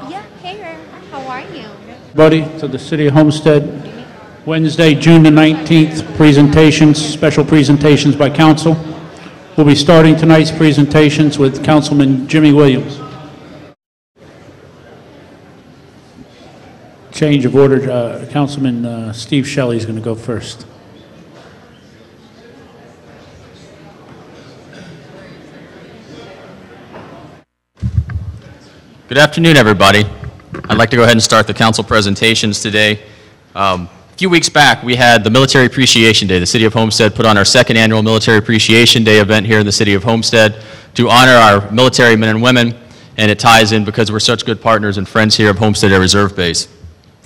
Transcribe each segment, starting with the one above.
Yeah, hey, how are you? Everybody, to the City of Homestead, Wednesday, June the 19th, presentations, special presentations by council. We'll be starting tonight's presentations with Councilman Jimmy Williams. Change of order, Councilman Steve Shelley is going to go first. Good afternoon, everybody. I'd like to go ahead and start the council presentations today. A few weeks back, we had the Military Appreciation Day. The City of Homestead put on our second annual Military Appreciation Day event here in the City of Homestead to honor our military men and women, and it ties in because we're such good partners and friends here of Homestead Air Reserve Base.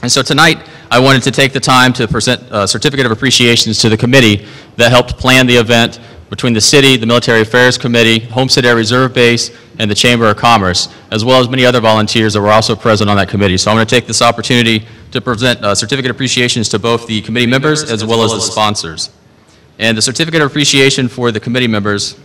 And so tonight, I wanted to take the time to present a certificate of appreciations to the committee that helped plan the event between the city, the Military Affairs Committee, Homestead Air Reserve Base, and the Chamber of Commerce, as well as many other volunteers that were also present on that committee. So I'm going to take this opportunity to present certificate of appreciations to both the committee members as well as the sponsors. And the certificate of appreciation for the committee members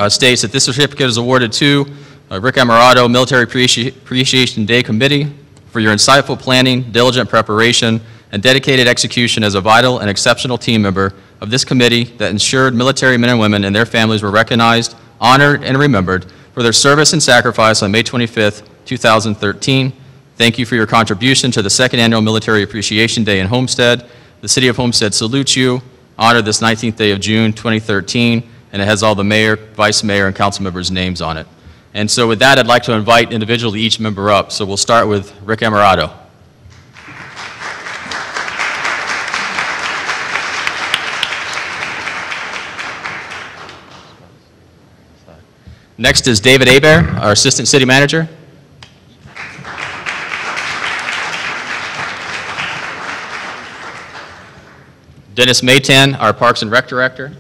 states that this certificate is awarded to Rick Amarato, Military Appreciation Day Committee, for your insightful planning, diligent preparation, and dedicated execution as a vital and exceptional team member of this committee that ensured military men and women and their families were recognized, honored, and remembered for their service and sacrifice on May 25th, 2013. Thank you for your contribution to the second annual Military Appreciation Day in Homestead. The City of Homestead salutes you, honored this 19th day of June 2013, and it has all the mayor, vice mayor, and council members' names on it. And so with that, I'd like to invite individually each member up. So we'll start with Rick Amarato. Next is David Hebert, our Assistant City Manager. Dennis Maytan, our Parks and Rec Director.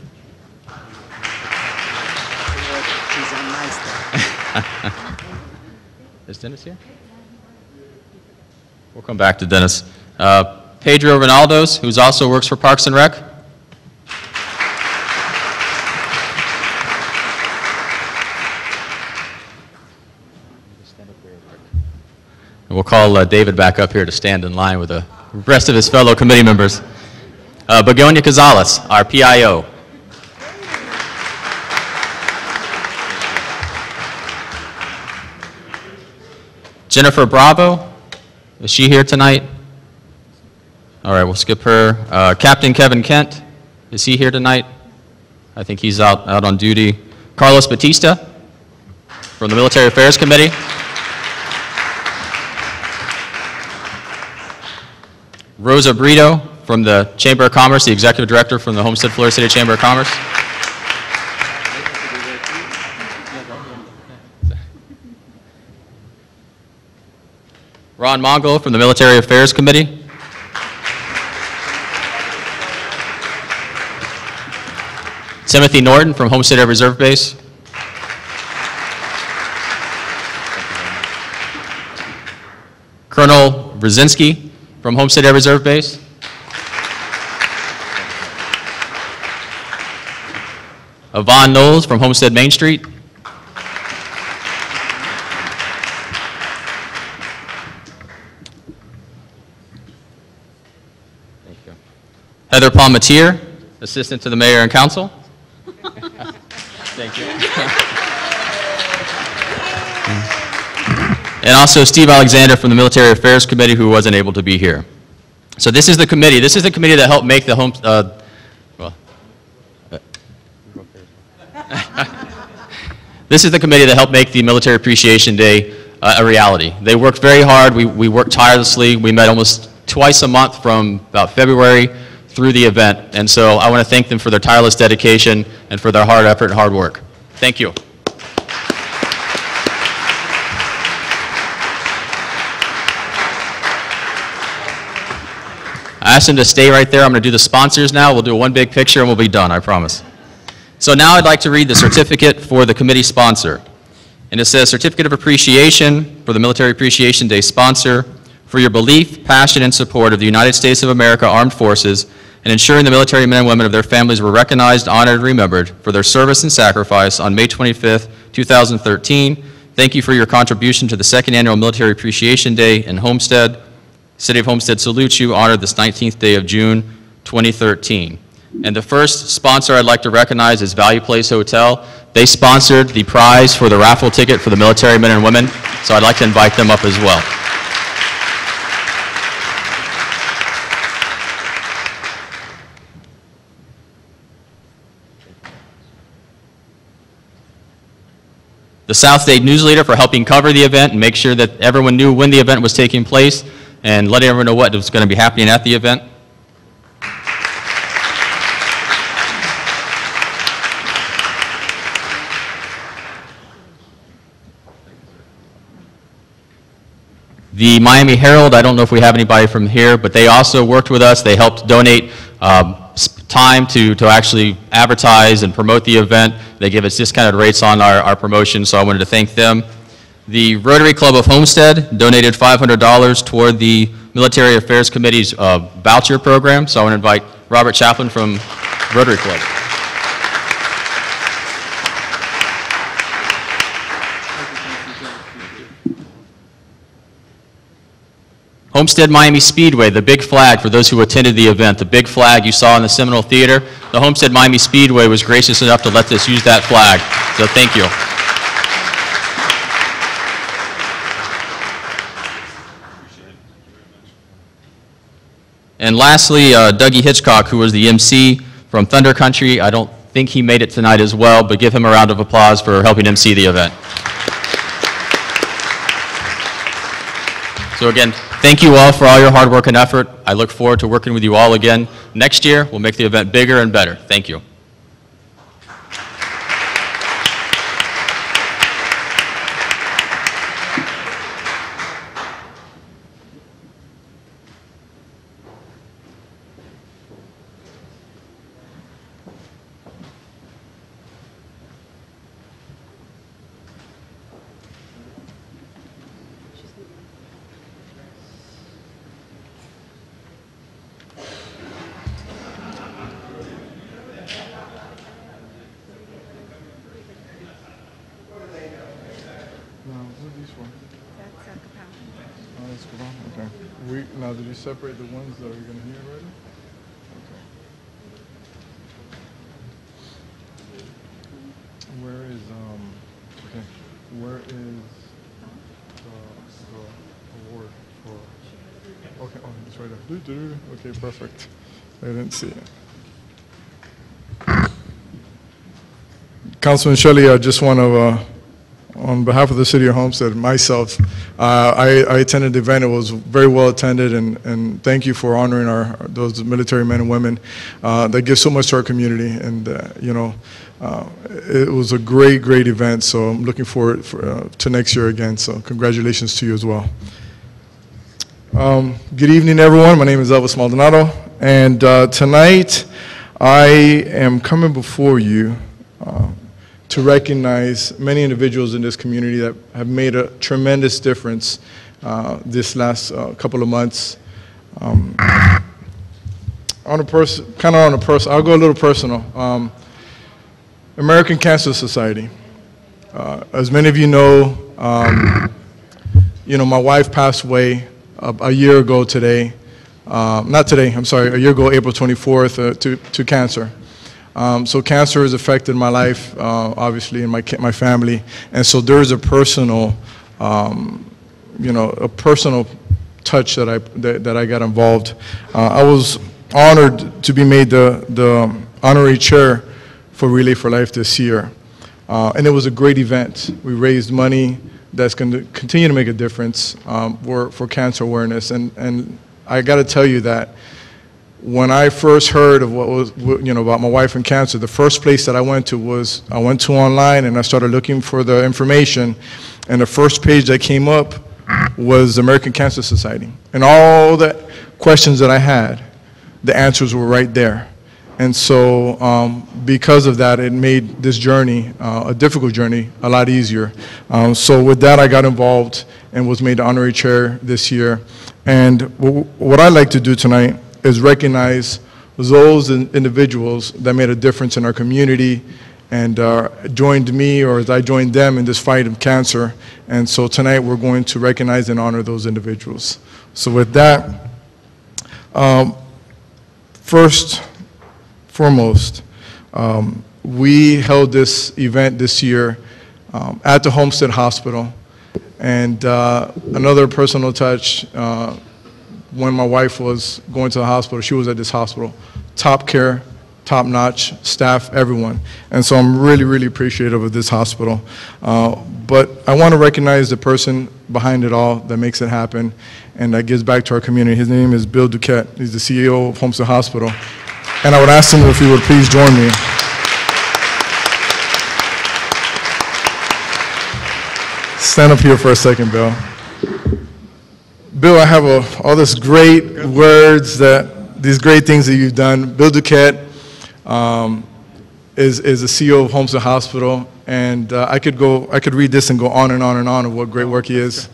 Is Dennis here? We'll come back to Dennis. Pedro Ronaldos, who also works for Parks and Rec. And we'll call David back up here to stand in line with the rest of his fellow committee members. Begonia Gonzalez, our PIO. Jennifer Bravo, is she here tonight? All right, we'll skip her. Captain Kevin Kent, is he here tonight? I think he's out on duty. Carlos Batista from the Military Affairs Committee. Rosa Brito from the Chamber of Commerce, the Executive Director from the Homestead Florida City Chamber of Commerce. Ron Mongol from the Military Affairs Committee. Timothy Norton from Homestead Air Reserve Base. Colonel Brzezinski from Homestead Air Reserve Base. Yvonne Knowles from Homestead Main Street. Heather Palmatier, Assistant to the Mayor and Council. Thank you. And also Steve Alexander from the Military Affairs Committee, who wasn't able to be here. So this is the committee. This is the committee that helped make the this is the committee that helped make the Military Appreciation Day a reality. They worked very hard. We worked tirelessly. We met almost twice a month from about February through the event. And so I want to thank them for their tireless dedication and for their hard effort and hard work. Thank you. I asked him to stay right there. I'm going to do the sponsors now. We'll do one big picture and we'll be done, I promise. So now I'd like to read the certificate for the committee sponsor. And it says, Certificate of Appreciation for the Military Appreciation Day sponsor for your belief, passion, and support of the United States of America Armed Forces and ensuring the military men and women of their families were recognized, honored, and remembered for their service and sacrifice on May 25th, 2013. Thank you for your contribution to the second annual Military Appreciation Day in Homestead. City of Homestead salutes you, honored this 19th day of June, 2013. And the first sponsor I'd like to recognize is Value Place Hotel. They sponsored the prize for the raffle ticket for the military men and women, so I'd like to invite them up as well. The South State News Leader for helping cover the event and make sure that everyone knew when the event was taking place and letting everyone know what was going to be happening at the event. The Miami Herald, I don't know if we have anybody from here, but they also worked with us. They helped donate time to actually advertise and promote the event. They give us discounted rates on our promotion, so I wanted to thank them. The Rotary Club of Homestead donated $500 toward the Military Affairs Committee's voucher program, so I want to invite Robert Chaplin from Rotary Club. Homestead Miami Speedway, the big flag for those who attended the event, the big flag you saw in the Seminole Theater. The Homestead Miami Speedway was gracious enough to let us use that flag, so thank you. And lastly, Dougie Hitchcock, who was the MC from Thunder Country. I don't think he made it tonight as well, but give him a round of applause for helping MC the event. So again, thank you all for all your hard work and effort. I look forward to working with you all again next year. We'll make the event bigger and better. Thank you. Okay. Now, did you separate the ones that are going to hear already? Okay. Where is okay? Where is the award for? Okay. Oh, it's right there. Okay, perfect. I didn't see it. Councilman Shelley, I just want to. On behalf of the City of Homestead, myself, I attended the event. It was very well attended, and thank you for honoring those military men and women that give so much to our community. And it was a great event. So I'm looking forward to next year again. So congratulations to you as well. Good evening, everyone. My name is Elvis Maldonado, and tonight I am coming before you to recognize many individuals in this community that have made a tremendous difference this last couple of months. On a personal, I'll go a little personal. American Cancer Society. As many of you know, my wife passed away a year ago today. Not today, I'm sorry, a year ago, April 24th, to cancer. So cancer has affected my life, obviously, and my family, and so there is a personal, a personal touch that I got involved. I was honored to be made the honorary chair for Relay for Life this year, and it was a great event. We raised money that's going to continue to make a difference for cancer awareness, and I got to tell you that. When I first heard of what was, about my wife and cancer, the first place that I went to online and I started looking for the information, and the first page that came up was the American Cancer Society. And all the questions that I had, the answers were right there. And so because of that, it made this journey, a difficult journey, a lot easier. So with that, I got involved and was made the honorary chair this year. And what I'd like to do tonight is recognize those individuals that made a difference in our community and joined me, or as I joined them, in this fight of cancer. And so tonight we're going to recognize and honor those individuals. So with that, first, foremost, we held this event this year at the Homestead Hospital. And another personal touch, when my wife was going to the hospital, she was at this hospital. Top care, top-notch staff, everyone. And so I'm really, really appreciative of this hospital. But I want to recognize the person behind it all that makes it happen, and that gives back to our community. His name is Bill Duquette. He's the CEO of Homestead Hospital. And I would ask him if he would please join me. Stand up here for a second, Bill. Bill, I have all these great words, these great things that you've done. Bill Duquette is the CEO of Homestead Hospital, and I could read this and go on and on and on of what great work he is.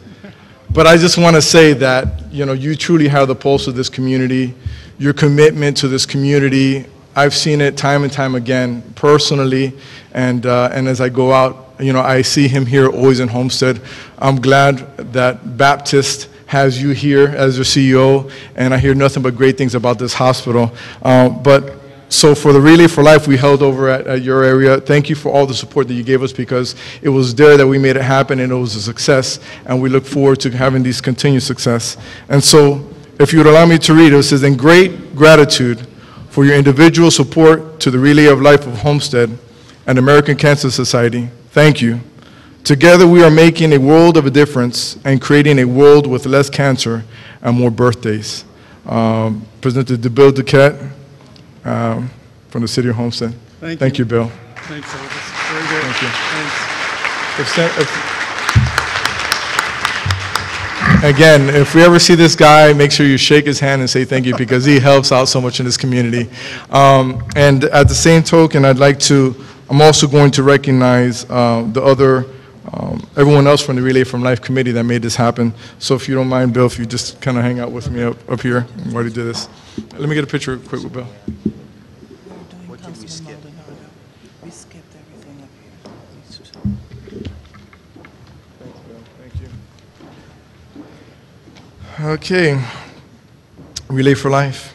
But I just want to say that, you truly have the pulse of this community, your commitment to this community. I've seen it time and time again, personally, and as I go out, I see him here always in Homestead. I'm glad that Baptist has you here as your CEO, and I hear nothing but great things about this hospital. So for the Relay for Life we held over at your area, thank you for all the support that you gave us, because it was there that we made it happen, and it was a success, and we look forward to having these continued success. And so, if you would allow me to read, it says, in great gratitude for your individual support to the Relay of Life of Homestead and American Cancer Society, thank you. Together we are making a world of a difference and creating a world with less cancer and more birthdays. Presented to Bill Duquette from the City of Homestead. Thank you, Bill. Thanks, Elvis. Very good. Thank you. Thanks. Again, if we ever see this guy, make sure you shake his hand and say thank you, because he helps out so much in this community. And at the same token, I'm also going to recognize everyone else from the Relay from Life Committee that made this happen. So if you don't mind, Bill, if you just kind of hang out with me up here while you do this. Let me get a picture quick with Bill. What did we skip? We skipped everything up here. Thanks, Bill. Thank you. Okay. Relay for Life.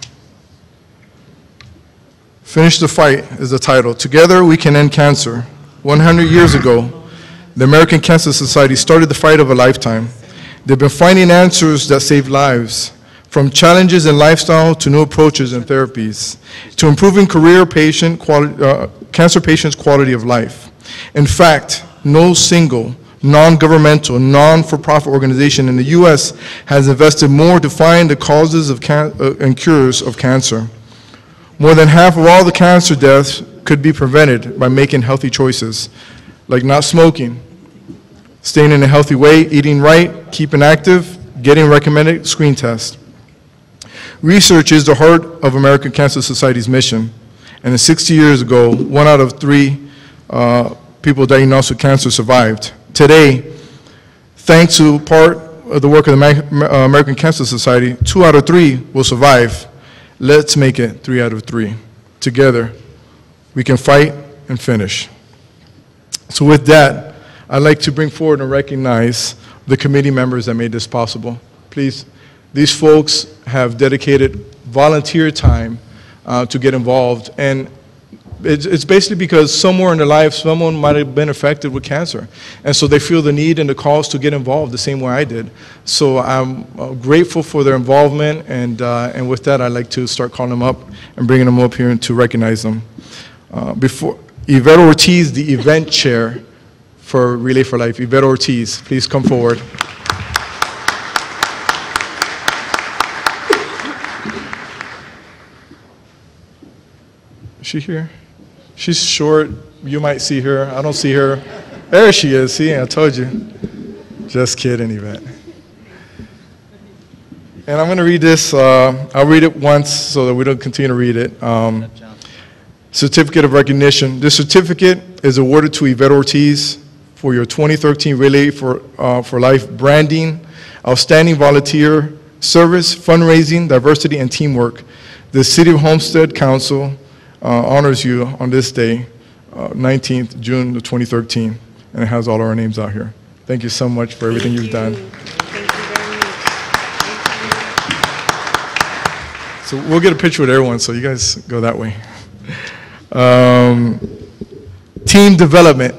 Finish the Fight is the title. Together we can end cancer. 100 years ago, the American Cancer Society started the fight of a lifetime. They've been finding answers that save lives, from challenges in lifestyle to new approaches and therapies, to improving cancer patients' quality of life. In fact, no single non-governmental, non-for-profit organization in the U.S. has invested more to find the causes of and cures of cancer. More than half of all the cancer deaths could be prevented by making healthy choices, like not smoking, staying in a healthy way, eating right, keeping active, getting recommended screen tests. Research is the heart of American Cancer Society's mission, and 60 years ago, 1 out of 3 people diagnosed with cancer survived. Today, thanks to part of the work of the American Cancer Society, 2 out of 3 will survive. Let's make it 3 out of 3. Together, we can fight and finish. So with that, I'd like to bring forward and recognize the committee members that made this possible. Please, these folks have dedicated volunteer time to get involved, and it's basically because somewhere in their life, someone might have been affected with cancer, and so they feel the need and the cause to get involved the same way I did. So I'm grateful for their involvement, and with that, I'd like to start calling them up and bringing them up here and to recognize them. Before Yvette Ortiz, the event chair for Relay for Life. Yvette Ortiz, please come forward. Is she here? She's short. You might see her. I don't see her. There she is. See, I told you. Just kidding, Yvette. And I'm going to read this. I'll read it once so that we don't continue to read it. Certificate of Recognition. This certificate is awarded to Yvette Ortiz for your 2013 Relay for Life branding, outstanding volunteer service, fundraising, diversity, and teamwork. The City of Homestead Council honors you on this day 19th, June of 2013, and it has all our names out here. Thank you so much for everything you've done. Thank you very much. So we'll get a picture with everyone, so you guys go that way. Team development,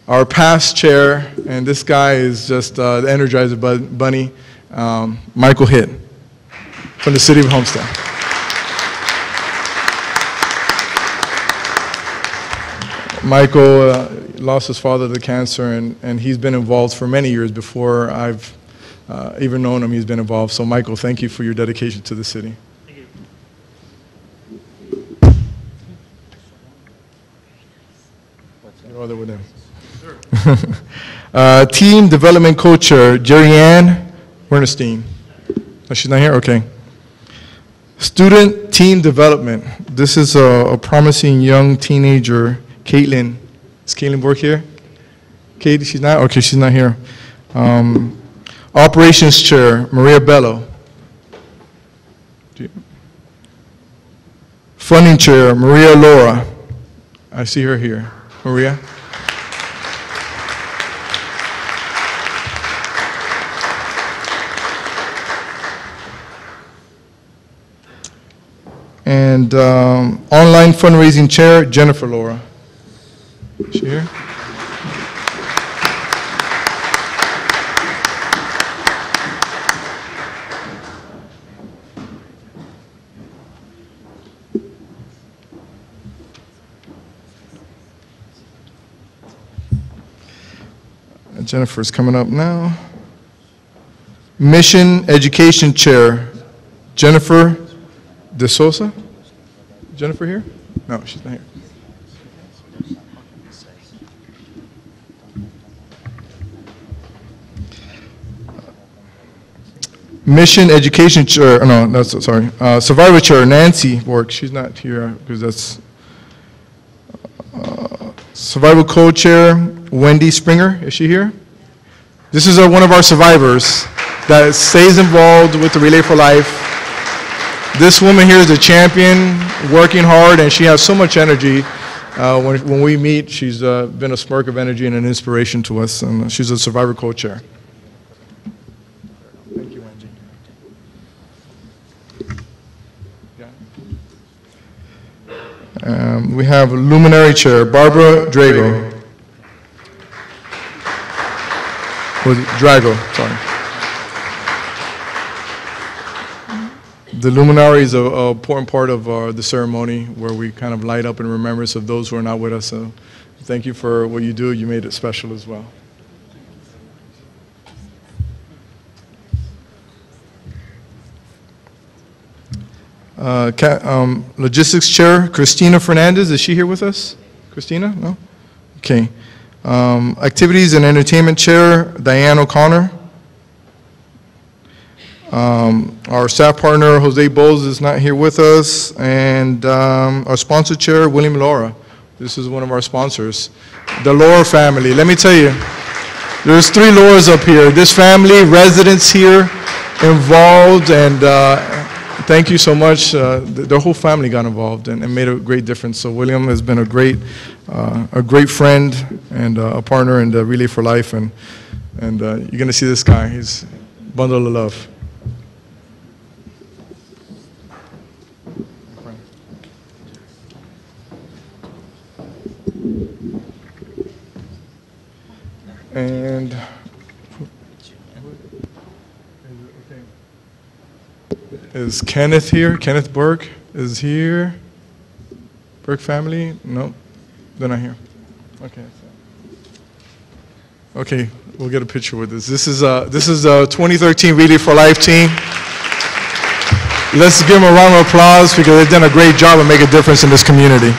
our past chair, and this guy is just the Energizer Bunny, Michael Hitt from the city of Homestead. Michael lost his father to cancer, and he's been involved for many years before I've even known him. He's been involved. So Michael, thank you for your dedication to the city. No other with him. Team development co-chair, Jerry Ann Bernstein. Oh, she's not here? Okay. Student team development. This is a promising young teenager, Caitlin. Is Caitlin Bork here? Kate, she's not? Okay, she's not here. Operations chair, Maria Bello. Funding chair, Maria Laura. I see her here. Maria? And online fundraising chair, Jennifer Laura. Is she here? Jennifer's coming up now. Mission Education Chair, Jennifer De Sosa? Jennifer here? No, she's not here. Mission Education Chair, no, that's, sorry. Survivor Chair, Nancy Bork. She's not here because that's Survival Co-Chair, Wendy Springer. Is she here? This is one of our survivors that stays involved with the Relay for Life. This woman here is a champion, working hard, and she has so much energy. When we meet, she's been a spark of energy and an inspiration to us, and she's a Survivor Co-Chair. Thank you, Wendy. We have Luminary Chair, Barbara Drago. Drago, sorry. The luminary is an important part of the ceremony where we kind of light up in remembrance of those who are not with us. So thank you for what you do. You made it special as well. Logistics Chair, Christina Fernandez. Is she here with us? Christina? No? Okay. Activities and Entertainment Chair, Diane O'Connor. Our staff partner, Jose Bowles, is not here with us. And our sponsor chair, William Laura. This is one of our sponsors. The Laura family. Let me tell you, there's 3 Lauras up here. This family, residents here, involved, and thank you so much. The whole family got involved and made a great difference. So William has been a great friend and a partner in the Relay for Life. And you're going to see this guy. He's a bundle of love. And is Kenneth here? Kenneth Burke is here. Burke family? No, they're not here. Okay. Okay, we'll get a picture with this. This is a 2013 Relay for Life team. Let's give them a round of applause because they've done a great job and make a difference in this community.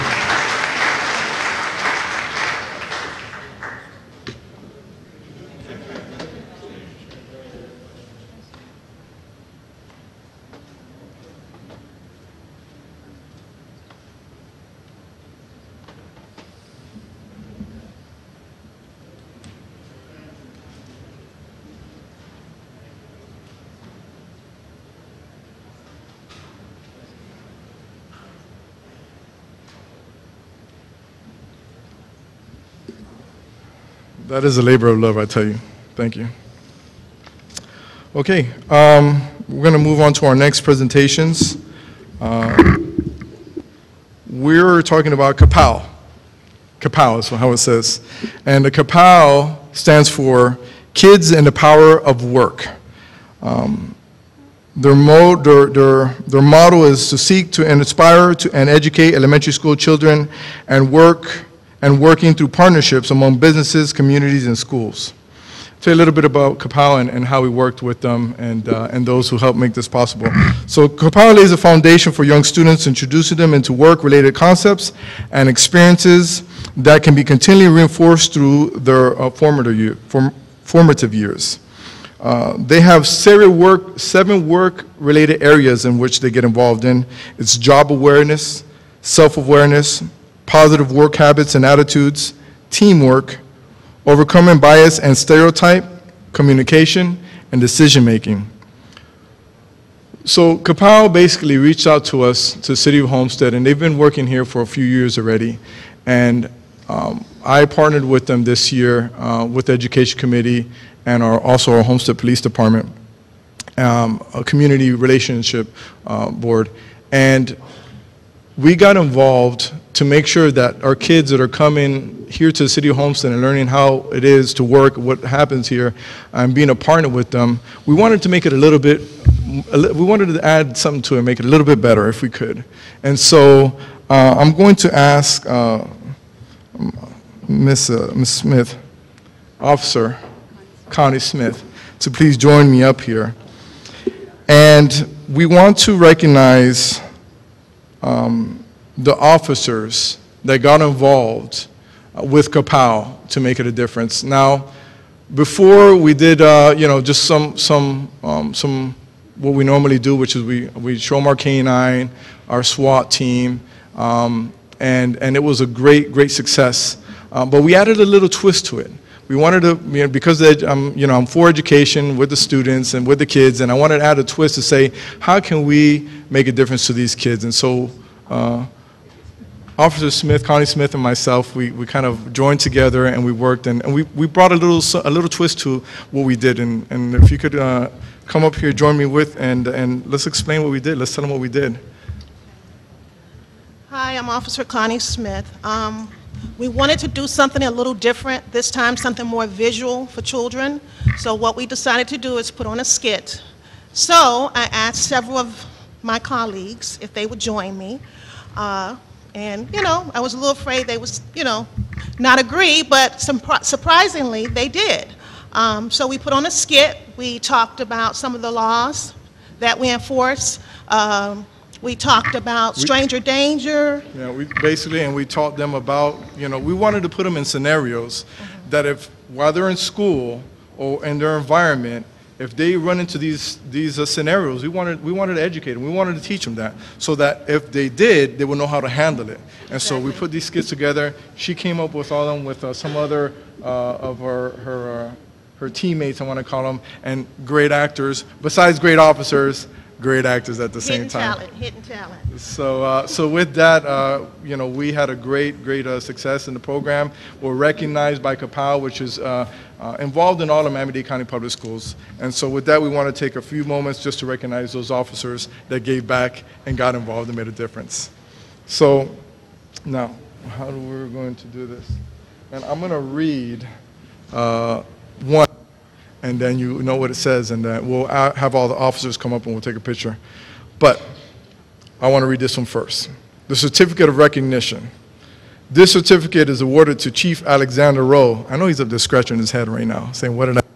That is a labor of love, I tell you. Thank you. Okay, we're going to move on to our next presentations. We're talking about KAPOW. KAPOW is how it says. And the KAPOW stands for Kids and the Power of Work. Their motto is to seek to inspire and educate elementary school children and working through partnerships among businesses, communities, and schools. Tell you a little bit about KAPOW and how we worked with them and those who helped make this possible. So KAPOW lays a foundation for young students, introducing them into work-related concepts and experiences that can be continually reinforced through their formative years. They have 7 work-related areas in which they get involved in. It's job awareness, self-awareness, positive work habits and attitudes, teamwork, overcoming bias and stereotype, communication, and decision-making. So KAPOW basically reached out to us, to the City of Homestead, and they've been working here for a few years already. And I partnered with them this year with the Education Committee and also our Homestead Police Department, a community relationship board. And we got involved to make sure that our kids that are coming here to the City of Homestead and learning how it is to work, what happens here, and being a partner with them, we wanted to make it we wanted to add something to it, make it a little bit better if we could. And so I'm going to ask Miss Smith, Officer Connie Smith, to please join me up here. And we want to recognize the officers that got involved with KAPOW to make it a difference. Now, before we did, just some what we normally do, which is we show them our K-9, our SWAT team, and it was a great success. But we added a little twist to it. We wanted to, because I'm for education with the students and with the kids, and I wanted to add a twist to say, how can we make a difference to these kids? And so, Officer Smith, Connie Smith, and myself, we kind of joined together and we worked, and we brought a little twist to what we did. And if you could come up here, join me with, and let's explain what we did. Let's tell them what we did. Hi, I'm Officer Connie Smith. We wanted to do something a little different, this time something more visual for children. So what we decided to do is put on a skit. So I asked several of my colleagues if they would join me. And, I was a little afraid they would, not agree, but surprisingly, they did. So we put on a skit. We talked about some of the laws that we enforce. We talked about stranger danger. Yeah, we taught them about, we wanted to put them in scenarios that while they're in school or in their environment, if they run into these scenarios, we wanted to educate them. We wanted to teach them that, so that if they did, they would know how to handle it. And so we put these skits together. She came up with all of them with some other of her teammates, I want to call them, and great actors. Besides great officers, great actors at the same time. Hidden talent. So with that, we had a great success in the program. We're recognized by KAPOW, which is involved in all of Miami-Dade County Public Schools. And so with that, we want to take a few moments just to recognize those officers that gave back and got involved and made a difference. So now, how we're going to do this? And I'm going to read one, and then you know what it says, and we'll have all the officers come up and we'll take a picture. But I want to read this one first. The Certificate of Recognition. This certificate is awarded to Chief Alexander Rowe. I know he's up there scratching his head right now, saying, what did I do?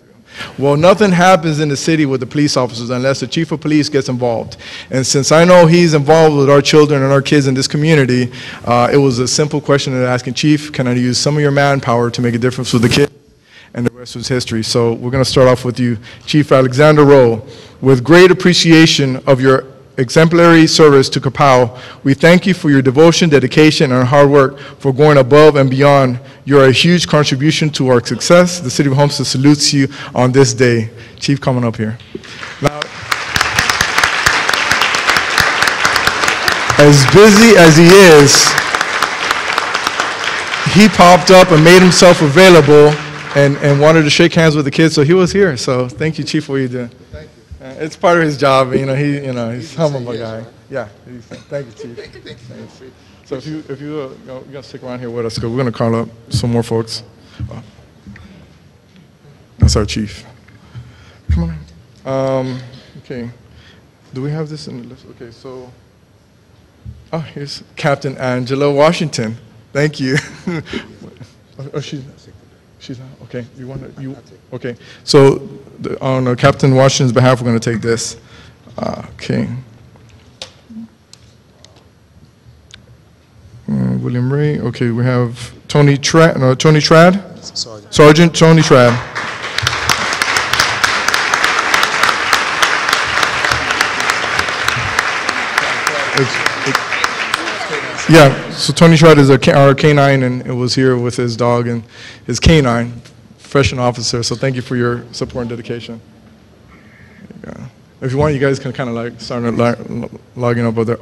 Well, nothing happens in the city with the police officers unless the chief of police gets involved. And since I know he's involved with our children and our kids in this community, it was a simple question of asking, Chief, can I use some of your manpower to make a difference with the kids? And the rest was history. So we're going to start off with you, Chief Alexander Rowe. With great appreciation of your exemplary service to KAPOW, we thank you for your devotion, dedication, and hard work for going above and beyond. You're a huge contribution to our success. The City of Homestead salutes you on this day. Chief, coming up here. Now, as busy as he is, he popped up and made himself available and wanted to shake hands with the kids, so he was here. So thank you, Chief, for what you do. Thank you. It's part of his job. He's a humble guy. Right? Yeah. Thank you, Chief. Thanks. So if you you're gonna stick around here with us, 'cause we're gonna call up some more folks. That's our chief. Come on. Okay. Do we have this in the list? Okay, so. Here's Captain Angela Washington. Thank you. She's not, okay. Okay. So on Captain Washington's behalf, we're going to take this. Okay. William Ray. Okay, we have Tony Trad. Sergeant Tony Trad. Yeah, so Tony Trad is our canine, and it was here with his dog and his canine, professional officer. So thank you for your support and dedication. If you want, you guys can kind of like start logging up over there.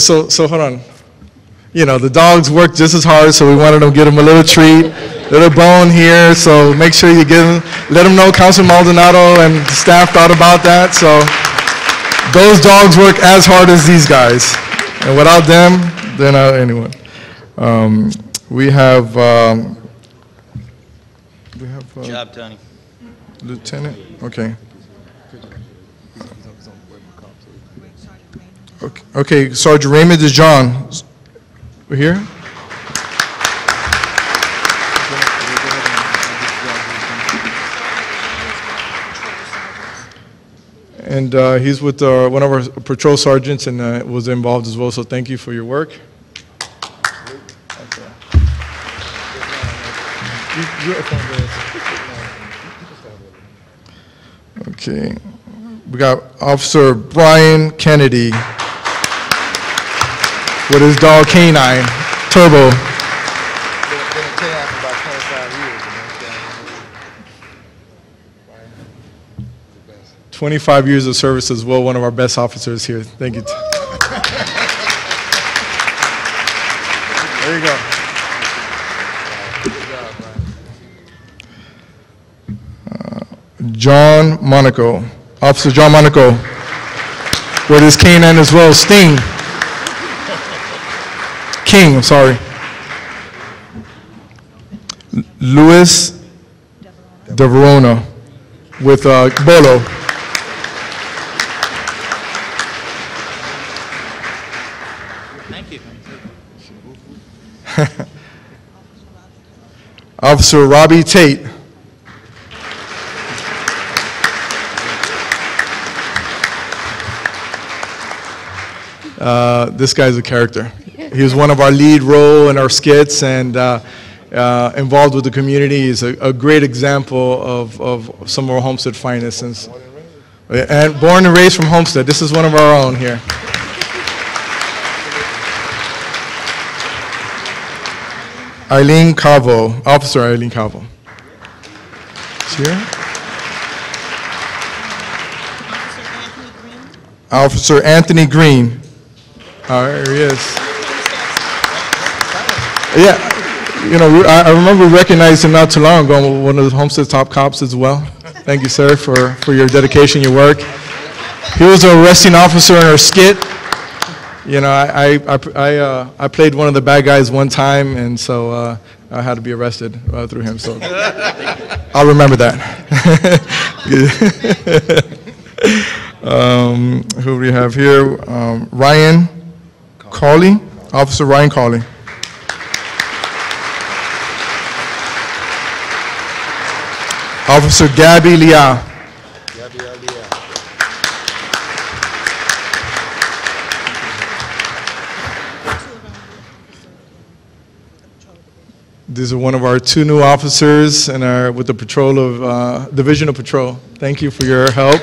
So hold on. The dogs work just as hard, so we wanted to give them a little treat, little bone here. So make sure you let them know Councilman Maldonado and the staff thought about that. So those dogs work as hard as these guys. And without them, they're not anyone. We have Good job, Tony. Lieutenant. Okay. Okay. Sergeant Raymond DeJohn. We're here. And he's with one of our patrol sergeants and was involved as well, so thank you for your work. Okay. We got Officer Brian Kennedy with his dog Canine, Turbo. 25 years of service as well, one of our best officers here. Thank you. There you go. John Monaco, Officer John Monaco, with his canine as well, King, I'm sorry. Luis De Verona with Bolo. Officer Robbie Tate. This guy's a character. He was one of our lead role in our skits and involved with the community. He's a great example of some of our Homestead finest. And born and raised from Homestead. This is one of our own here. Eileen Cavo, Officer Eileen Cavo. Is here? Officer Anthony Green. Oh, there he is. Yeah, I remember recognizing him not too long ago, one of the Homestead's top cops as well. Thank you, sir, for your dedication, your work. He was an arresting officer in our skit. I played one of the bad guys one time, and so I had to be arrested through him. So I'll remember that. Who do we have here? Ryan Cawley, Officer Ryan Cawley. Officer Gabby Liao. These are one of our two new officers and with the patrol of Division of Patrol. Thank you for your help.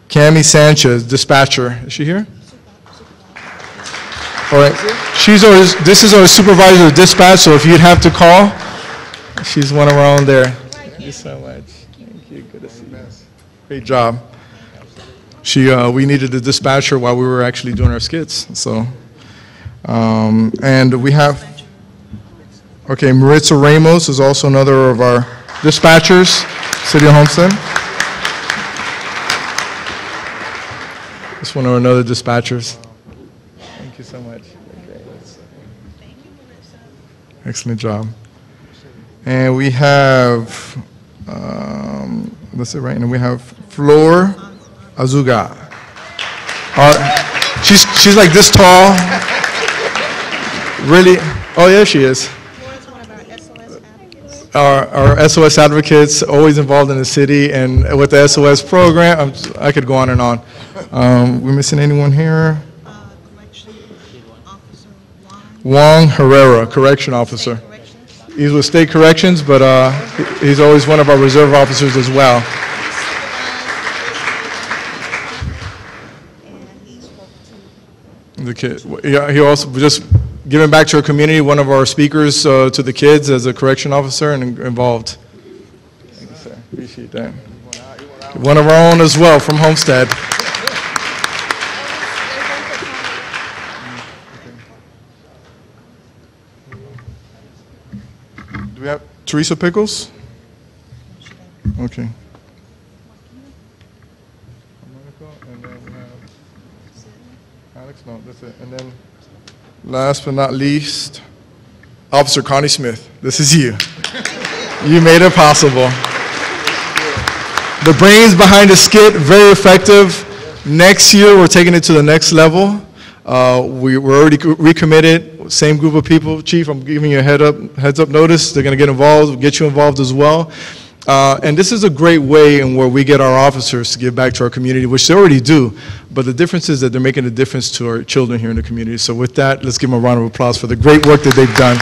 Cami Sanchez, dispatcher. Is she here? All right. This is our supervisor of dispatch, so if you'd have to call, she's one of our own there. Thank you so much. Thank you. Good to see you. Great job. We needed a dispatcher while we were actually doing our skits. So And we have, okay, Maritza Ramos is also another of our dispatchers, City of Homestead. This one or another dispatchers. Thank you so much. Excellent job. And we have, that's it, right? And we have Flor Azuga. She's like this tall. Really? Oh, yeah, she is. Laura's one of our SOS advocates. Our SOS advocates, always involved in the city, and with the SOS program, I could go on and on. We missing anyone here? Correction Officer Wong Herrera, correction officer. Corrections. He's with state corrections, but he's always one of our reserve officers as well. And he spoke to The kid, yeah, he also just giving back to our community, one of our speakers to the kids as a correction officer and involved. Thank you, sir. Appreciate that. One of our own as well from Homestead. Do we have Teresa Pickles? Okay. And then we have Alex, no, that's it. And then last but not least, Officer Connie Smith. This is you. You made it possible. The brains behind the skit, very effective. Next year, we're taking it to the next level. We're already recommitted. Same group of people. Chief, I'm giving you a heads up notice. They're going to get involved, get you involved as well. And this is a great way in where we get our officers to give back to our community, which they already do. But the difference is that they're making a difference to our children here in the community. So with that, let's give them a round of applause for the great work that they've done.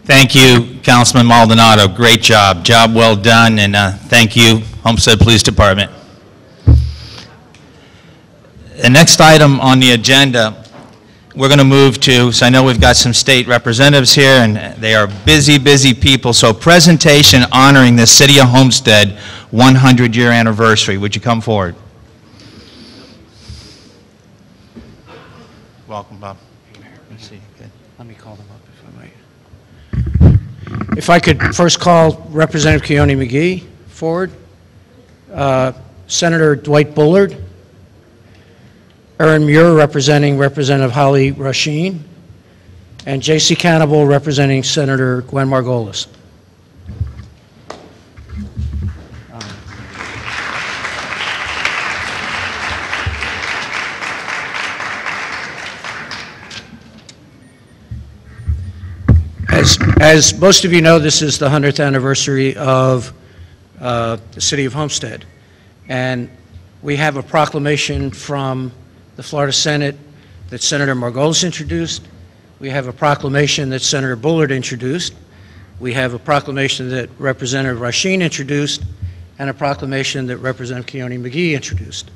Thank you, Councilman Maldonado. Great job. Job well done, and thank you, Homestead Police Department. The next item on the agenda, we're going to move to, so I know we've got some state representatives here, and they are busy, busy people. So presentation honoring the City of Homestead 100-year anniversary. Would you come forward? Welcome, Bob. Let's see. Good. Let me call them up if I might. If I could first call Representative Keone McGee forward, Senator Dwight Bullard, Erin Muir representing Representative Holly Rasheen, and J.C. Cannibal representing Senator Gwen Margolis. As most of you know, this is the 100th anniversary of the City of Homestead. And we have a proclamation from the Florida Senate that Senator Margolis introduced. We have a proclamation that Senator Bullard introduced. We have a proclamation that Representative Rasheen introduced, and a proclamation that Representative Keone McGee introduced.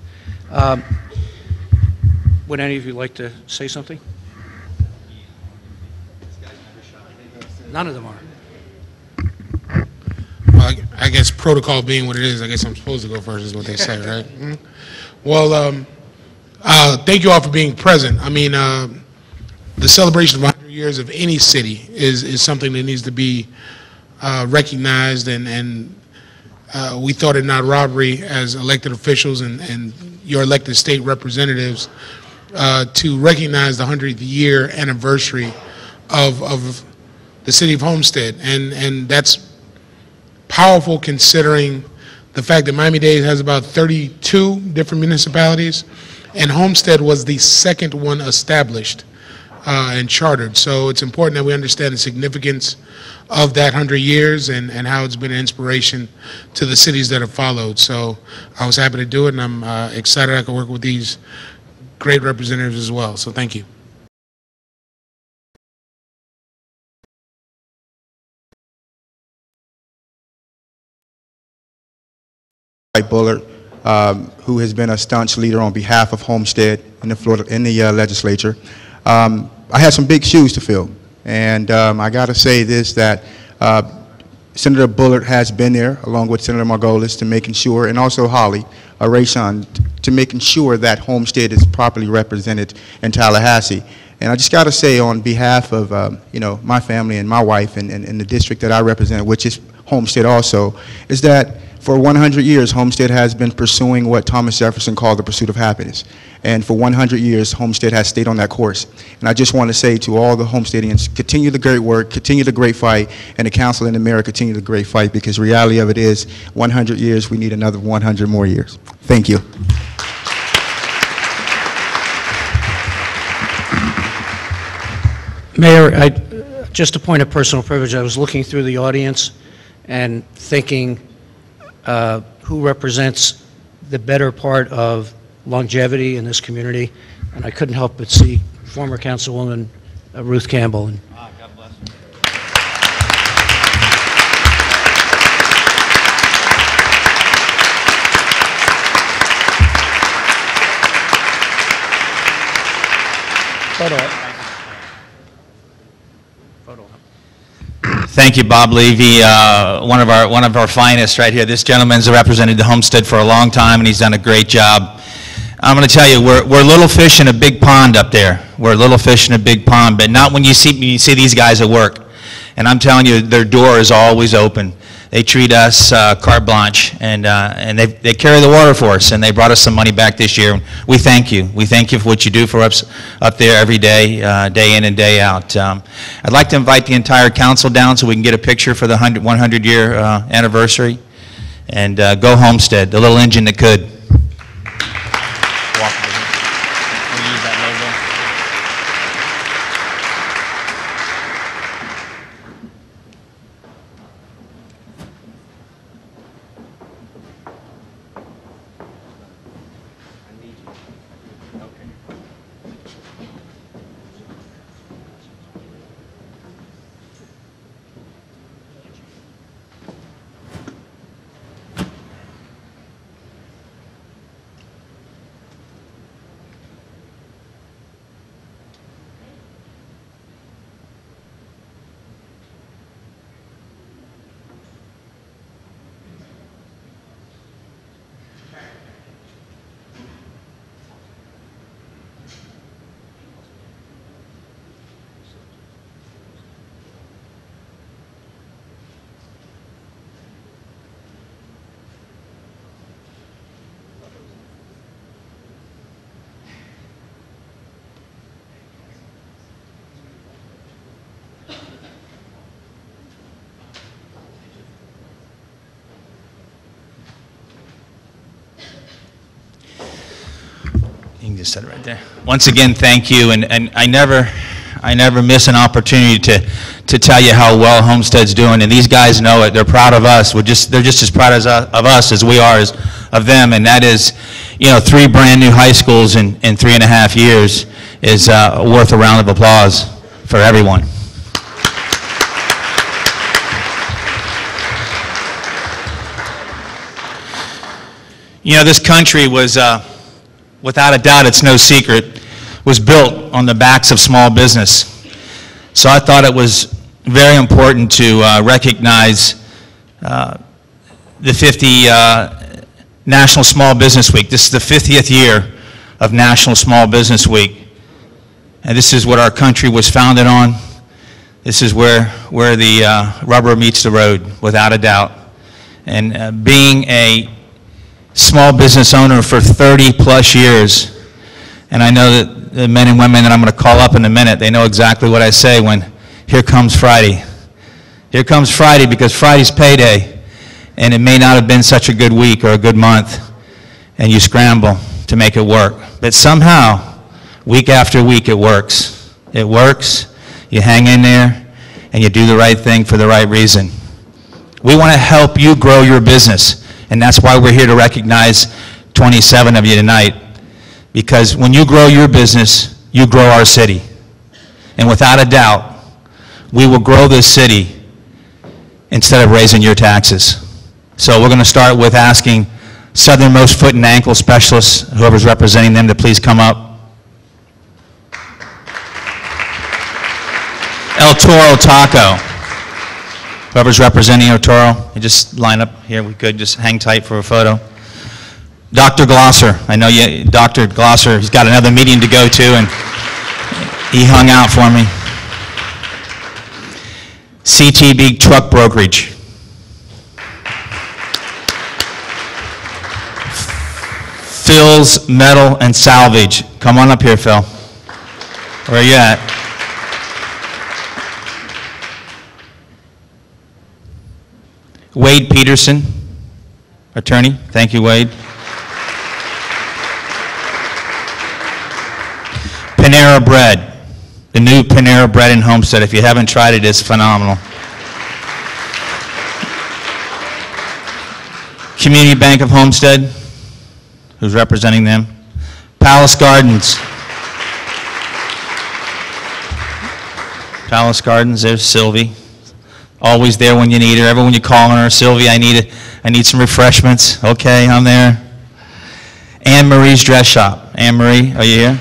Would any of you like to say something? None of them are. Well, I guess protocol being what it is, I guess I'm supposed to go first is what they say, right? Mhm. Well, thank you all for being present. I mean, the celebration of 100 years of any city is something that needs to be recognized, and we thought it not robbery as elected officials and your elected state representatives to recognize the 100th year anniversary of the City of Homestead, and that's powerful considering the fact that Miami-Dade has about 32 different municipalities, and Homestead was the second one established and chartered. So it's important that we understand the significance of that 100 years and how it's been an inspiration to the cities that have followed. So I was happy to do it, and I'm excited I can work with these great representatives as well. So thank you. Bullard, who has been a staunch leader on behalf of Homestead in the legislature. I had some big shoes to fill, and I got to say this, that Senator Bullard has been there, along with Senator Margolis, to making sure, and also Holly, Rayshawn, to making sure that Homestead is properly represented in Tallahassee. And I just got to say, on behalf of my family and my wife and the district that I represent, which is Homestead also, is that for 100 years, Homestead has been pursuing what Thomas Jefferson called the pursuit of happiness. And for 100 years, Homestead has stayed on that course. And I just want to say to all the Homesteadians, continue the great work, continue the great fight, and the council and the mayor continue the great fight, because the reality of it is 100 years, we need another 100 more years. Thank you. Mayor, just a point of personal privilege, I was looking through the audience and thinking who represents the better part of longevity in this community, and I couldn't help but see former Councilwoman Ruth Campbell. And God bless her. Thank you, Bob Levy, one of our finest right here. This gentleman's represented the Homestead for a long time, and he's done a great job. I'm going to tell you, we're little fish in a big pond up there. We're little fish in a big pond, but not when you see these guys at work. And I'm telling you, their door is always open. They treat us carte blanche, and they carry the water for us, and they brought us some money back this year. We thank you. We thank you for what you do for us up there every day, day in and day out. I'd like to invite the entire council down so we can get a picture for the 100-year anniversary. And go Homestead, the little engine that could. You can just set it right there. Once again, thank you, and I never miss an opportunity to tell you how well Homestead's doing, and these guys know it. They're proud of us. They're just as proud of us as we are of them, and that is, 3 brand new high schools in 3.5 years is worth a round of applause for everyone. This country was, without a doubt, it's no secret, was built on the backs of small business. So I thought it was very important to recognize the 50 National Small Business Week. This is the 50th year of National Small Business Week. And this is what our country was founded on. This is where the rubber meets the road, without a doubt. And being a small business owner for 30-plus years, and I know that the men and women that I'm going to call up in a minute, they know exactly what I say when here comes Friday. Here comes Friday, because Friday's payday, and it may not have been such a good week or a good month, and you scramble to make it work. But somehow, week after week, it works. It works, you hang in there, and you do the right thing for the right reason. We want to help you grow your business, and that's why we're here to recognize 27 of you tonight, because when you grow your business, you grow our city. And without a doubt, we will grow this city instead of raising your taxes. So we're going to start with asking Southernmost Foot and Ankle Specialists, whoever's representing them, to please come up. El Toro Taco. Whoever's representing El Toro, you just line up here. We could just hang tight for a photo. Dr. Glosser. I know you, Dr. Glosser, he's got another meeting to go to, and he hung out for me. CTB Truck Brokerage. Phil's Metal and Salvage. Come on up here, Phil. Where are you at? Wade Peterson, attorney. Thank you, Wade. Panera Bread. The new Panera Bread in Homestead. If you haven't tried it, it's phenomenal. Community Bank of Homestead. Who's representing them? Palace Gardens. Palace Gardens, there's Sylvie. Always there when you need her. Everyone you call on her, Sylvie, I need some refreshments. Okay, I'm there. Anne Marie's Dress Shop. Anne Marie, are you here?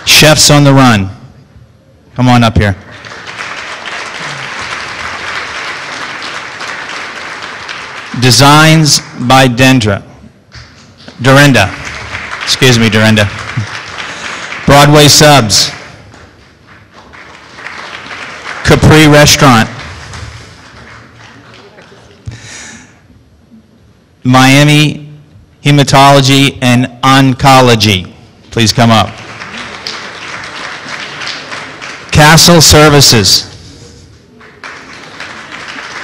Chefs on the Run. Come on up here. Designs by Dorinda. Excuse me, Dorinda. Broadway Subs. Capri Restaurant. Miami Hematology and Oncology. Please come up. Castle Services.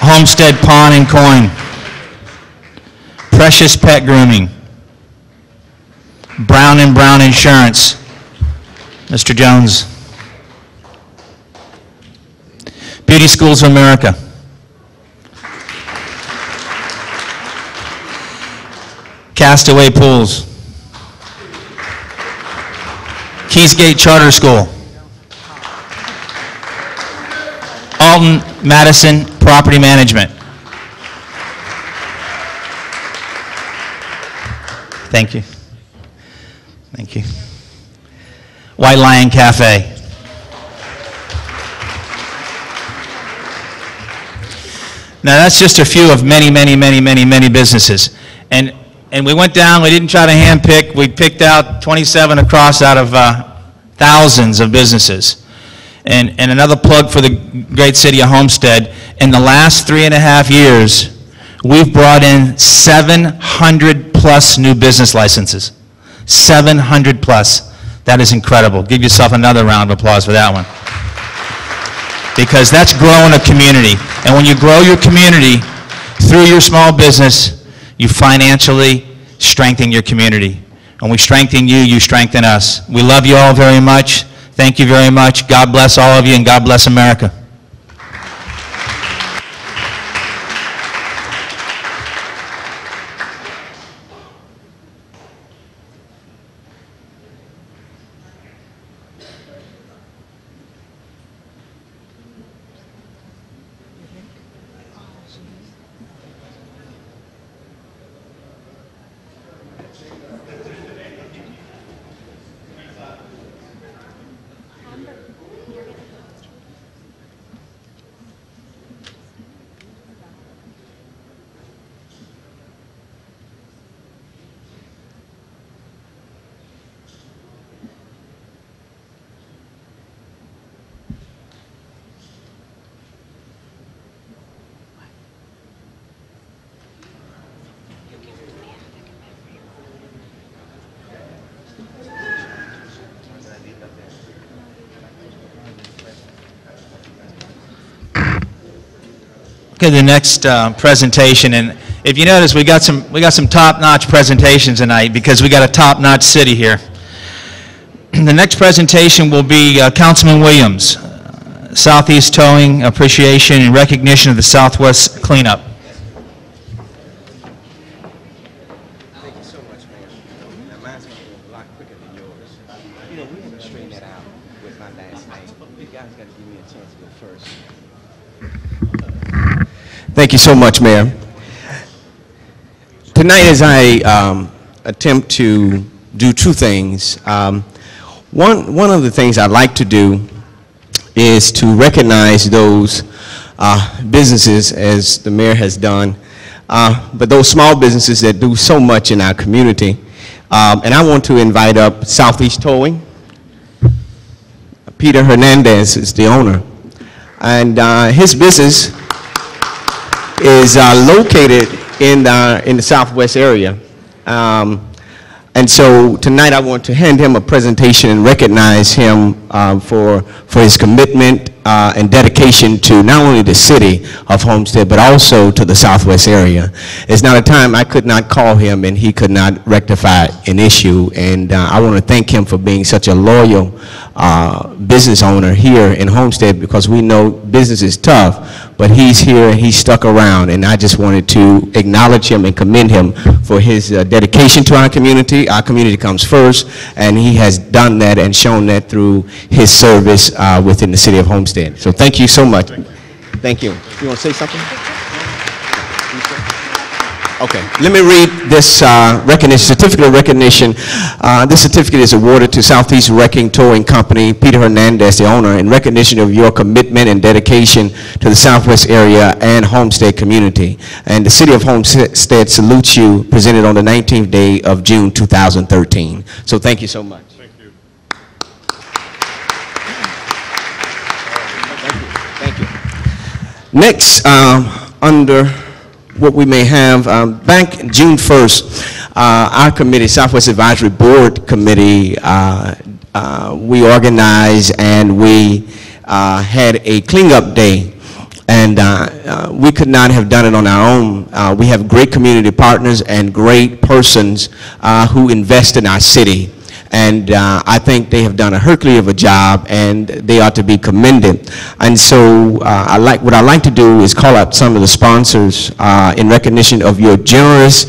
Homestead Pawn and Coin. Precious Pet Grooming. Brown & Brown Insurance. Mr. Jones. Beauty Schools of America. Castaway Pools. Keysgate Charter School. Alton Madison Property Management. Thank you. Thank you. White Lion Cafe. Now that's just a few of many, many, many, many, many businesses. And we went down, we didn't try to handpick, we picked out 27 across out of thousands of businesses. And another plug for the great city of Homestead, in the last 3.5 years, we've brought in 700 plus new business licenses. 700 plus. That is incredible. Give yourself another round of applause for that one. Because that's growing a community. And when you grow your community through your small business, you financially strengthen your community. When we strengthen you, you strengthen us. We love you all very much. Thank you very much. God bless all of you, and God bless America. Okay, the next presentation, and if you notice, we got some top-notch presentations tonight because we got a top-notch city here. The next presentation will be Councilman Williams, Southeast Towing Appreciation and Recognition of the Southwest Cleanup. Thank you so much, man. Now, mine's going to go a lot quicker than yours. You know, we had to straighten that out with my last name. You guys got to give me a chance to go first. Thank you so much, Mayor. Tonight, as I attempt to do two things, one of the things I'd like to do is to recognize those businesses, as the mayor has done, but those small businesses that do so much in our community. And I want to invite up Southeast Towing. Peter Hernandez is the owner. And his business is located in the Southwest area. And so tonight I want to hand him a presentation and recognize him for his commitment and dedication to not only the city of Homestead, but also to the Southwest area. It's not a time I could not call him and he could not rectify an issue. And I want to thank him for being such a loyal business owner here in Homestead, because we know business is tough, but he's here and he's stuck around. And I just wanted to acknowledge him and commend him for his dedication to our community. Our community comes first, and he has done that and shown that through his service within the city of Homestead. So thank you so much. Thank you. You want to say something? Okay, let me read this certificate of recognition. This certificate is awarded to Southeast Wrecking Towing Company, Peter Hernandez, the owner, in recognition of your commitment and dedication to the Southwest area and Homestead community. And the city of Homestead salutes you, presented on the 19th day of June 2013. So thank you so much. Thank you. Thank you. Next, under what we may have, back June 1st, our committee, Southwest Advisory Board Committee, we organized and we had a cleanup day. And we could not have done it on our own. We have great community partners and great persons who invest in our city. And I think they have done a Hercules of a job, and they ought to be commended. And so what I like to do is call out some of the sponsors in recognition of your generous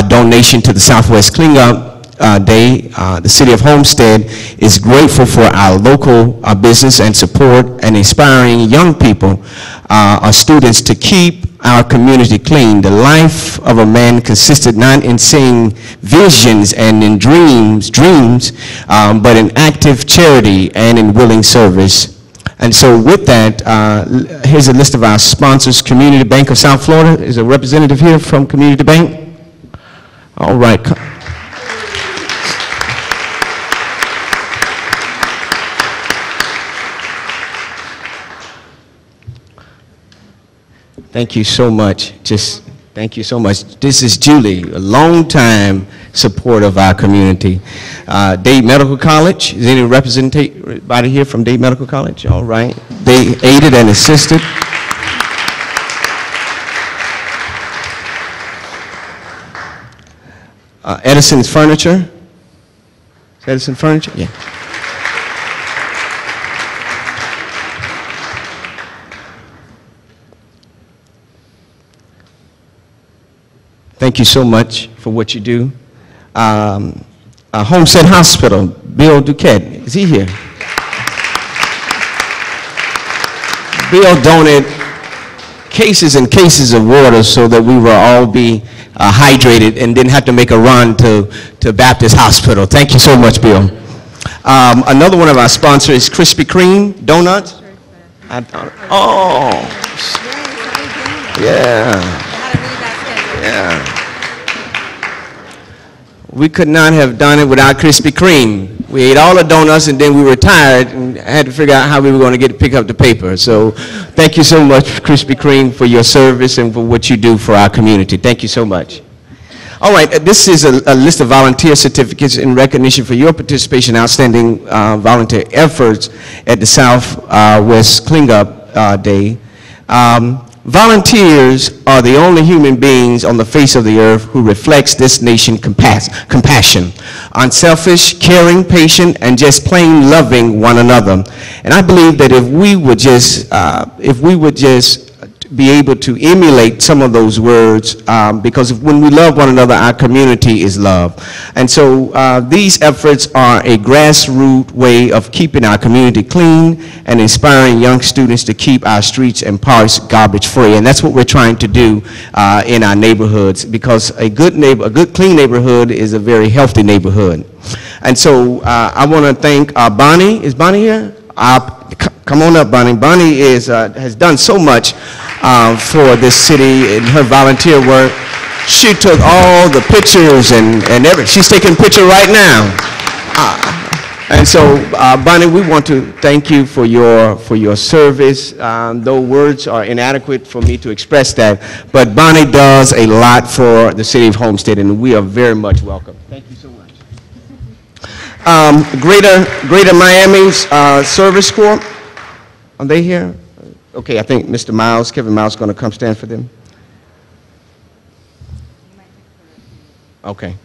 donation to the Southwest Cleanup Day. The city of Homestead is grateful for our local business and support and inspiring young people, our students, to keep our community clean. The life of a man consisted not in seeing visions and in dreams, but in active charity and in willing service. And so with that, here's a list of our sponsors. Community Bank of South Florida. Is a representative here from Community Bank? All right. Thank you so much. Just thank you so much. This is Julie, a long-time supporter of our community. Dade Medical College. Is any representative here from Dade Medical College? All right. They aided and assisted. Edison's Furniture. Is Edison Furniture? Yeah. Thank you so much for what you do. Homestead Hospital, Bill Duquette, is he here? Bill donated cases and cases of water so that we will all be hydrated and didn't have to make a run to Baptist Hospital. Thank you so much, Bill. Another one of our sponsors is Krispy Kreme Donuts. Oh, yeah. Yeah. We could not have done it without Krispy Kreme. We ate all the donuts and then we retired and had to figure out how we were going to pick up the paper. So thank you so much, Krispy Kreme, for your service and for what you do for our community. Thank you so much. All right, this is a list of volunteer certificates in recognition for your participation in outstanding volunteer efforts at the Southwest Cleanup Day. Volunteers are the only human beings on the face of the earth who reflects this nation compassion, unselfish, caring, patient, and just plain loving one another. And I believe that if we would just be able to emulate some of those words, because when we love one another, our community is loved. And so these efforts are a grassroots way of keeping our community clean and inspiring young students to keep our streets and parks garbage free. And that's what we're trying to do in our neighborhoods, because a good clean neighborhood is a very healthy neighborhood. And so I want to thank Bonnie. Is Bonnie here? Come on up, Bonnie. Bonnie has done so much for this city in her volunteer work. She took all the pictures and everything. She's taking a picture right now. And so, Bonnie, we want to thank you for your service. Though words are inadequate for me to express that, but Bonnie does a lot for the city of Homestead, and we are very much welcome. Thank you so much. Greater Miami's Service Corps. Are they here? Okay, I think Mr. Miles, Kevin Miles, is going to come stand for them. Okay.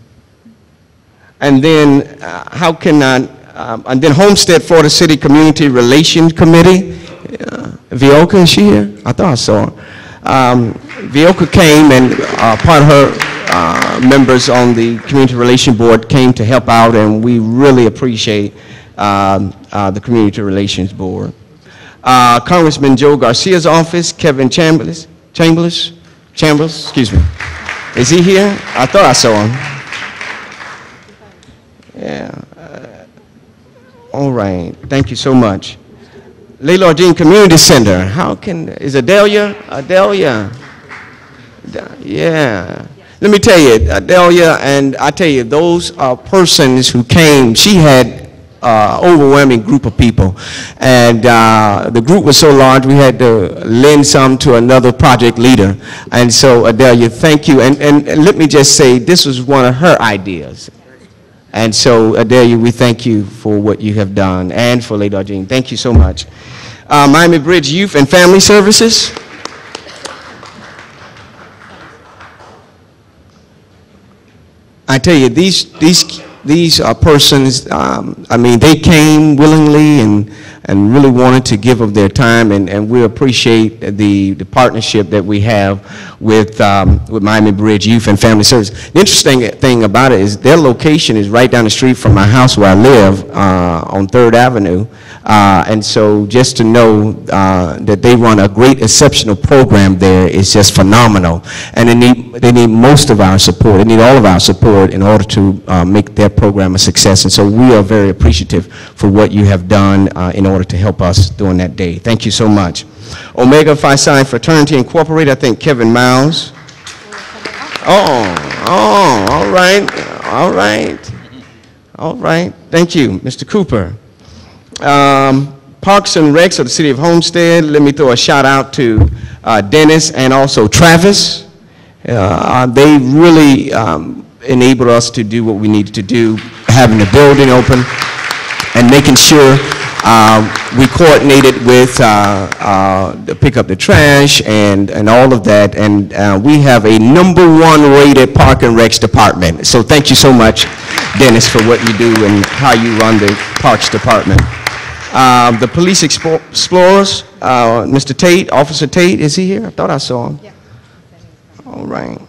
And then and then Homestead Florida City Community Relations Committee. Vioka, is she here? I thought I saw her. Vioka came, and part of her members on the Community Relations Board came to help out, and we really appreciate the Community Relations Board. Congressman Joe Garcia's office, Kevin Chambers, excuse me. Is he here? I thought I saw him. Yeah. All right. Thank you so much. Layla Jean Community Center. Is Adelia? Adelia. Yeah. Let me tell you, Adelia, and I tell you, those persons who came, she had overwhelming group of people, and the group was so large we had to lend some to another project leader. And so Adelia, thank you, and let me just say, this was one of her ideas. And so Adelia, we thank you for what you have done, and for Lady Jean. Thank you so much. Miami Bridge Youth and Family Services. I tell you, these are persons, I mean, they came willingly and really wanted to give of their time, and we appreciate the partnership that we have with Miami Bridge Youth and Family Services. The interesting thing about it is their location is right down the street from my house where I live on 3rd Avenue, and so just to know that they run a great exceptional program there is just phenomenal, and they need most of our support. They need all of our support in order to make their program a success, and so we are very appreciative for what you have done in order to help us during that day. Thank you so much. Omega Phi Psi Fraternity Incorporated, I think Kevin Miles. All right. Thank you, Mr. Cooper. Parks and Recs of the City of Homestead, let me throw a shout out to Dennis and also Travis. They really enabled us to do what we needed to do, having the building open and making sure we coordinated with pick up the trash and all of that, and we have a #1 rated Park and Recs department. So thank you so much, Dennis, for what you do and how you run the Parks Department. The Police Explorers, Mr. Tate, Officer Tate, is he here? I thought I saw him. Yeah. All right.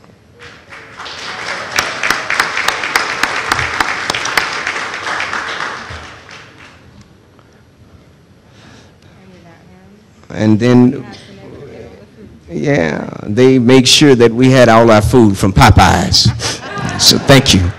And then, yeah, they make sure that we had all our food from Popeyes. So thank you.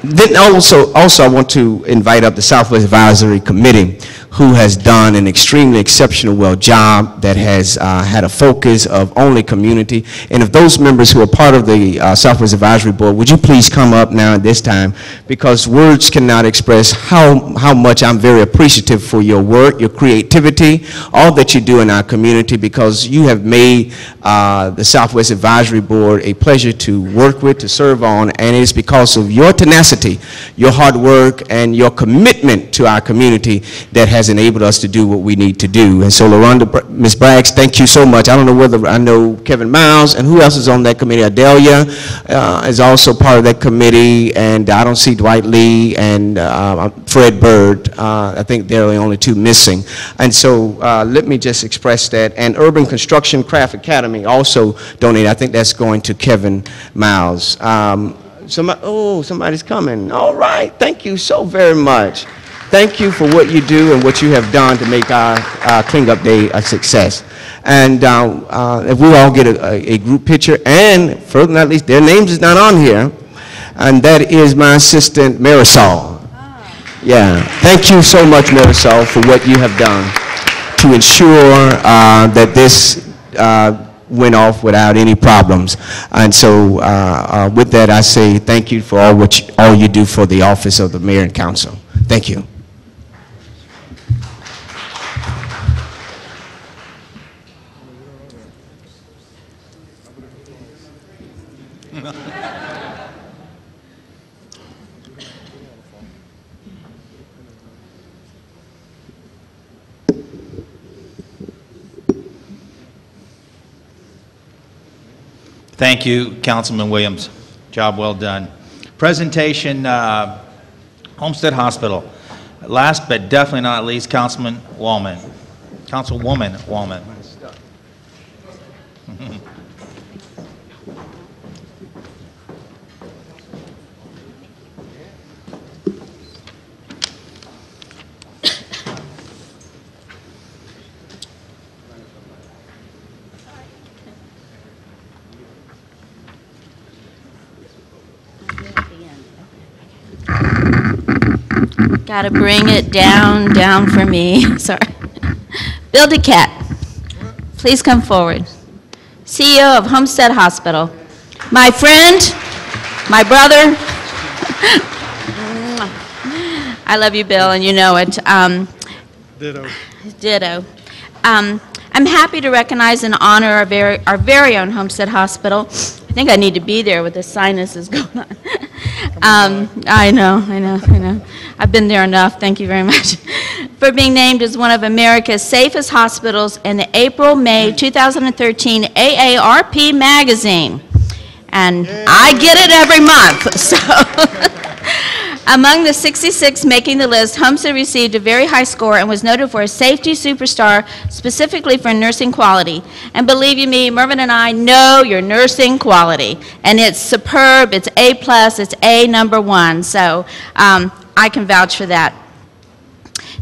Then also I want to invite up the Southwest Advisory Committee, who has done an extremely exceptional job that has had a focus of only community. And if those members who are part of the Southwest Advisory Board, would you please come up now at this time, because words cannot express how much I'm very appreciative for your work, your creativity, all that you do in our community, because you have made the Southwest Advisory Board a pleasure to work with, to serve on, and it's because of your tenacity, your hard work, and your commitment to our community that has enabled us to do what we need to do. And so, Ms. Braggs, thank you so much. I don't know whether I know Kevin Miles, and who else is on that committee? Adelia is also part of that committee, and I don't see Dwight Lee and Fred Bird. I think they're the only two missing. And so let me just express that. And Urban Construction Craft Academy also donated. I think that's going to Kevin Miles. Somebody's coming. All right. Thank you so very much. Thank you for what you do and what you have done to make our cleanup day a success. And if we all get a group picture, and further than not least, their names is not on here, and that is my assistant, Marisol. Yeah. Thank you so much, Marisol, for what you have done to ensure that this went off without any problems. And so with that, I say thank you for all you do for the office of the mayor and council. Thank you. Thank you, Councilman Williams. Job well done. Presentation, Homestead Hospital. Last but definitely not least, Councilwoman Wallman. Got to bring it down for me. Sorry. Bill DeCat, please come forward. CEO of Homestead Hospital. My friend, my brother. I love you, Bill, and you know it. Ditto. Ditto. I'm happy to recognize and honor our very own Homestead Hospital. I think I need to be there with the sinuses going on. I know. I've been there enough. Thank you very much. For being named as one of America's safest hospitals in the April-May 2013 AARP magazine. And I get it every month, so. Among the 66 making the list, Homestead received a very high score and was noted for a safety superstar, specifically for nursing quality. And believe you me, Mervyn and I know your nursing quality. And it's superb, it's A+, it's A #1. So I can vouch for that.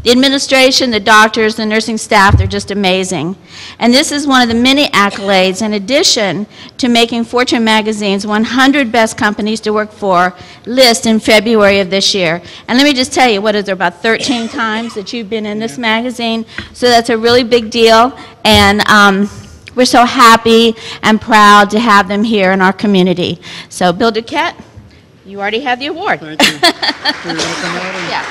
The administration, the doctors, the nursing staff, they're just amazing. And this is one of the many accolades in addition to making Fortune magazine's 100 best companies to work for list in February of this year. And let me just tell you, what is there, about 13 times that you've been in this magazine? So that's a really big deal. And we're so happy and proud to have them here in our community. So Bill DeCat, you already have the award. Thank you. Yeah.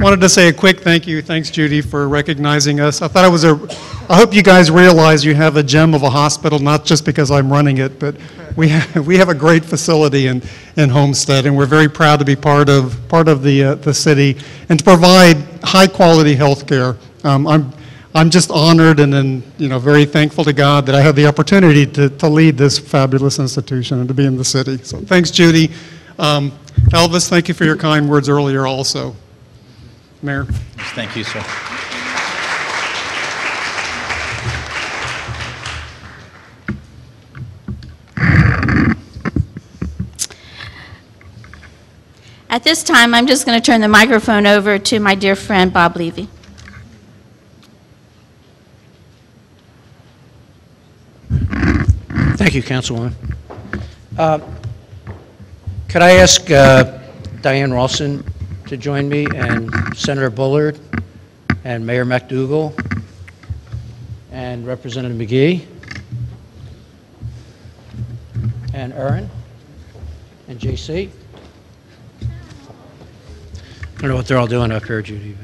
Wanted to say a quick thank you. Thanks, Judy, for recognizing us. I thought it was I hope you guys realize you have a gem of a hospital, not just because I'm running it, but we have a great facility in Homestead, and we're very proud to be part of the city and to provide high quality health care. I'm just honored and very thankful to God that I have the opportunity to lead this fabulous institution and to be in the city. So thanks, Judy. Elvis, thank you for your kind words earlier also. Mayor. Thank you, sir. At this time, I'm just going to turn the microphone over to my dear friend, Bob Levy. Thank you, Councilwoman. Could I ask Diane Ralston to join me and Senator Bullard and Mayor McDougall, and Representative McGee, and Aaron, and JC. I don't know what they're all doing up here, Judy,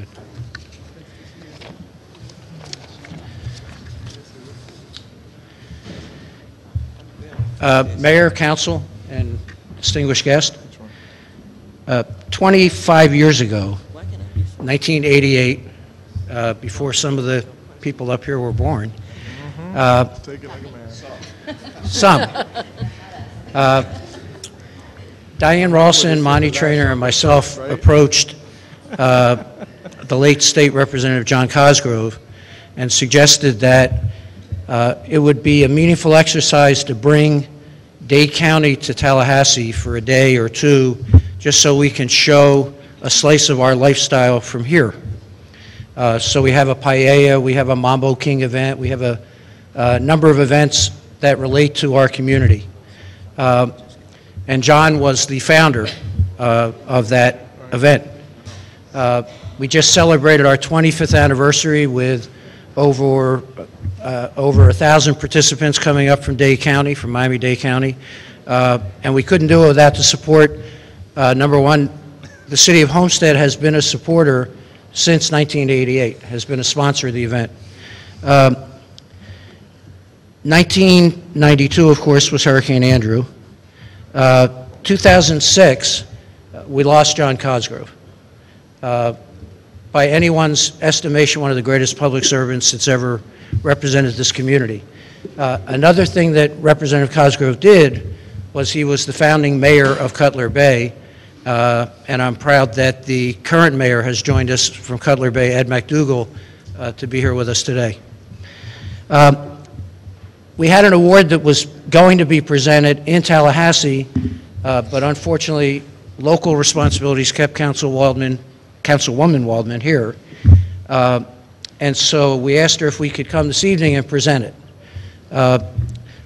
but. Mayor, council, and distinguished guest, 25 years ago, 1988, before some of the people up here were born, Take it like a man. some, Diane Rawson, Monty Traynor, and myself approached the late State Representative John Cosgrove and suggested that it would be a meaningful exercise to bring Dade County to Tallahassee for a day or two, just so we can show a slice of our lifestyle from here. So we have a paella, we have a Mambo King event, we have a number of events that relate to our community. And John was the founder of that event. We just celebrated our 25th anniversary with over 1,000 participants coming up from Dade County, from Miami-Dade County. And we couldn't do it without the support. Number one, the city of Homestead has been a supporter since 1988, has been a sponsor of the event. 1992, of course, was Hurricane Andrew. 2006, we lost John Cosgrove. By anyone's estimation, one of the greatest public servants that's ever represented this community. Another thing that Representative Cosgrove did was he was the founding mayor of Cutler Bay, and I'm proud that the current mayor has joined us from Cutler Bay, Ed McDougall, to be here with us today. We had an award that was going to be presented in Tallahassee, but unfortunately, local responsibilities kept Councilwoman Waldman here. And so we asked her if we could come this evening and present it.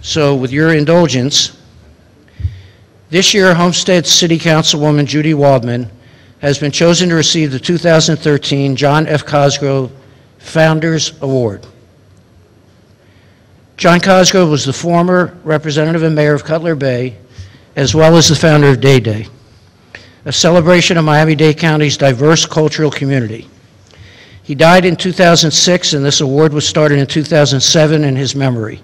So with your indulgence, this year Homestead City Councilwoman Judy Waldman has been chosen to receive the 2013 John F. Cosgrove Founders Award. John Cosgrove was the former representative and mayor of Cutler Bay, as well as the founder of Day Day, a celebration of Miami-Dade County's diverse cultural community. He died in 2006, and this award was started in 2007 in his memory.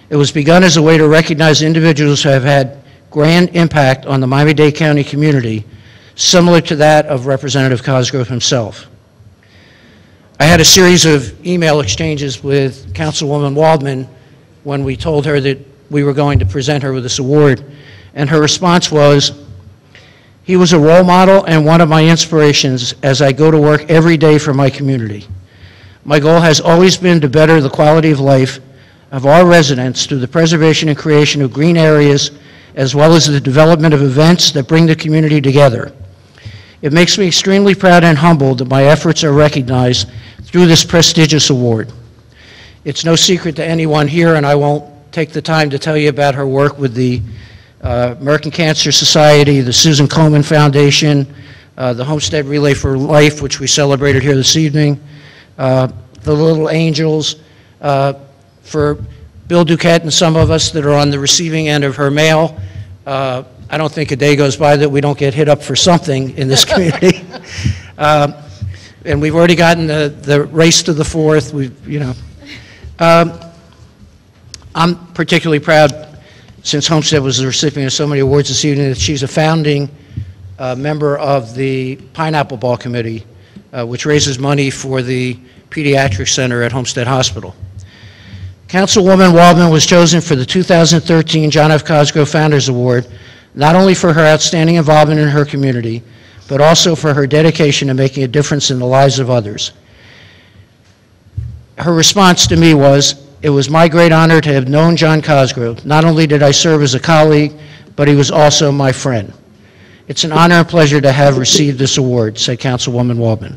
It was begun as a way to recognize individuals who have had grand impact on the Miami-Dade County community, similar to that of Representative Cosgrove himself. I had a series of email exchanges with Councilwoman Waldman when we told her that we were going to present her with this award, and her response was, "He was a role model and one of my inspirations as I go to work every day for my community. My goal has always been to better the quality of life of our residents through the preservation and creation of green areas, as well as the development of events that bring the community together. It makes me extremely proud and humbled that my efforts are recognized through this prestigious award. It's no secret to anyone here, and I won't take the time to tell you about her work with the American Cancer Society, the Susan Komen Foundation, the Homestead Relay for Life, which we celebrated here this evening, the Little Angels, for Bill Duquette and some of us that are on the receiving end of her mail. I don't think a day goes by that we don't get hit up for something in this community. And we've already gotten the race to the fourth. I'm particularly proud, since Homestead was the recipient of so many awards this evening, that she's a founding member of the Pineapple Ball Committee, which raises money for the Pediatric Center at Homestead Hospital. Councilwoman Waldman was chosen for the 2013 John F. Cosgrove Founders Award, not only for her outstanding involvement in her community, but also for her dedication to making a difference in the lives of others. Her response to me was, "It was my great honor to have known John Cosgrove. Not only did I serve as a colleague, but he was also my friend. It's an honor and pleasure to have received this award," said Councilwoman Waldman.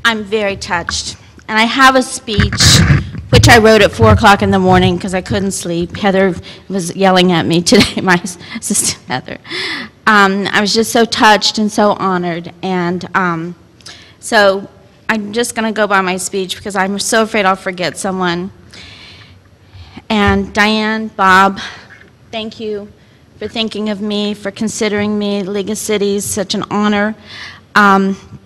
I'm very touched. And I have a speech, which I wrote at 4 o'clock in the morning because I couldn't sleep. Heather was yelling at me today, my assistant Heather. I was just so touched and so honored. And so I'm just going to go by my speech because I'm so afraid I'll forget someone. And Diane, Bob, thank you for thinking of me, for considering me. League of Cities, such an honor.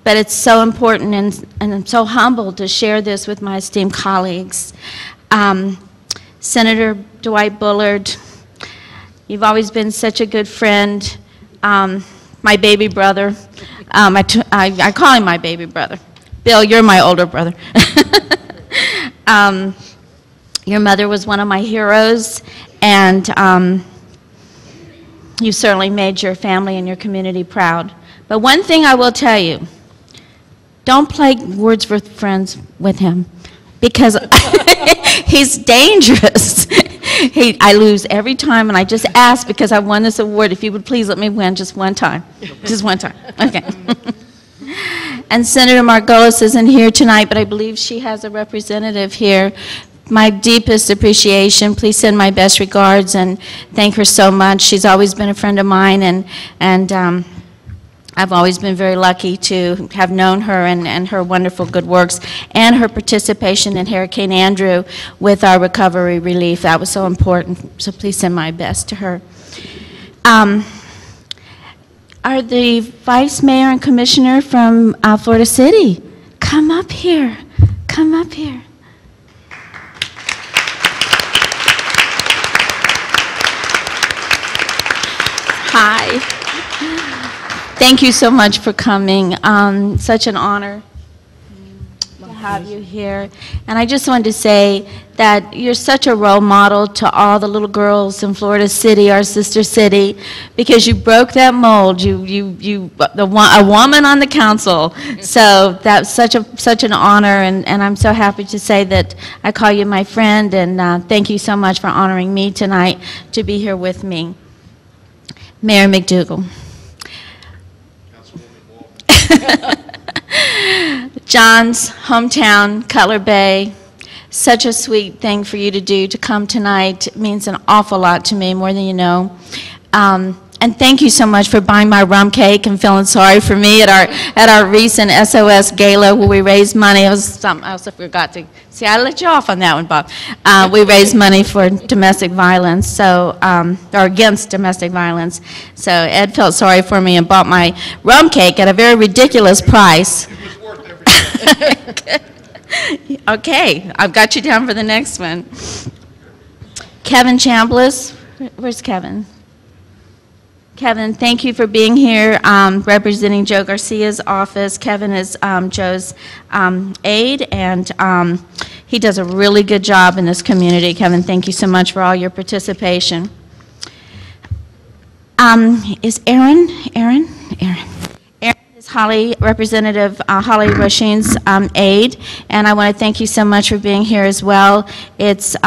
But it's so important, and I'm so humbled to share this with my esteemed colleagues. Senator Dwight Bullard, you've always been such a good friend. My baby brother, I call him my baby brother. Bill, you're my older brother. Your mother was one of my heroes, and you certainly made your family and your community proud. But one thing I will tell you, don't play Wordsworth Friends with him, because he's dangerous. I lose every time, and I just ask because I won this award, if you would please let me win just one time. Just one time. Okay. And Senator Margolis isn't here tonight, but I believe she has a representative here. My deepest appreciation. Please send my best regards and thank her so much. She's always been a friend of mine, and I've always been very lucky to have known her and her wonderful good works and her participation in Hurricane Andrew with our recovery relief. That was so important, so please send my best to her. Are the Vice Mayor and Commissioner from Florida City? Come up here. Come up here. Hi. Thank you so much for coming. Such an honor to have you here. And I just wanted to say that you're such a role model to all the little girls in Florida City, our sister city, because you broke that mold. A woman on the council. So that's such an honor, and I'm so happy to say that I call you my friend, and thank you so much for honoring me tonight to be here with me. Mayor McDougal. John's hometown, Cutler Bay, such a sweet thing for you to do, to come tonight. It means an awful lot to me, more than you know. And thank you so much for buying my rum cake and feeling sorry for me at our recent SOS gala where we raised money. It was something else I forgot to see. I let you off on that one, Bob. We raised money for domestic violence, so or against domestic violence. So Ed felt sorry for me and bought my rum cake at a very ridiculous price. It was worth everything. Okay, I've got you down for the next one. Kevin Chambliss, where's Kevin? Kevin, thank you for being here, representing Joe Garcia's office. Kevin is Joe's aide, and he does a really good job in this community. Kevin, thank you so much for all your participation. Is Aaron is Holly, Representative Holly Roshin's aide, and I want to thank you so much for being here as well. It's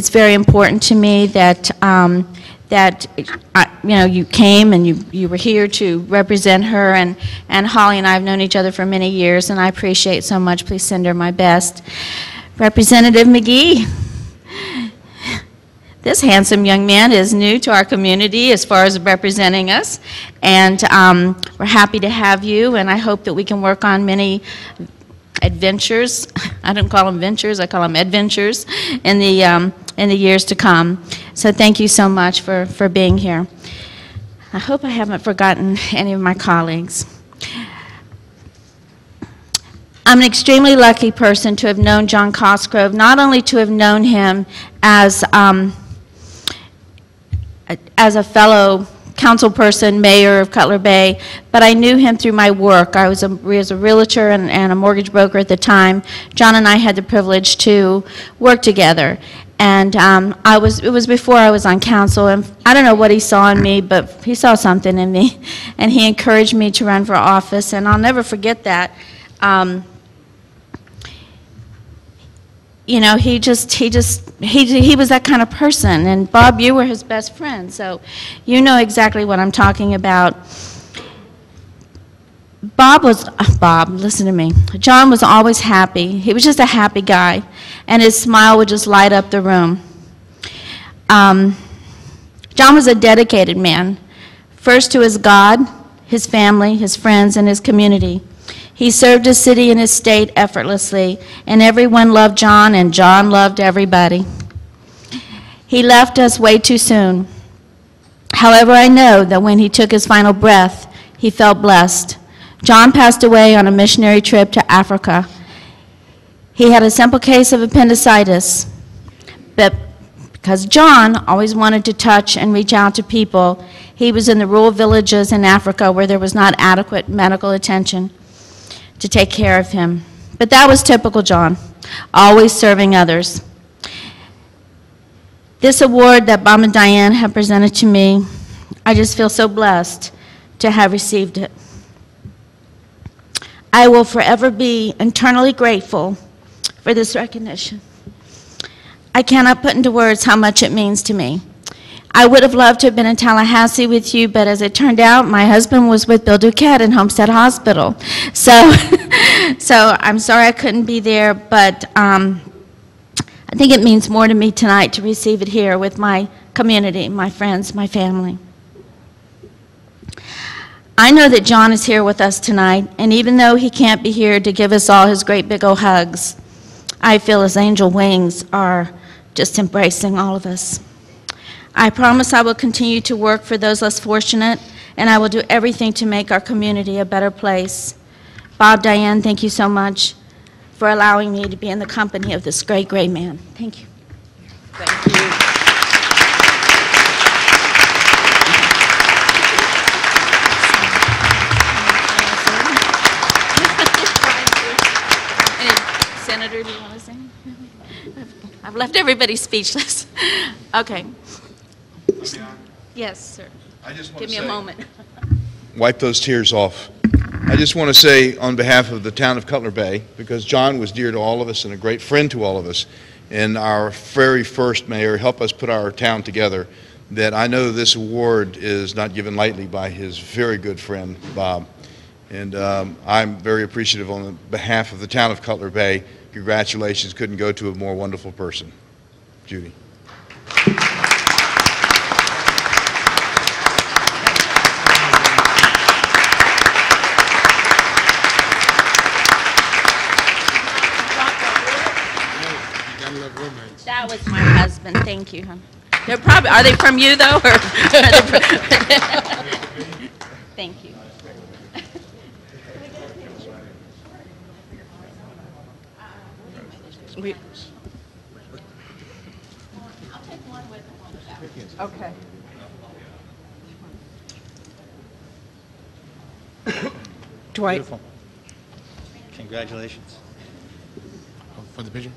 very important to me that you came and you were here to represent her, and Holly and I have known each other for many years, and I appreciate so much. Please send her my best. Representative McGee. This handsome young man is new to our community as far as representing us, and we're happy to have you, and I hope that we can work on many adventures. I don't call them ventures, I call them adventures in the years to come. So thank you so much for being here. I hope I haven't forgotten any of my colleagues. I'm an extremely lucky person to have known John Cosgrove, not only to have known him as a fellow council person, mayor of Cutler Bay, but I knew him through my work. I was a realtor and a mortgage broker at the time. John and I had the privilege to work together. And it was before I was on council, and I don't know what he saw in me, but he saw something in me, and he encouraged me to run for office, and I'll never forget that. You know, he was that kind of person, and Bob, you were his best friend, so you know exactly what I'm talking about. Bob, listen to me. John was always happy. He was just a happy guy, and his smile would just light up the room. John was a dedicated man, first to his God, his family, his friends, and his community. He served his city and his state effortlessly, and everyone loved John, and John loved everybody. He left us way too soon. However, I know that when he took his final breath, he felt blessed. John passed away on a missionary trip to Africa. He had a simple case of appendicitis, but because John always wanted to touch and reach out to people, he was in the rural villages in Africa where there was not adequate medical attention to take care of him. But that was typical John, always serving others. This award that Bob and Diane have presented to me, I just feel so blessed to have received it. I will forever be eternally grateful for this recognition. I cannot put into words how much it means to me. I would have loved to have been in Tallahassee with you, but as it turned out, my husband was with Bill Duquette in Homestead Hospital. So, I'm sorry I couldn't be there, but I think it means more to me tonight to receive it here with my community, my friends, my family. I know that John is here with us tonight, and even though he can't be here to give us all his great big old hugs, I feel his angel wings are just embracing all of us. I promise I will continue to work for those less fortunate, and I will do everything to make our community a better place. Bob, Diane, thank you so much for allowing me to be in the company of this great, great man. Thank you. Thank you. Senator, do you want to sing? I've left everybody speechless. Okay. Yes, sir. I just want Give to me a moment. wipe those tears off. I just want to say on behalf of the town of Cutler Bay, because John was dear to all of us and a great friend to all of us, and our very first mayor helped us put our town together, that I know this award is not given lightly by his very good friend, Bob. And I'm very appreciative on behalf of the town of Cutler Bay. Congratulations. Couldn't go to a more wonderful person. Judy. That was my husband. Thank you, hon. They're probably, are they from you, though? Or Thank you. I'll take one with and one without. Okay. Dwight. Beautiful. Congratulations. For the picture?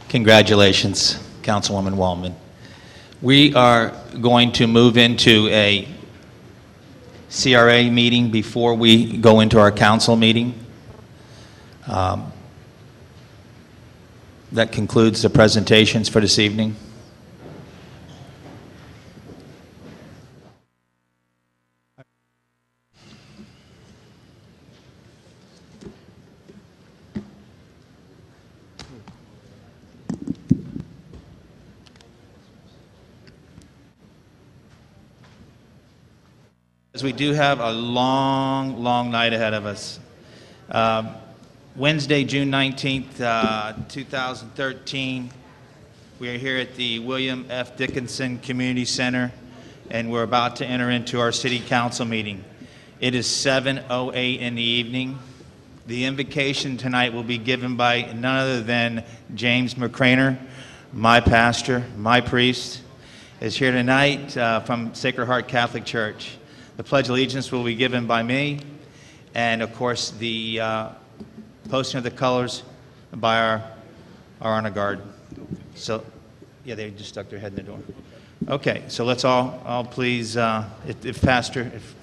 Congratulations, Councilwoman Wallman. We are going to move into a CRA meeting before we go into our council meeting. That concludes the presentations for this evening. As we do have a long, long night ahead of us. Wednesday, June 19th, 2013. We are here at the William F. Dickinson Community Center, and we're about to enter into our city council meeting. It is 7:08 in the evening. The invocation tonight will be given by none other than James McCraner, my pastor, my priest, is here tonight from Sacred Heart Catholic Church. The Pledge of Allegiance will be given by me, and of course the posting of the colors by our honor guard. So, yeah, they just stuck their head in the door. Okay, so let's all please, if Pastor, if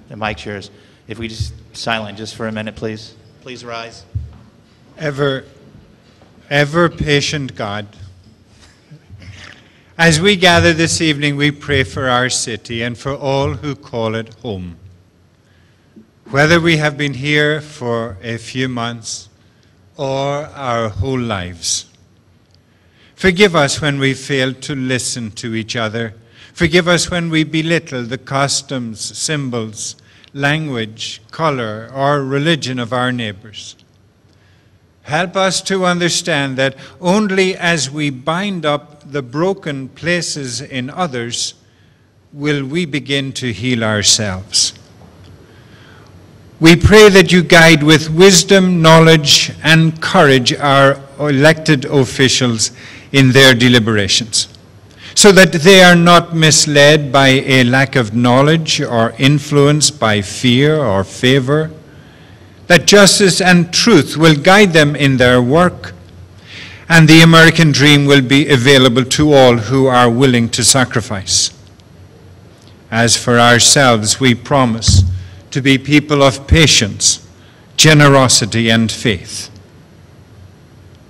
the mic shares, if we just silent just for a minute, please. Please rise. Ever patient God, as we gather this evening, we pray for our city and for all who call it home. Whether we have been here for a few months or our whole lives. Forgive us when we fail to listen to each other. Forgive us when we belittle the customs, symbols, language, color, or religion of our neighbors. Help us to understand that only as we bind up the broken places in others will we begin to heal ourselves. We pray that you guide with wisdom, knowledge, and courage our elected officials in their deliberations, so that they are not misled by a lack of knowledge or influenced by fear or favor, that justice and truth will guide them in their work, and the American dream will be available to all who are willing to sacrifice. As for ourselves, we promise to be people of patience, generosity, and faith.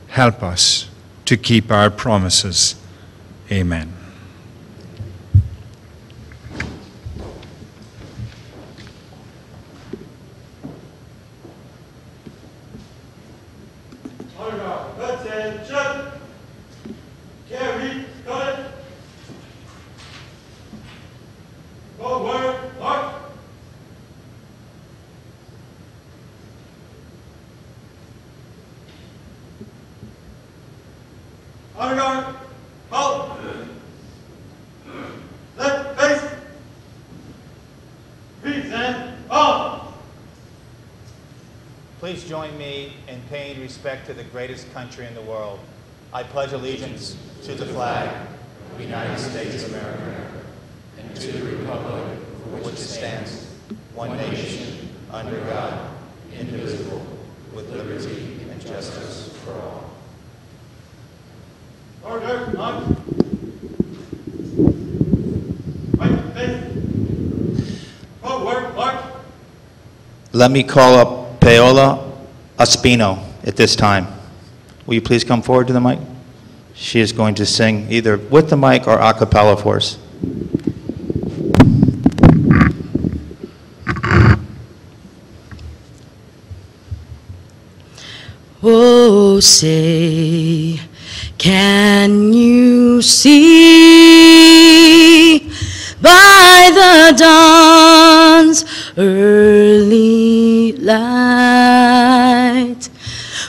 Help us to keep our promises. Amen. Attention! Carry, cut it! Forward, march! Honor guard, halt! Left face! Present, on! Please join me in paying respect to the greatest country in the world. I pledge allegiance to the flag of the United States of America and to the republic for which it stands, one nation, under God, indivisible, with liberty and justice for all. Order, march! Right face! Forward, march! Let me call up Paola Espino at this time. Will you please come forward to the mic? She is going to sing either with the mic or a cappella for us. Oh, say, can you see by the dawn's early light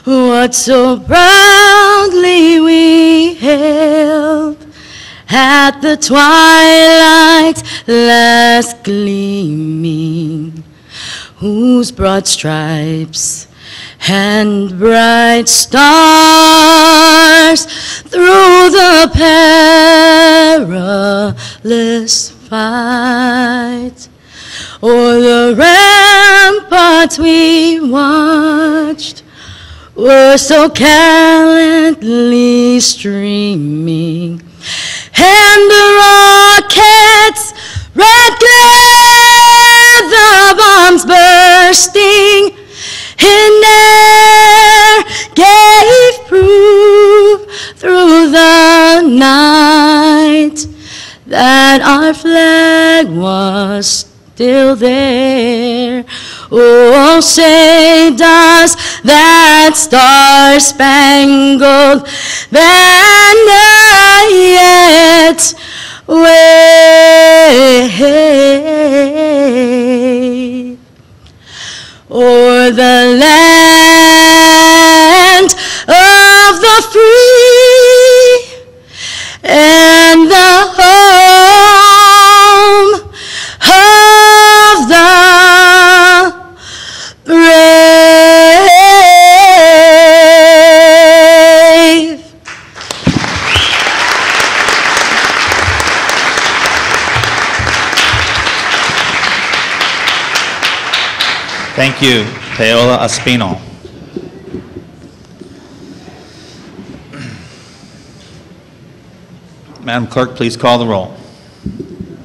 what so proudly we hailed at the twilight's last gleaming, whose broad stripes and bright stars through the perilous fight o'er the ramparts we watched were so gallantly streaming, and the rockets' red glare, the bombs bursting in air, gave proof through the night that our flag was still there. Oh, say does that star-spangled banner yet wave o'er Thank you, Paola Espino. Madam Clerk, please call the roll.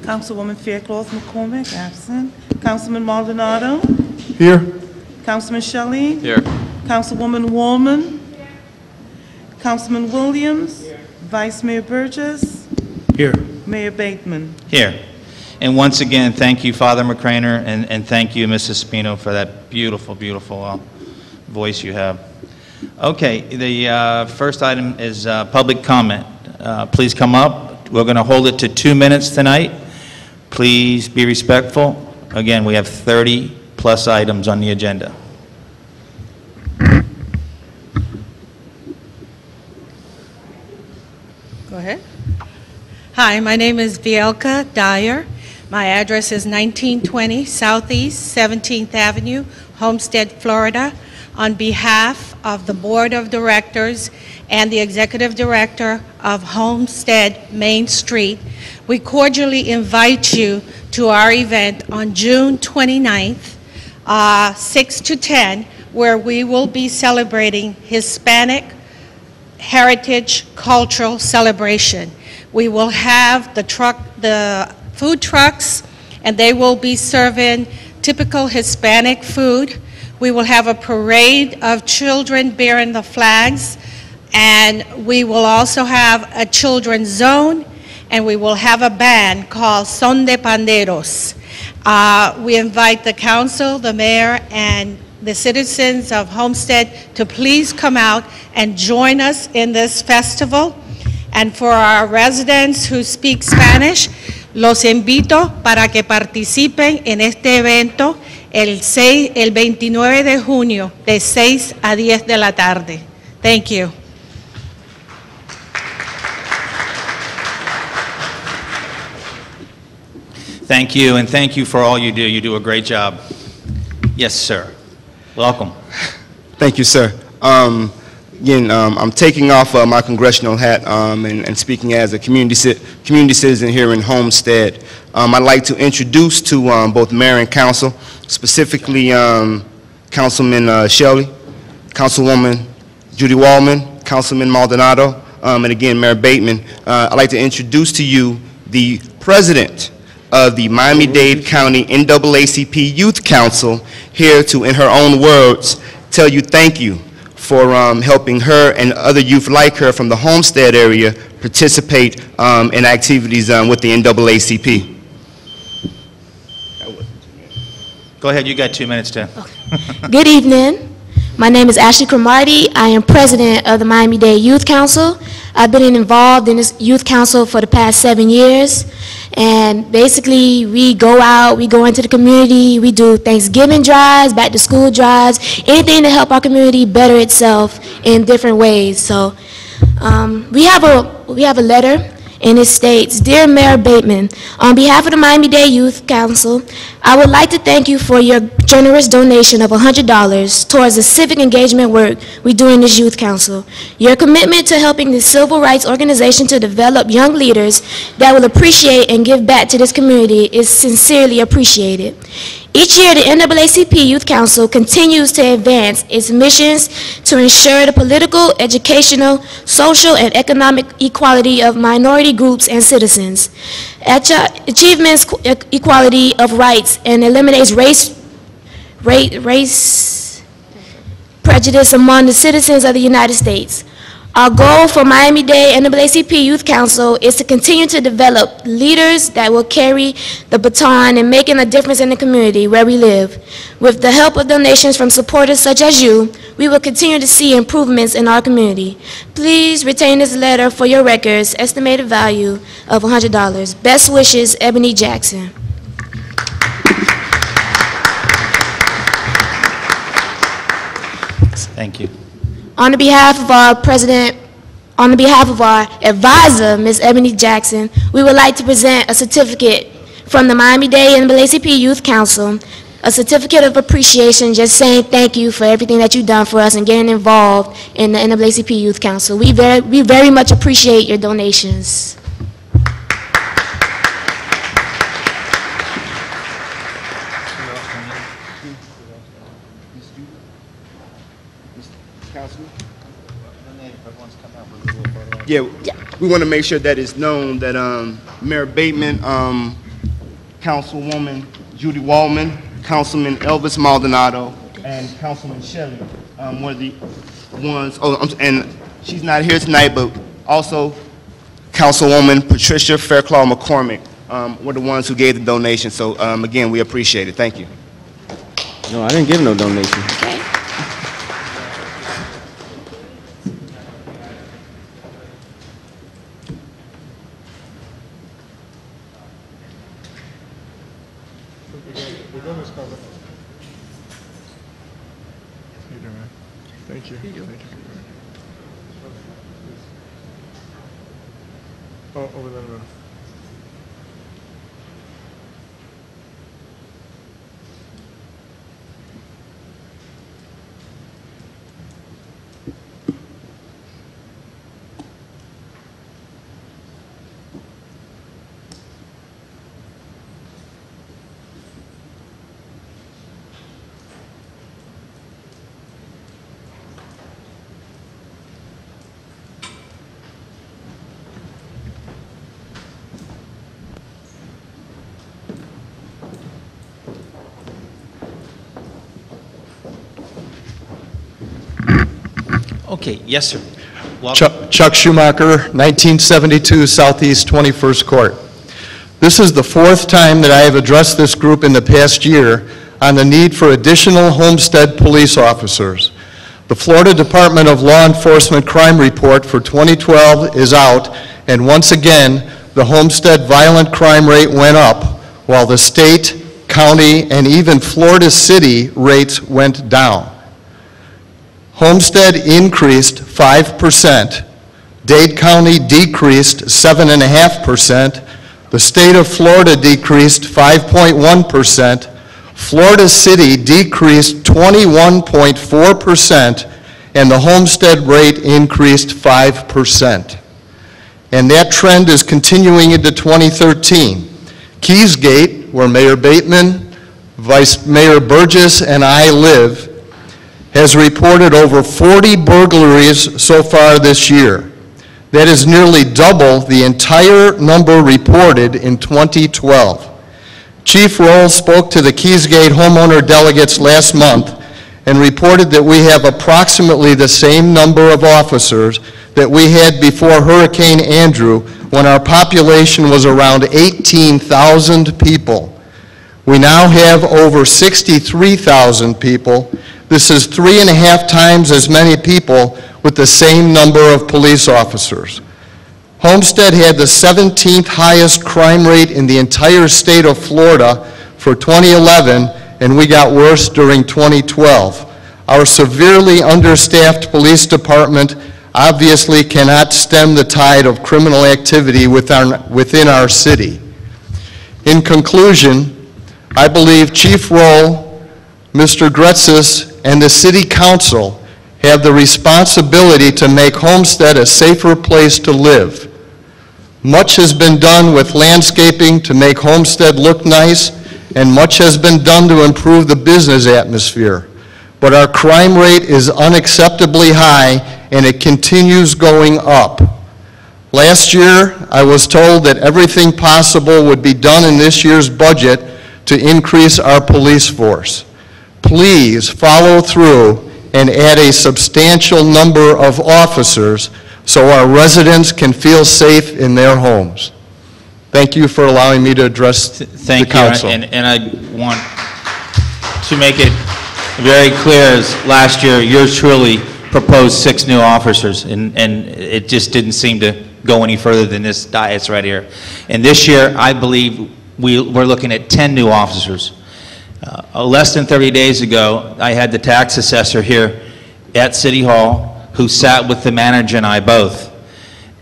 Councilwoman Faircloth McCormick, absent. Councilman Maldonado. Here. Councilman Shelley. Here. Councilwoman Wallman. Councilman Williams. Vice Mayor Burgess. Here. Mayor Bateman. Here. And once again, thank you, Father McCraner, and thank you, Mrs. Spino, for that beautiful, beautiful voice you have. Okay, the first item is public comment. Please come up. We're going to hold it to 2 minutes tonight. Please be respectful. Again, we have 30-plus items on the agenda. Go ahead. Hi, my name is Vielka Dyer. My address is 1920 Southeast 17th Avenue, Homestead, Florida. On behalf of the Board of Directors and the Executive Director of Homestead Main Street, we cordially invite you to our event on June 29th, 6 to 10, where we will be celebrating Hispanic Heritage Cultural Celebration. We will have the food trucks, and they will be serving typical Hispanic food. We will have a parade of children bearing the flags, and we will also have a children's zone, and we will have a band called Son de Panderos. We invite the council, the mayor, and the citizens of Homestead to please come out and join us in this festival. And for our residents who speak Spanish, los invito para que participen en este evento el 29 de junio de 6 a 10 de la tarde. Thank you. Thank you, and thank you for all you do. You do a great job. Yes, sir. Welcome. Thank you, sir. Again, I'm taking off my congressional hat and speaking as a community citizen here in Homestead. I'd like to introduce to both mayor and council, specifically Councilman Shelley, Councilwoman Judy Wallman, Councilman Maldonado, and again, Mayor Bateman. I'd like to introduce to you the president of the Miami-Dade County NAACP Youth Council, here to, in her own words, tell you thank you for helping her and other youth like her from the Homestead area participate in activities with the NAACP. Go ahead, you got 2 minutes, Tim. Good evening. My name is Ashley Cromartie. I am president of the Miami-Dade Youth Council. I've been involved in this youth council for the past 7 years. And basically, we go out, we go into the community, we do Thanksgiving drives, back to school drives, anything to help our community better itself in different ways. So we have a letter, and it states, Dear Mayor Bateman, on behalf of the Miami-Dade Youth Council, I would like to thank you for your generous donation of $100 towards the civic engagement work we do in this youth council. Your commitment to helping the civil rights organization to develop young leaders that will appreciate and give back to this community is sincerely appreciated. Each year, the NAACP Youth Council continues to advance its missions to ensure the political, educational, social, and economic equality of minority groups and citizens, achievements equality of rights, and eliminates race prejudice among the citizens of the United States. Our goal for Miami-Dade NAACP Youth Council is to continue to develop leaders that will carry the baton and making a difference in the community where we live. With the help of donations from supporters such as you, we will continue to see improvements in our community. Please retain this letter for your records, estimated value of $100. Best wishes, Ebony Jackson. Thank you. On behalf of our president, on behalf of our advisor, Ms. Ebony Jackson, we would like to present a certificate from the Miami-Dade NAACP Youth Council, a certificate of appreciation, just saying thank you for everything that you've done for us and getting involved in the NAACP Youth Council. We very much appreciate your donations. Yeah, we want to make sure that it's known that Mayor Bateman, Councilwoman Judy Wallman, Councilman Elvis Maldonado, and Councilman Shelley were the ones, and she's not here tonight, but also Councilwoman Patricia Fairclaw McCormick were the ones who gave the donation. So again, we appreciate it. Thank you. No, I didn't give no donation. Okay. Thank you. Thank you. Oh, over there. Okay, yes, sir. Chuck Schumacher, 1972 Southeast 21st Court. This is the fourth time that I have addressed this group in the past year on the need for additional Homestead police officers. The Florida Department of Law Enforcement Crime Report for 2012 is out, and once again, the Homestead violent crime rate went up, while the state, county, and even Florida city rates went down. Homestead increased 5%, Dade County decreased 7.5%, the state of Florida decreased 5.1%, Florida City decreased 21.4%, and the Homestead rate increased 5%. And that trend is continuing into 2013. Keysgate, where Mayor Bateman, Vice Mayor Burgess, and I live, has reported over 40 burglaries so far this year. That is nearly double the entire number reported in 2012. Chief Roll spoke to the Keysgate homeowner delegates last month and reported that we have approximately the same number of officers that we had before Hurricane Andrew, when our population was around 18,000 people. We now have over 63,000 people. This is 3.5 times as many people with the same number of police officers. Homestead had the 17th highest crime rate in the entire state of Florida for 2011, and we got worse during 2012. Our severely understaffed police department obviously cannot stem the tide of criminal activity within our city. In conclusion, I believe Chief Roll, Mr. Gretzis, and the City Council have the responsibility to make Homestead a safer place to live. Much has been done with landscaping to make Homestead look nice, and much has been done to improve the business atmosphere. But our crime rate is unacceptably high, and it continues going up. Last year, I was told that everything possible would be done in this year's budget to increase our police force. Please follow through and add a substantial number of officers so our residents can feel safe in their homes. Thank you for allowing me to address the council. Thank you, and I want to make it very clear, as last year, yours truly proposed 6 new officers, and it just didn't seem to go any further than this dais right here. And this year, I believe we're looking at 10 new officers. Less than 30 days ago, I had the tax assessor here at City Hall who sat with the manager and I both,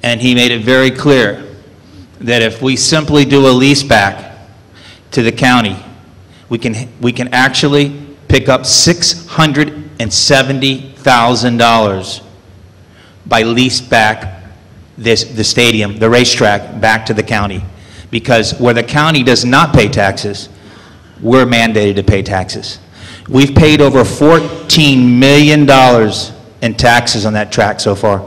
and he made it very clear that if we simply do a lease back to the county, we can actually pick up $670,000 by lease back the stadium, the racetrack, back to the county. Because where the county does not pay taxes, we're mandated to pay taxes. We've paid over $14 million in taxes on that track so far.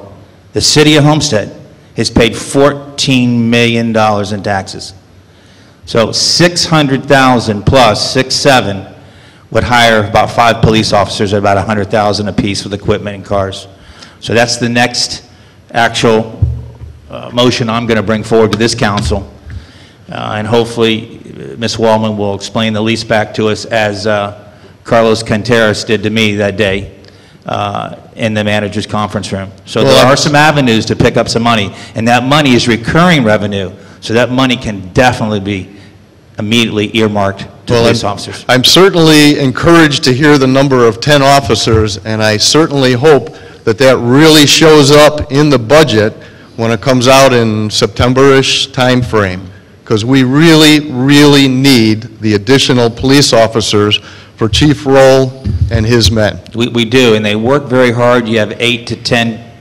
The city of Homestead has paid $14 million in taxes. So 600,000 plus 7 would hire about 5 police officers at about 100,000 apiece with equipment and cars. So that's the next actual motion I'm going to bring forward to this council. And hopefully Ms. Wallman will explain the lease back to us as Carlos Canteras did to me that day in the manager's conference room. So there are some avenues to pick up some money, and that money is recurring revenue, so that money can definitely be immediately earmarked to police officers. I'm certainly encouraged to hear the number of 10 officers, and I certainly hope that that really shows up in the budget when it comes out in September-ish timeframe, because we really, really need the additional police officers for Chief Roll and his men. We do, and they work very hard. You have 8 to 10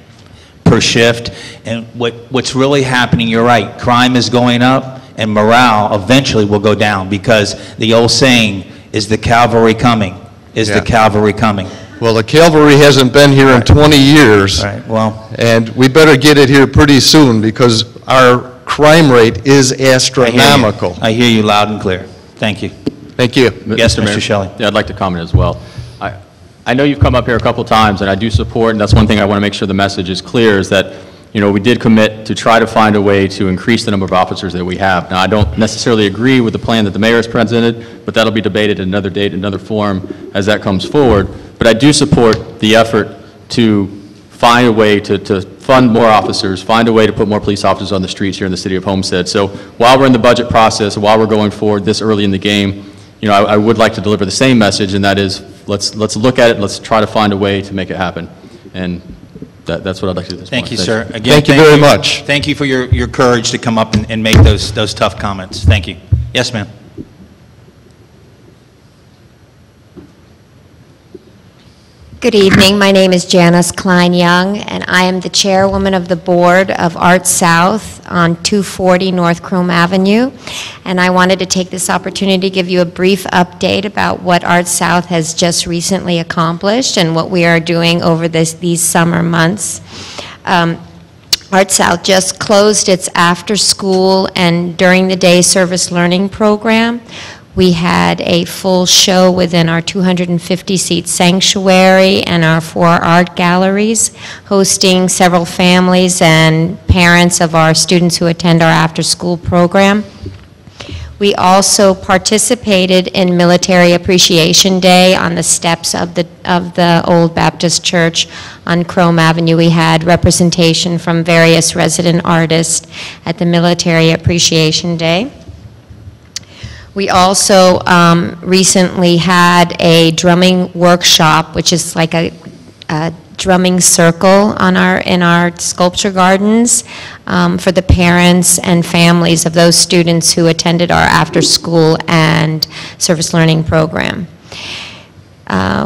per shift, and what's really happening, you're right, crime is going up, and morale eventually will go down, because the old saying, is the cavalry coming? Is the cavalry coming? Well, the cavalry hasn't been here in 20 years. Right, well. And we better get it here pretty soon, because our crime rate is astronomical. I hear you loud and clear. Thank you. Thank you. Yes, Mr. Shelley. Yeah, I'd like to comment as well. I know you've come up here a couple times, and I do support, and that's one thing I want to make sure the message is clear, is that, you know, we did commit to try to find a way to increase the number of officers that we have. Now, I don't necessarily agree with the plan that the mayor has presented, but that'll be debated at another date, another forum, as that comes forward. But I do support the effort to find a way to fund more officers, find a way to put more police officers on the streets here in the city of Homestead. So while we're in the budget process, while we're going forward this early in the game, you know, I would like to deliver the same message, and that is, let's look at it, let's try to find a way to make it happen. And that's what I'd like to do this Thank morning. you, sir. Again, thank you very much. Thank you for your courage to come up and make those tough comments. Thank you. Yes, ma'am. Good evening. My name is Janice Klein-Young, and I am the chairwoman of the board of Art South on 240 North Chrome Avenue. And I wanted to take this opportunity to give you a brief update about what Art South has just recently accomplished and what we are doing over these summer months. Art South just closed its after-school and during-the-day service learning program. We had a full show within our 250-seat sanctuary and our 4 art galleries, hosting several families and parents of our students who attend our after-school program. We also participated in Military Appreciation Day on the steps of the Old Baptist Church on Chrome Avenue. We had representation from various resident artists at the Military Appreciation Day. We also recently had a drumming workshop, which is like a drumming circle in our sculpture gardens for the parents and families of those students who attended our after-school and service learning program.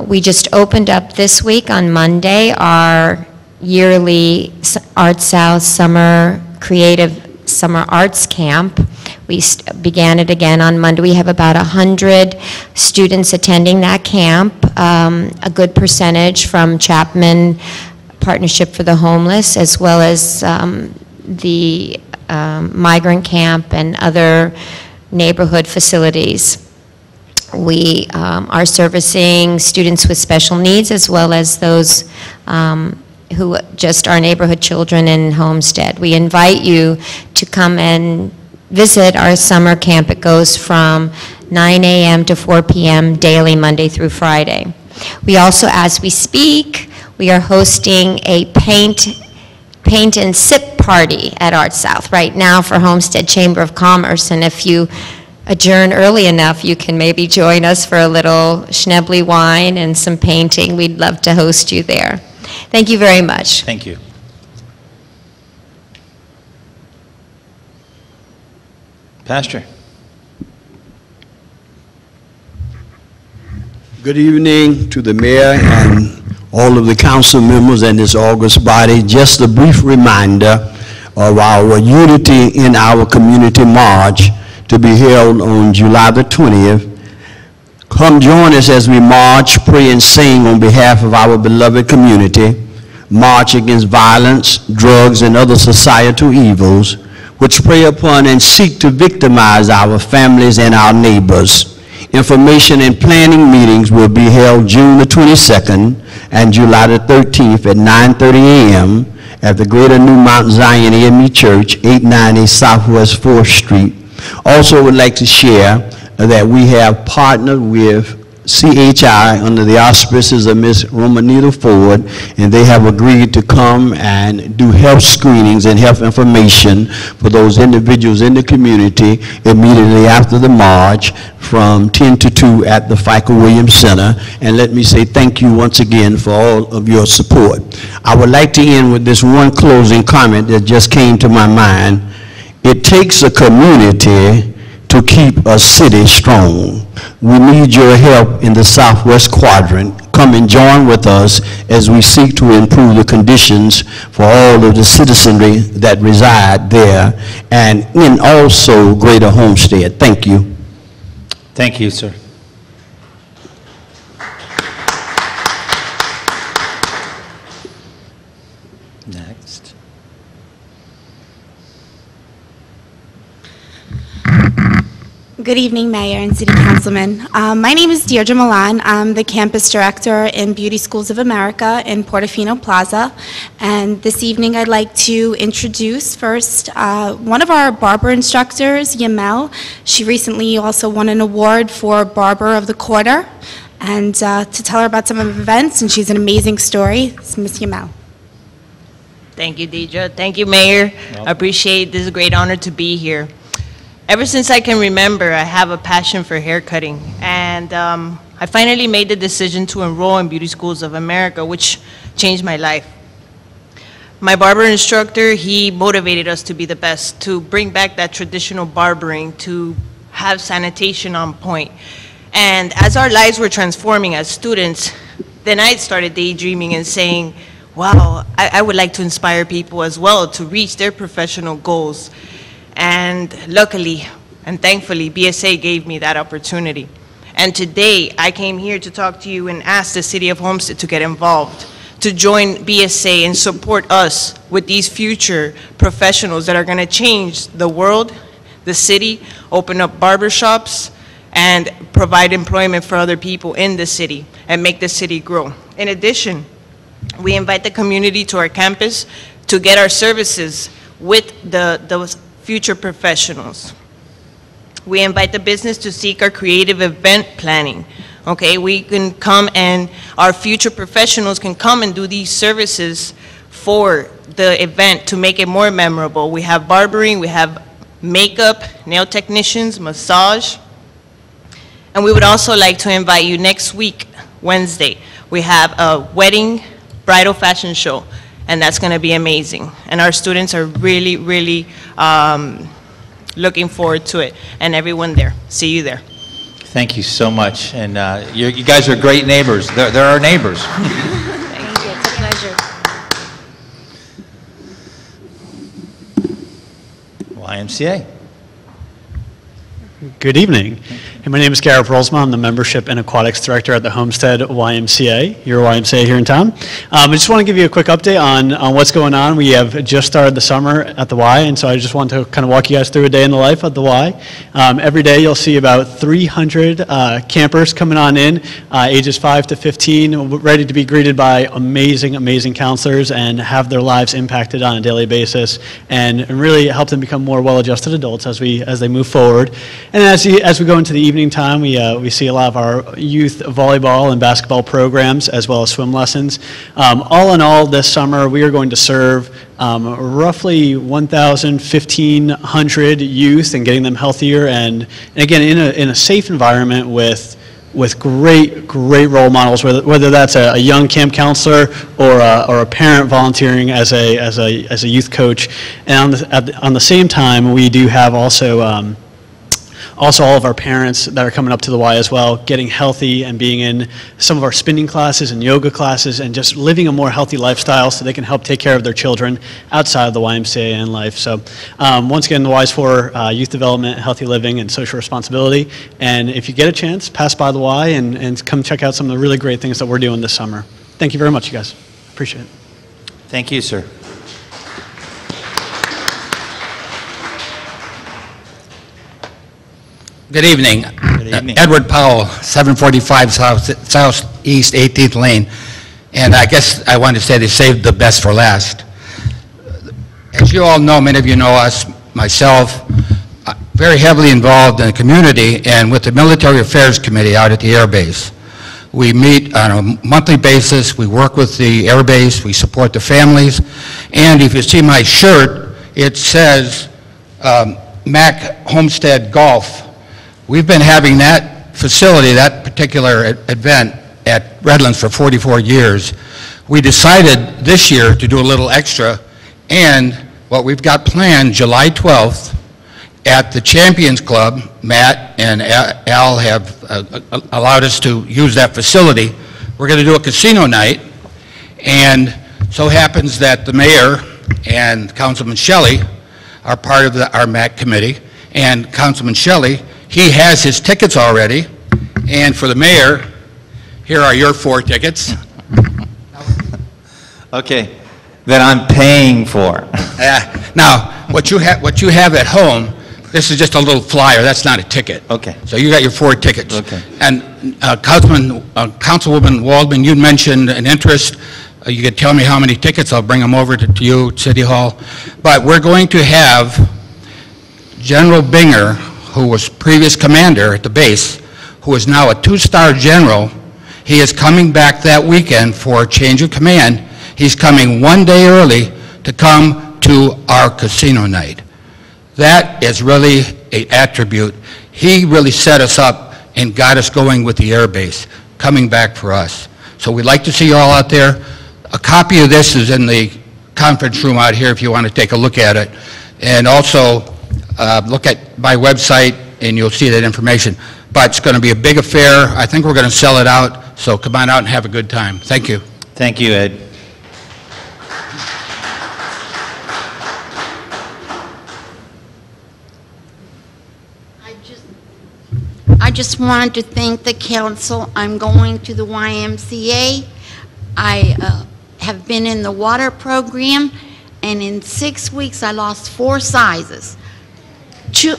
We just opened up this week on Monday our yearly Art South Summer Arts Camp. We began it again on Monday. We have about 100 students attending that camp, a good percentage from Chapman Partnership for the Homeless, as well as the migrant camp and other neighborhood facilities. We are servicing students with special needs, as well as those who just are neighborhood children in Homestead. We invite you to come and visit our summer camp. It goes from 9 a.m. to 4 p.m. daily, Monday through Friday. We also, as we speak, we are hosting a paint and sip party at Art South right now for Homestead Chamber of Commerce, and if you adjourn early enough, you can maybe join us for a little Schnebley wine and some painting. We'd love to host you there. Thank you very much. Thank you. Pastor. Good evening to the mayor and all of the council members and this august body. Just a brief reminder of our Unity in Our Community March to be held on July the 20th. Come join us as we march, pray, and sing on behalf of our beloved community. march against violence, drugs, and other societal evils, which prey upon and seek to victimize our families and our neighbors. Information and planning meetings will be held June the 22nd and July the 13th at 9:30 a.m. at the Greater New Mount Zion AME Church, 890 Southwest 4th Street. Also would like to share that we have partnered with CHI under the auspices of Ms. Romanita Ford, and they have agreed to come and do health screenings and health information for those individuals in the community immediately after the march from 10 to 2 at the FICA Williams Center. And let me say thank you once again for all of your support. I would like to end with this one closing comment that just came to my mind. It takes a community to keep a city strong. We need your help in the Southwest Quadrant. Come and join with us as we seek to improve the conditions for all of the citizenry that reside there and in also Greater Homestead. Thank you. Thank you, sir. Next. Good evening, Mayor and City Councilmen. My name is Deirdre Milan. I'm the Campus Director in Beauty Schools of America in Portofino Plaza. And this evening I'd like to introduce first one of our barber instructors, Yamel. She recently also won an award for Barber of the Quarter. And to tell her about some of the events, and she's an amazing story, it's Miss Yamel. Thank you, Deidre. Thank you, Mayor. I appreciate this. Is a great honor to be here. Ever since I can remember, I have a passion for haircutting, and I finally made the decision to enroll in Beauty Schools of America, which changed my life. My barber instructor, he motivated us to be the best, to bring back that traditional barbering, to have sanitation on point. And as our lives were transforming as students, then I started daydreaming and saying, wow, I would like to inspire people as well to reach their professional goals. And luckily and thankfully, BSA gave me that opportunity. And today, I came here to talk to you and ask the City of Homestead to get involved, to join BSA and support us with these future professionals that are going to change the world, the city, open up barbershops, and provide employment for other people in the city and make the city grow. In addition, we invite the community to our campus to get our services with those future professionals. We invite the business to seek our creative event planning. Okay, we can come and our future professionals can come and do these services for the event to make it more memorable. We have barbering, we have makeup, nail technicians, massage. And we would also like to invite you next week, Wednesday. We have a wedding bridal fashion show, and that's going to be amazing. And our students are really, really looking forward to it. And everyone there, see you there. Thank you so much. And you guys are great neighbors. They're our neighbors. Thank you. It's a pleasure. YMCA. Good evening. Hey, my name is Garrett Rolsma. I'm the Membership and Aquatics Director at the Homestead YMCA, your YMCA here in town. I just want to give you a quick update on what's going on. We have just started the summer at the Y, and so I just want to kind of walk you guys through a day in the life at the Y. Every day you'll see about 300 campers coming on in, ages 5 to 15, ready to be greeted by amazing, amazing counselors and have their lives impacted on a daily basis and really help them become more well-adjusted adults as they move forward. And as we go into the evening time, we see a lot of our youth volleyball and basketball programs as well as swim lessons. All in all, this summer we are going to serve roughly 1,500 youth and getting them healthier and again in a safe environment with great role models, whether that's a young camp counselor or a parent volunteering as a youth coach. And on the same time, we do have also all of our parents that are coming up to the Y as well, getting healthy and being in some of our spinning classes and yoga classes and just living a more healthy lifestyle so they can help take care of their children outside of the YMCA and life. So once again, the Y is for youth development, healthy living, and social responsibility. And if you get a chance, pass by the Y and come check out some of the really great things that we're doing this summer. Thank you very much, you guys. Appreciate it. Thank you, sir. Good evening. Good evening. Edward Powell, 745 Southeast 18th Lane. And I guess I want to say they saved the best for last. As you all know, many of you know us, myself, very heavily involved in the community and with the Military Affairs Committee out at the Air Base. We meet on a monthly basis, we work with the Air Base, we support the families, and if you see my shirt, it says Mac Homestead Golf. We've been having that facility, that particular event at Redlands for 44 years. We decided this year to do a little extra, and what we've got planned, July 12th, at the Champions Club, Matt and Al have allowed us to use that facility. We're going to do a casino night, and so happens that the mayor and Councilman Shelley are part of our MAC committee, and Councilman Shelley, he has his tickets already, and for the mayor, here are your 4 tickets. Okay, that I'm paying for. Now, what you have at home, this is just a little flyer. That's not a ticket. Okay. So you got your 4 tickets. Okay. And Councilwoman Waldman, you mentioned an interest. You could tell me how many tickets. I'll bring them over to you, City Hall. But we're going to have General Binger, who was previous commander at the base, who is now a 2-star general. He is coming back that weekend for a change of command. He's coming 1 day early to come to our casino night. That is really an attribute. He really set us up and got us going with the Air Base, coming back for us. So we'd like to see you all out there. A copy of this is in the conference room out here if you want to take a look at it. And also look at my website and you'll see that information. But it's going to be a big affair. I think we're going to sell it out. So come on out and have a good time. Thank you. Thank you, Ed. I just wanted to thank the council. I'm going to the YMCA. I have been in the water program, and in 6 weeks I lost 4 sizes.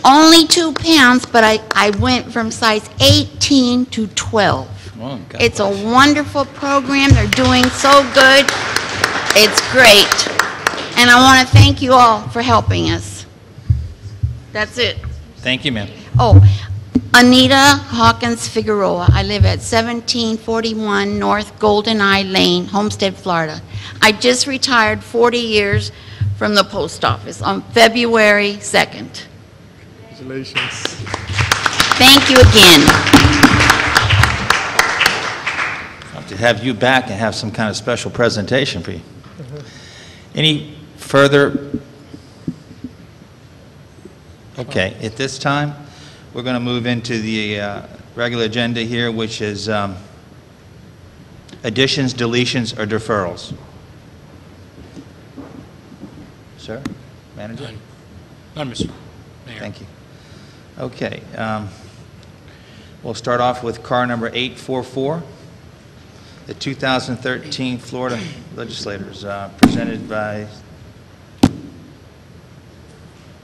Only 2 pounds, but I went from size 18 to 12. Oh, it's a wonderful program. They're doing so good. It's great. And I want to thank you all for helping us. That's it. Thank you, ma'am. Oh, Anita Hawkins Figueroa. I live at 1741 North Golden Eye Lane, Homestead, Florida. I just retired 40 years from the post office on February 2nd. Congratulations. Thank you again. I'll have to have you back and have some kind of special presentation for you. Any further? Okay, at this time, we're going to move into the regular agenda here, which is additions, deletions, or deferrals. Sir, manager? None, Mr. Mayor. Thank you. Okay, we'll start off with car number 844, the 2013 Florida legislators, presented by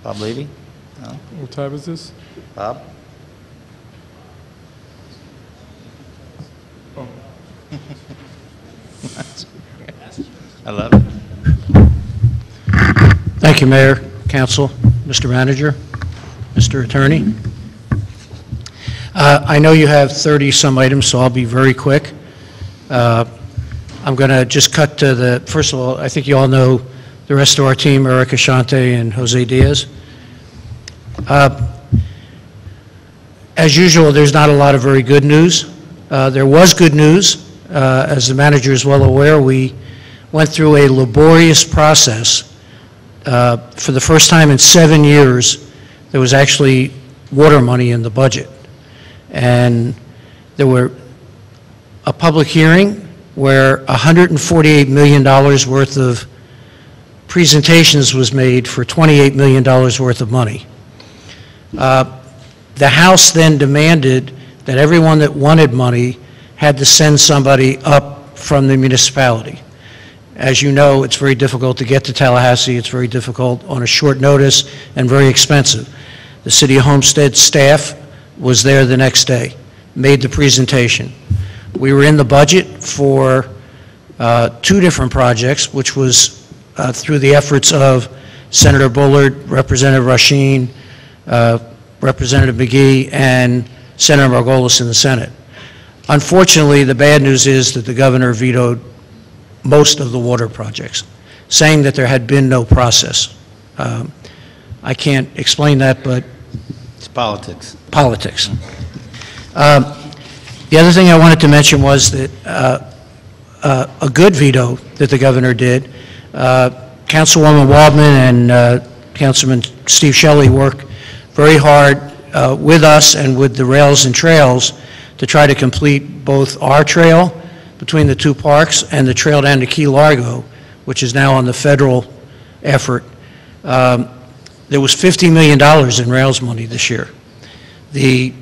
Bob Levy. No? What time is this? Bob? Oh. I love it. Thank you, Mayor, Council, Mr. Manager, Mr. Attorney. I know you have 30-some items, so I'll be very quick. I'm going to just cut to the, first of all, I think you all know the rest of our team, Erica Shante and Jose Diaz. As usual, there's not a lot of very good news. There was good news. As the manager is well aware, we went through a laborious process. For the first time in 7 years, there was actually water money in the budget. And there were a public hearing where $148 million worth of presentations was made for $28 million worth of money. The House then demanded that everyone that wanted money had to send somebody up from the municipality. As you know, it's very difficult to get to Tallahassee. It's very difficult on a short notice and very expensive. The City of Homestead staff was there the next day, made the presentation. We were in the budget for 2 different projects, which was through the efforts of Senator Bullard, Representative Rasheen, Representative McGee, and Senator Margolis in the Senate. Unfortunately, the bad news is that the governor vetoed most of the water projects, saying that there had been no process. I can't explain that, but It's politics. politics. The other thing I wanted to mention was that a good veto that the governor did, Councilwoman Waldman and Councilman Steve Shelley worked very hard with us and with the Rails and Trails to try to complete both our trail between the 2 parks and the trail down to Key Largo, which is now on the federal effort. There was $50 million in Rails money this year. The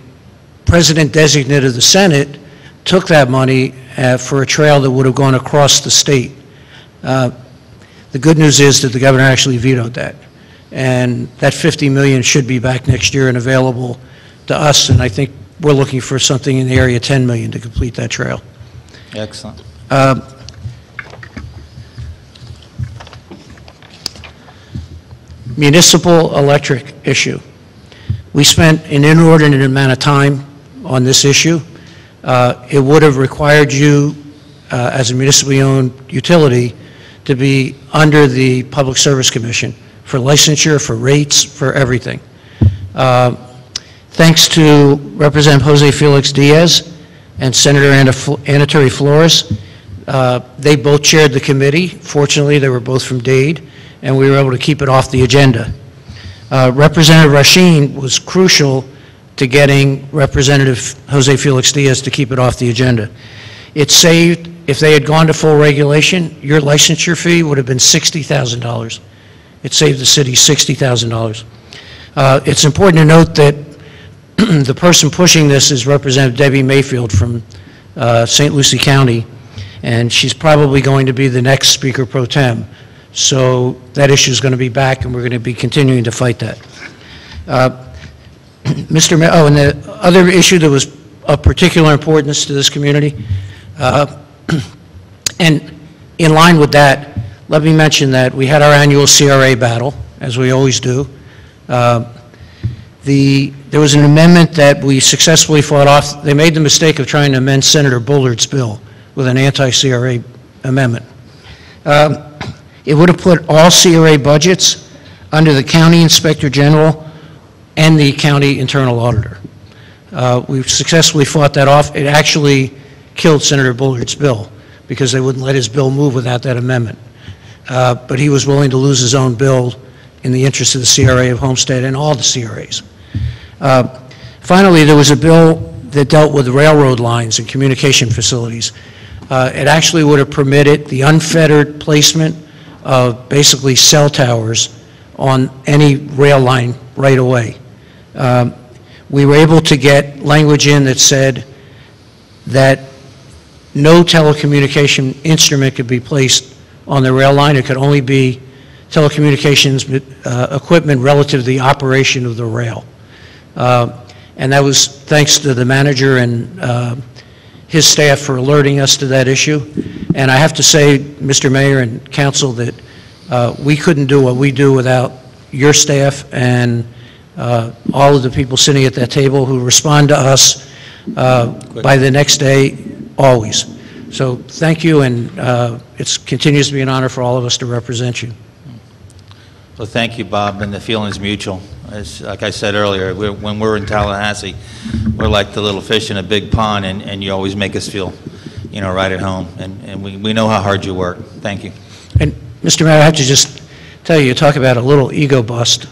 President-designate of the Senate took that money for a trail that would have gone across the state. The good news is that the governor actually vetoed that. And that $50 million should be back next year and available to us, and I think we're looking for something in the area of $10 million to complete that trail. Excellent. Municipal electric issue. We spent an inordinate amount of time on this issue. It would have required you, as a municipally owned utility, to be under the Public Service Commission for licensure, for rates, for everything. Thanks to Representative Jose Felix Diaz and Senator Anatoli Flores, they both chaired the committee. Fortunately, they were both from Dade, and we were able to keep it off the agenda. Representative Rasheen was crucial to getting Representative Jose Felix Diaz to keep it off the agenda. It saved, if they had gone to full regulation, your licensure fee would have been $60,000. It saved the city $60,000. It's important to note that the person pushing this is Representative Debbie Mayfield from St. Lucie County, and she's probably going to be the next Speaker Pro Tem. So that issue is going to be back, and we're going to be continuing to fight that. Mr. Mayor, and the other issue that was of particular importance to this community, and in line with that, let me mention that we had our annual CRA battle, as we always do. There was an amendment that we successfully fought off. They made the mistake of trying to amend Senator Bullard's bill with an anti-CRA amendment. It would have put all CRA budgets under the County Inspector General and the County Internal Auditor. We've successfully fought that off. It actually killed Senator Bullard's bill because they wouldn't let his bill move without that amendment. But he was willing to lose his own bill in the interest of the CRA of Homestead and all the CRAs. Finally, there was a bill that dealt with railroad lines and communication facilities. It actually would have permitted the unfettered placement of basically cell towers on any rail line right away. We were able to get language in that said that no telecommunication instrument could be placed on the rail line. It could only be telecommunications equipment relative to the operation of the rail. And that was thanks to the manager and his staff for alerting us to that issue. And I have to say, Mr. Mayor and Council, that we couldn't do what we do without your staff and all of the people sitting at that table who respond to us by the next day, always. So thank you, and it continues to be an honor for all of us to represent you. Well, thank you, Bob, and the feeling's mutual. As, like I said earlier, when we're in Tallahassee, we're like the little fish in a big pond, and you always make us feel, you know, right at home. And we know how hard you work. Thank you. And, Mr. Mayor, I have to just tell you, talk about a little ego bust.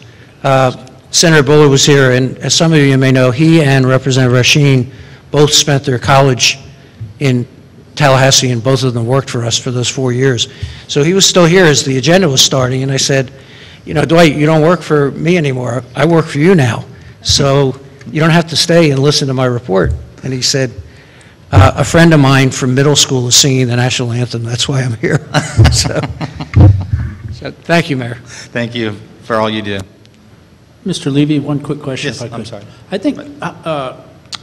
Senator Bullard was here, and as some of you may know, he and Representative Rasheen both spent their college in Tallahassee, and both of them worked for us for those 4 years. So he was still here as the agenda was starting, and I said, you know, Dwight, you don't work for me anymore. I work for you now. So you don't have to stay and listen to my report. And he said, A friend of mine from middle school is singing the national anthem. That's why I'm here. So thank you, Mayor. Thank you for all you do. Mr. Levy, one quick question. Yes, if I could. I'm sorry. I think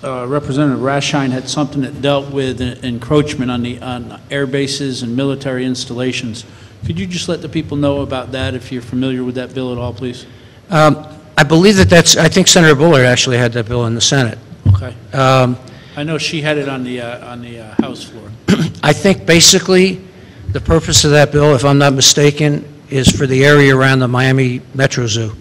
Representative Raschine had something that dealt with encroachment on air bases and military installations. Could you just let the people know about that if you're familiar with that bill at all, please? I believe I think Senator Bullard actually had that bill in the Senate. Okay. I know she had it on the House floor. I think basically the purpose of that bill, if I'm not mistaken, is for the area around the Miami Metro Zoo.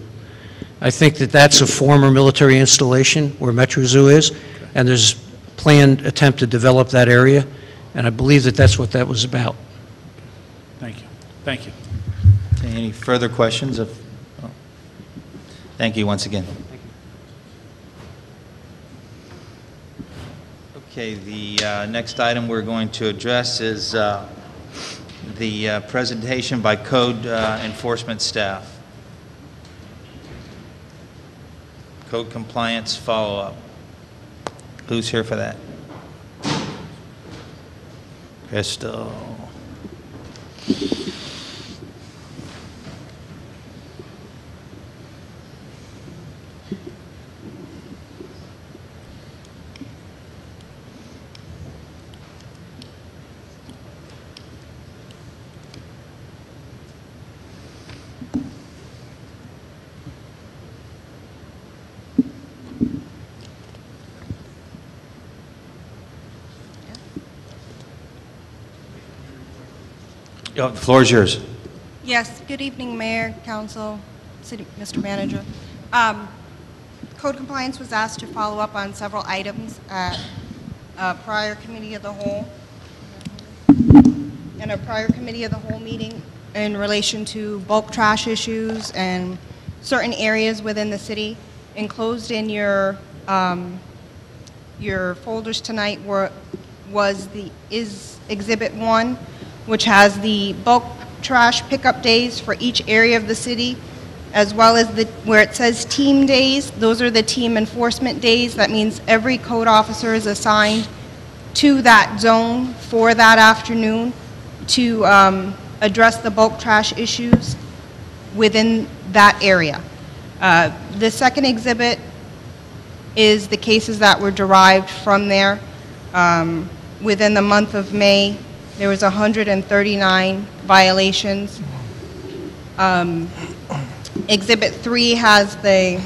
I think that that's a former military installation where Metro Zoo is, and there's a planned attempt to develop that area, and I believe that that's what that was about. Thank you. Thank you. Okay, any further questions? Thank you once again. Okay, the next item we're going to address is the presentation by code enforcement staff. Code compliance follow-up. Who's here for that? Crystal. The floor is yours. Yes, good evening, Mayor, Council, City, Mr. Manager. Code compliance was asked to follow up on several items at a prior committee of the whole, in a prior committee of the whole meeting in relation to bulk trash issues and certain areas within the city. Enclosed in your folders tonight is Exhibit 1, which has the bulk trash pickup days for each area of the city, as well as where it says team days. Those are the team enforcement days. That means every code officer is assigned to that zone for that afternoon to address the bulk trash issues within that area. The second exhibit is the cases that were derived from there. Within the month of May, there was 139 violations. Exhibit 3 has the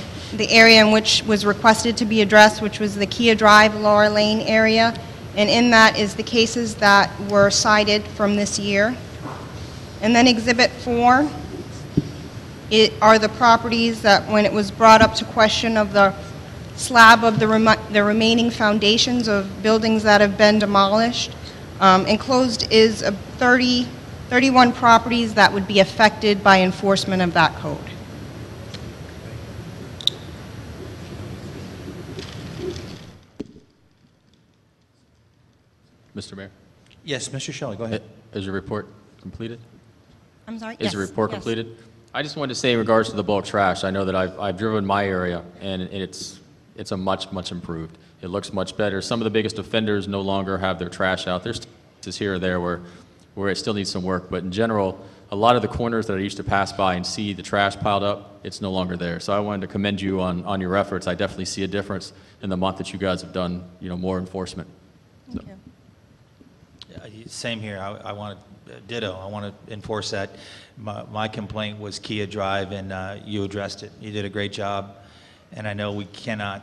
area in which was requested to be addressed, which was the Kia Drive, Laura Lane area. And in that is the cases that were cited from this year. And then Exhibit 4 are the properties that, when it was brought up to question of the slab of the remaining foundations of buildings that have been demolished. Enclosed is 31 properties that would be affected by enforcement of that code. Mr. Mayor? Yes, Mr. Shelley, go ahead. Is your report completed? I'm sorry? Is the report completed? I just wanted to say in regards to the bulk trash, I know that I've driven my area, and it's a much improved. It looks much better. Some of the biggest offenders no longer have their trash out. There's cases here or there where it still needs some work, but in general, a lot of the corners that I used to pass by and see the trash piled up, it's no longer there. So I wanted to commend you on your efforts. I definitely see a difference in the month that you guys have done, more enforcement. Thank you. Same here. I want to ditto. I want to enforce that. My complaint was Kia Drive, and you addressed it. You did a great job, and I know we cannot,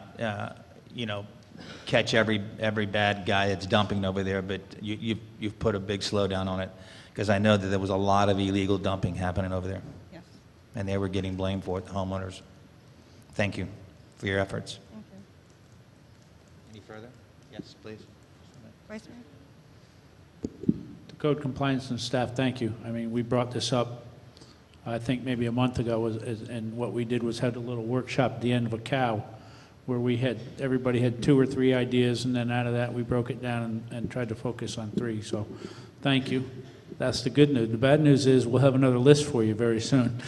catch every bad guy that's dumping over there, but you've put a big slowdown on it, because I know that there was a lot of illegal dumping happening over there. Yes. And they were getting blamed for it, the homeowners. Thank you for your efforts. Thank you. Any further? Yes, please. Vice Mayor? The Code Compliance and staff, thank you. I mean, we brought this up, I think maybe a month ago, and what we did was had a little workshop at the end of a cow, where everybody had 2 or 3 ideas, and then out of that we broke it down and tried to focus on 3. So thank you. That's the good news. The bad news is we'll have another list for you very soon.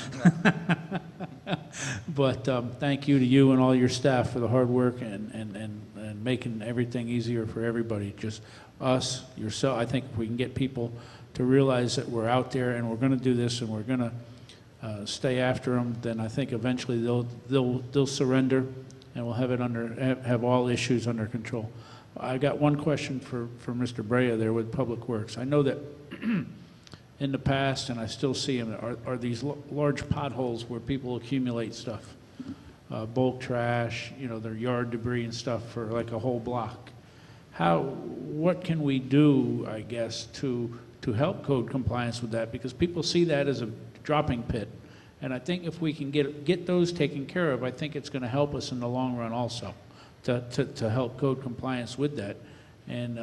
But thank you to you and all your staff for the hard work and making everything easier for everybody, just us, yourself. I think if we can get people to realize that we're out there and we're going to do this and we're going to stay after them, then I think eventually they'll surrender and we'll have all issues under control. I got one question for Mr. Brea there with Public Works. I know that in the past, and I still see them, are these large potholes where people accumulate stuff, bulk trash, their yard debris and stuff for like a whole block. What can we do, I guess, to help code compliance with that? Because people see that as a dropping pit. And I think if we can get those taken care of, I think it's going to help us in the long run also to help code compliance with that. And,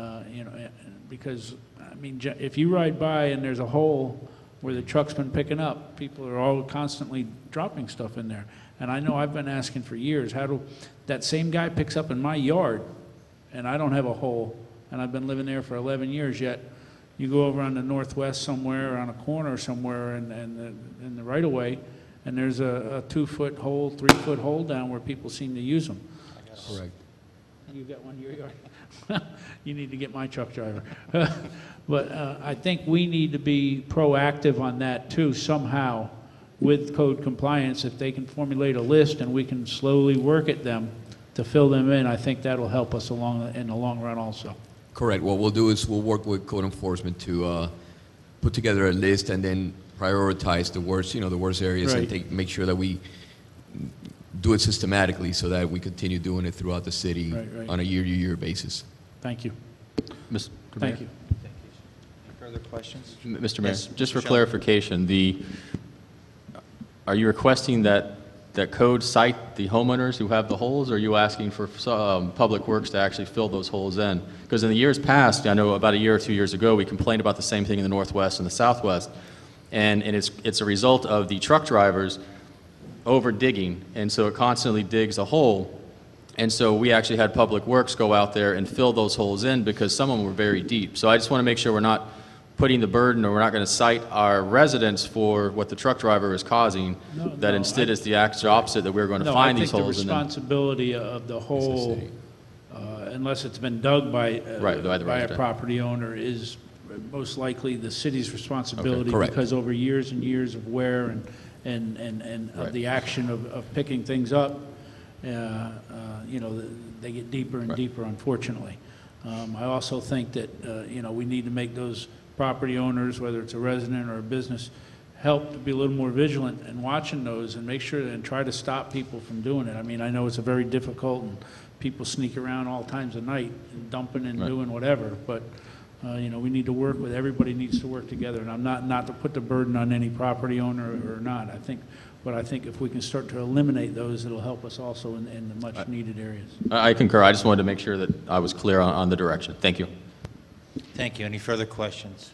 because, I mean, if you ride by and there's a hole where the truck's been picking up, people are all constantly dropping stuff in there. And I know I've been asking for years, that same guy picks up in my yard and I don't have a hole, and I've been living there for 11 years yet. You go over on the northwest somewhere, or on a corner somewhere in the right-of-way, and there's a 2-foot hole, 3-foot hole down where people seem to use them. Correct. You got one in your yard? You need to get my truck driver. But I think we need to be proactive on that too somehow with code compliance. If they can formulate a list and we can slowly work at them to fill them in, I think that'll help us in the long run also. Correct. What we'll do is we'll work with code enforcement to put together a list and then prioritize the worst, the worst areas, Right. and make sure that we do it systematically so that we continue doing it throughout the city Right. on a year-to-year basis. Thank you. Mr. Thank you. Further questions? Mr. Mayor, Yes, just for Michelle. clarification, are you requesting that code cite the homeowners who have the holes, or are you asking for Public Works to actually fill those holes in? Because in the years past, I know about a year or 2 years ago, we complained about the same thing in the Northwest and the Southwest, and it's a result of the truck drivers over digging, and so it constantly digs a hole, and so we actually had Public Works go out there and fill those holes in because some of them were very deep. So I just want to make sure we're not putting the burden, or we're not going to cite our residents for what the truck driver is causing, that instead it's the actual opposite, that we're going to find these holes. I think the responsibility of the hole, unless it's been dug by a property owner, is most likely the city's responsibility, correct. because over years and years of wear and of the action of picking things up, they get deeper and deeper, unfortunately. I also think that, we need to make those property owners, whether it's a resident or a business, help to be a little more vigilant and watching those and make sure and try to stop people from doing it. I mean, I know it's a very difficult, and people sneak around all times of night and dumping and doing whatever, but we need to work with, everybody needs to work together, and I'm not to put the burden on any property owner or not. I think if we can start to eliminate those, it'll help us also in the much needed areas. I concur. I just wanted to make sure that I was clear on the direction. Thank you. Thank you. Any further questions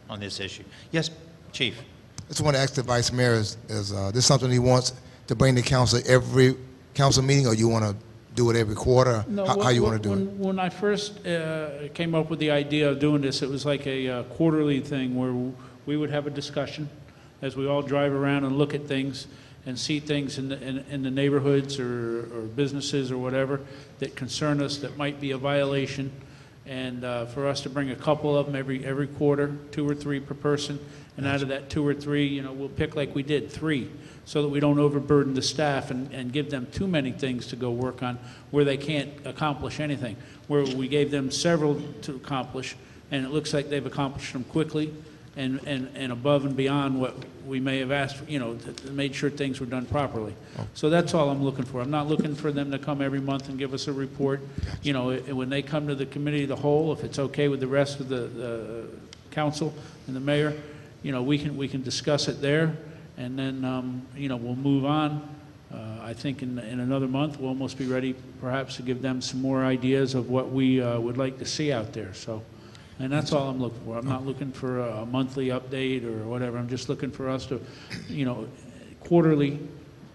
on this issue? Yes, Chief. I just want to ask the Vice Mayor, is this something he wants to bring to council every council meeting, or you want to do it every quarter? No, how you want to do it? When I first came up with the idea of doing this, it was like a quarterly thing where we would have a discussion as we all drive around and look at things and see things in the neighborhoods or businesses or whatever that concern us that might be a violation, and for us to bring a couple of them every quarter, 2 or 3 per person, and out of that 2 or 3, we'll pick, like we did, 3, so that we don't overburden the staff and give them too many things to go work on where they can't accomplish anything, where we gave them several to accomplish, and it looks like they've accomplished them quickly and above and beyond what we may have asked for, made sure things were done properly. So that's all I'm looking for. I'm not looking for them to come every month and give us a report. When they come to the committee of the whole, if it's okay with the rest of the council and the mayor, we can discuss it there, and then we'll move on. I think in another month we'll almost be ready perhaps to give them some more ideas of what we would like to see out there. So. And that's all I'm looking for. I'm not looking for a monthly update or whatever. I'm just looking for us to, quarterly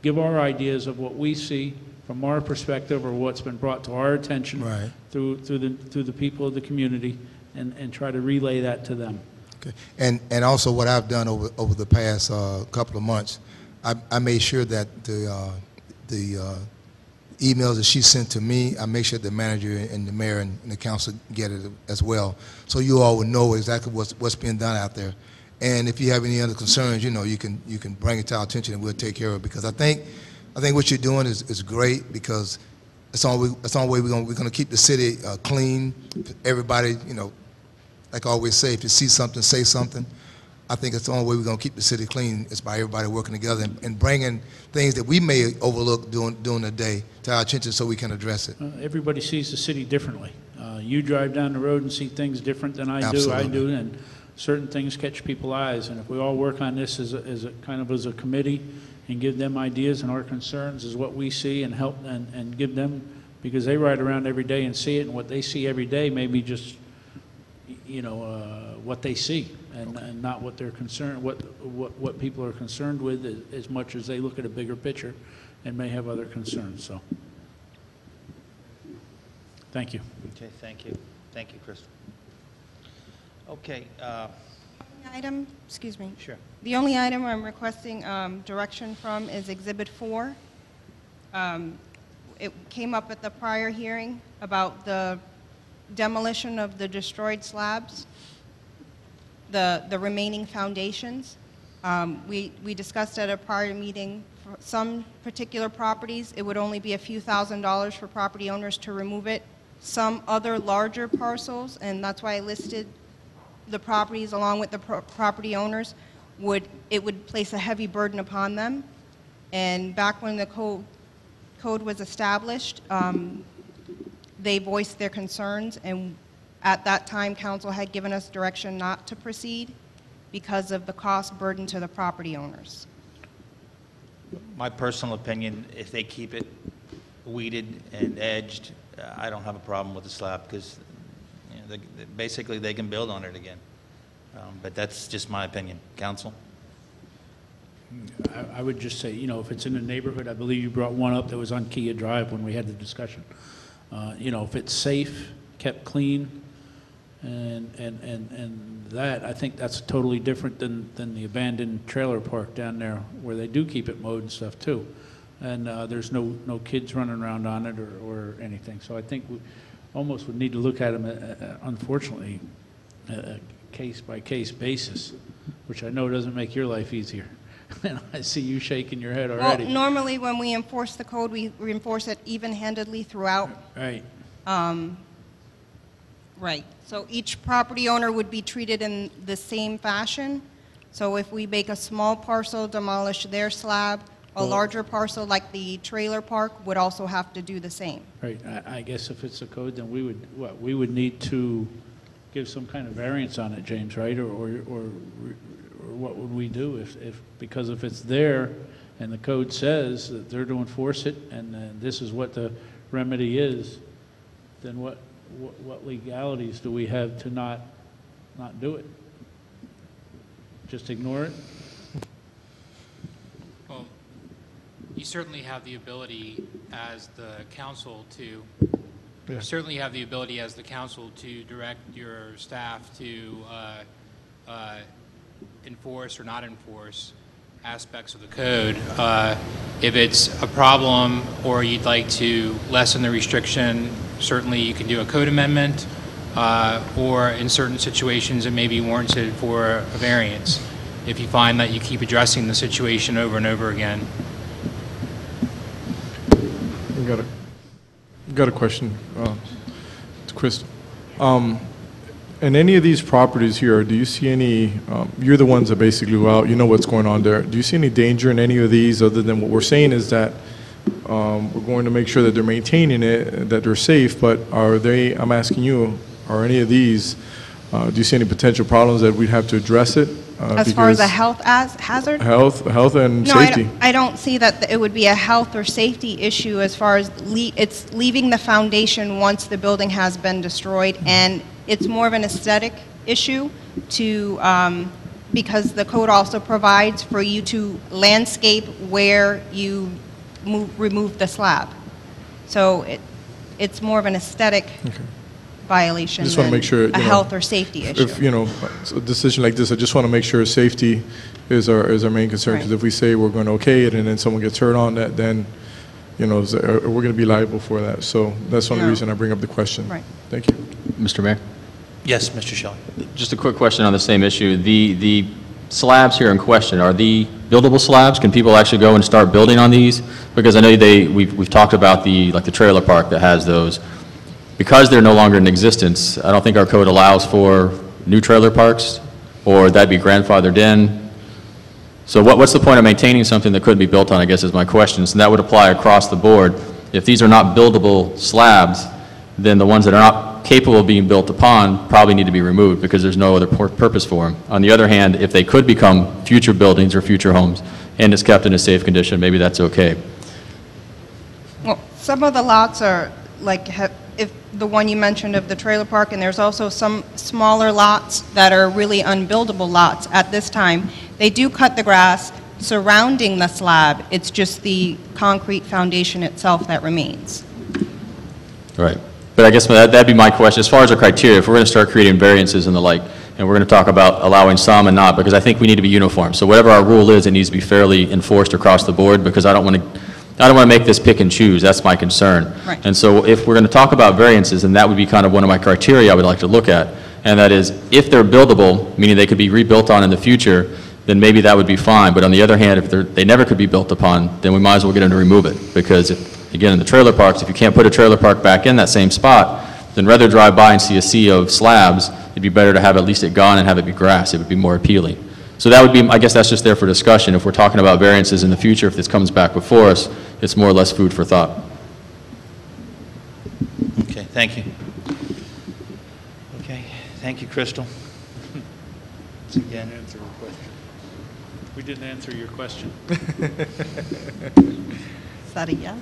give our ideas of what we see from our perspective or what's been brought to our attention through the people of the community, and try to relay that to them. Okay. And also what I've done over the past couple of months, I made sure that the the emails that she sent to me, I make sure the manager and the mayor and the council get it as well. So you all will know exactly what's being done out there. And if you have any other concerns, you know, you can bring it to our attention and we'll take care of it. Because I think what you're doing is great, because it's the only way we're gonna keep the city clean. Everybody, you know, like I always say, if you see something, say something. I think it's the only way we're going to keep the city clean is by everybody working together and bringing things that we may overlook during the day to our attention so we can address it. Everybody sees the city differently. You drive down the road and see things different than I do, and certain things catch people's eyes. And if we all work on this as a committee and give them ideas and our concerns is what we see and help and give them, because they ride around every day and see it, and what they see every day may be just, you know, what they see. And not what they're concerned, what people are concerned with, as much as they look at a bigger picture and may have other concerns. So, thank you. Okay, thank you. Thank you, Crystal. Okay. Item, excuse me. Sure. The only item I'm requesting direction from is Exhibit 4. It came up at the prior hearing about the demolition of the destroyed slabs, the remaining foundations. We discussed at a prior meeting, for some particular properties, it would only be a few $1,000s for property owners to remove it. Some other larger parcels, and that's why I listed the properties along with the property owners, it would place a heavy burden upon them. And back when the code was established, they voiced their concerns, and at that time, council had given us direction not to proceed because of the cost burden to the property owners. My personal opinion, if they keep it weeded and edged, I don't have a problem with the slab, because you know, basically they can build on it again. But that's just my opinion. Council? I would just say, you know, if it's in the neighborhood, I believe you brought one up that was on Kia Drive when we had the discussion. You know, if it's safe, kept clean, and that, I think that's totally different than the abandoned trailer park down there where they do keep it mowed and stuff too. And there's no kids running around on it or anything. So I think we almost would need to look at them, unfortunately, a case-by-case basis, which I know doesn't make your life easier. And I see you shaking your head already. Well, normally when we enforce the code, we enforce it even-handedly throughout. Right. Right. So each property owner would be treated in the same fashion. So if we make a small parcel demolish their slab, a larger parcel like the trailer park would also have to do the same. Right. I guess if it's a code, then we would need to give some kind of variance on it, James, right? Or what would we do if because if it's there and the code says that they're to enforce it and this is what the remedy is, then what legalities do we have to not do it? Just ignore it? Well, you certainly have the ability as the council to direct your staff to enforce or not enforce aspects of the code. If it's a problem or you'd like to lessen the restriction, certainly you can do a code amendment, or in certain situations it may be warranted for a variance if you find that you keep addressing the situation over and over again. Got a question to Crystal. In any of these properties here, do you see any, you're the ones that basically go out, you know what's going on there. Do you see any danger in any of these other than what we're saying is that we're going to make sure that they're maintaining it, that they're safe, but are they, I'm asking you, are any of these, do you see any potential problems that we'd have to address it? As far as a health hazard? Health and safety. No, I don't see that it would be a health or safety issue as far as it's leaving the foundation once the building has been destroyed, and it's more of an aesthetic issue to, because the code also provides for you to landscape where you remove the slab. So it's more of an aesthetic violation just want to make sure, a health or safety issue. If, you know, a decision like this, I just want to make sure safety is our main concern, because if we say we're going to okay it and then someone gets hurt on that, then we're going to be liable for that. So that's the only No. reason I bring up the question. Right. Thank you. Mr. Mayor? Yes, Mr. Shelley. Just a quick question on the same issue. The slabs here in question, are the buildable slabs? Can people actually go and start building on these? Because I know we've talked about the trailer park that has those. Because they're no longer in existence, I don't think our code allows for new trailer parks, or that'd be grandfathered in. So what's the point of maintaining something that couldn't be built on, I guess is my question. So that would apply across the board. If these are not buildable slabs, then the ones that are not capable of being built upon probably need to be removed because there's no other purpose for them. On the other hand, if they could become future buildings or future homes and is kept in a safe condition, maybe that's okay. Well, some of the lots are like, if the one you mentioned of the trailer park, and there's also some smaller lots that are really unbuildable lots at this time. They do cut the grass surrounding the slab. It's just the concrete foundation itself that remains. Right. But I guess that'd be my question. As far as the criteria, if we're going to start creating variances and the like, and we're going to talk about allowing some and not, because I think we need to be uniform. So whatever our rule is, it needs to be fairly enforced across the board, because I don't want to make this pick and choose. That's my concern. Right. And so if we're going to talk about variances, then that would be kind of one of my criteria I would like to look at. And that is, if they're buildable, meaning they could be rebuilt on in the future, then maybe that would be fine. But on the other hand, if they never could be built upon, then we might as well get them to remove it. Because, again, in the trailer parks, if you can't put a trailer park back in that same spot, then rather drive by and see a sea of slabs, it'd be better to have at least it gone and have it be grass. It would be more appealing. So that would be, I guess that's just there for discussion. If we're talking about variances in the future, if this comes back before us, it's more or less food for thought. Okay, thank you. Okay, thank you, Crystal. Again. Answer your question. We didn't answer your question. Is that a yes?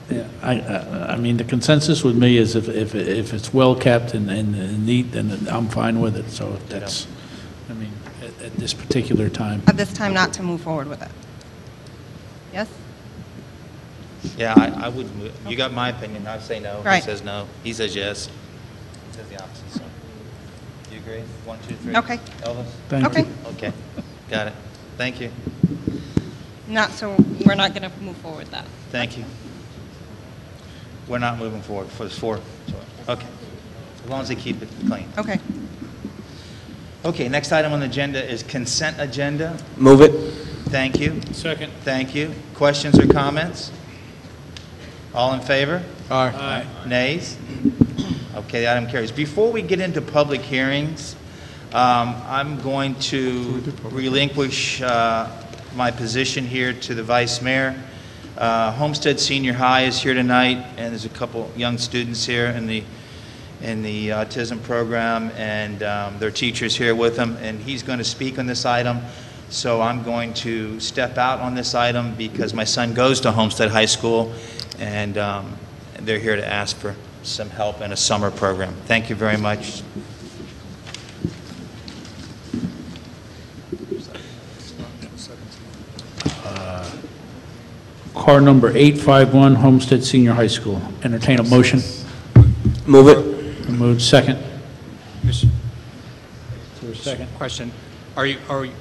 Yeah, I mean, the consensus with me is if it's well kept and neat, then I'm fine with it. So that's, I mean, at this particular time. At this time, not to move forward with it. Yes? Yeah, I would move. You got my opinion. I say no. Right. He says no. He says yes. He says the opposite. So, you agree? 1, 2, 3. Okay. Elvis? Thank you. Okay. Got it. Thank you. We're not going to move forward with that. Thank you. We're not moving forward for this 4. Okay. As long as they keep it clean. Okay. Okay, next item on the agenda is consent agenda. Move it. Thank you. Second. Thank you. Questions or comments? All in favor? Aye. Nays? Okay, the item carries. Before we get into public hearings, I'm going to relinquish my position here to the Vice Mayor. Homestead Senior High is here tonight, and there's a couple young students here in the autism program, and their teacher's here with them, and he's going to speak on this item. So I'm going to step out on this item because my son goes to Homestead High School, and they're here to ask for some help in a summer program. Thank you very much. Car number 851, Homestead Senior High School. Entertain a motion. Move it. Moved. Second. Is there a second? Question. Are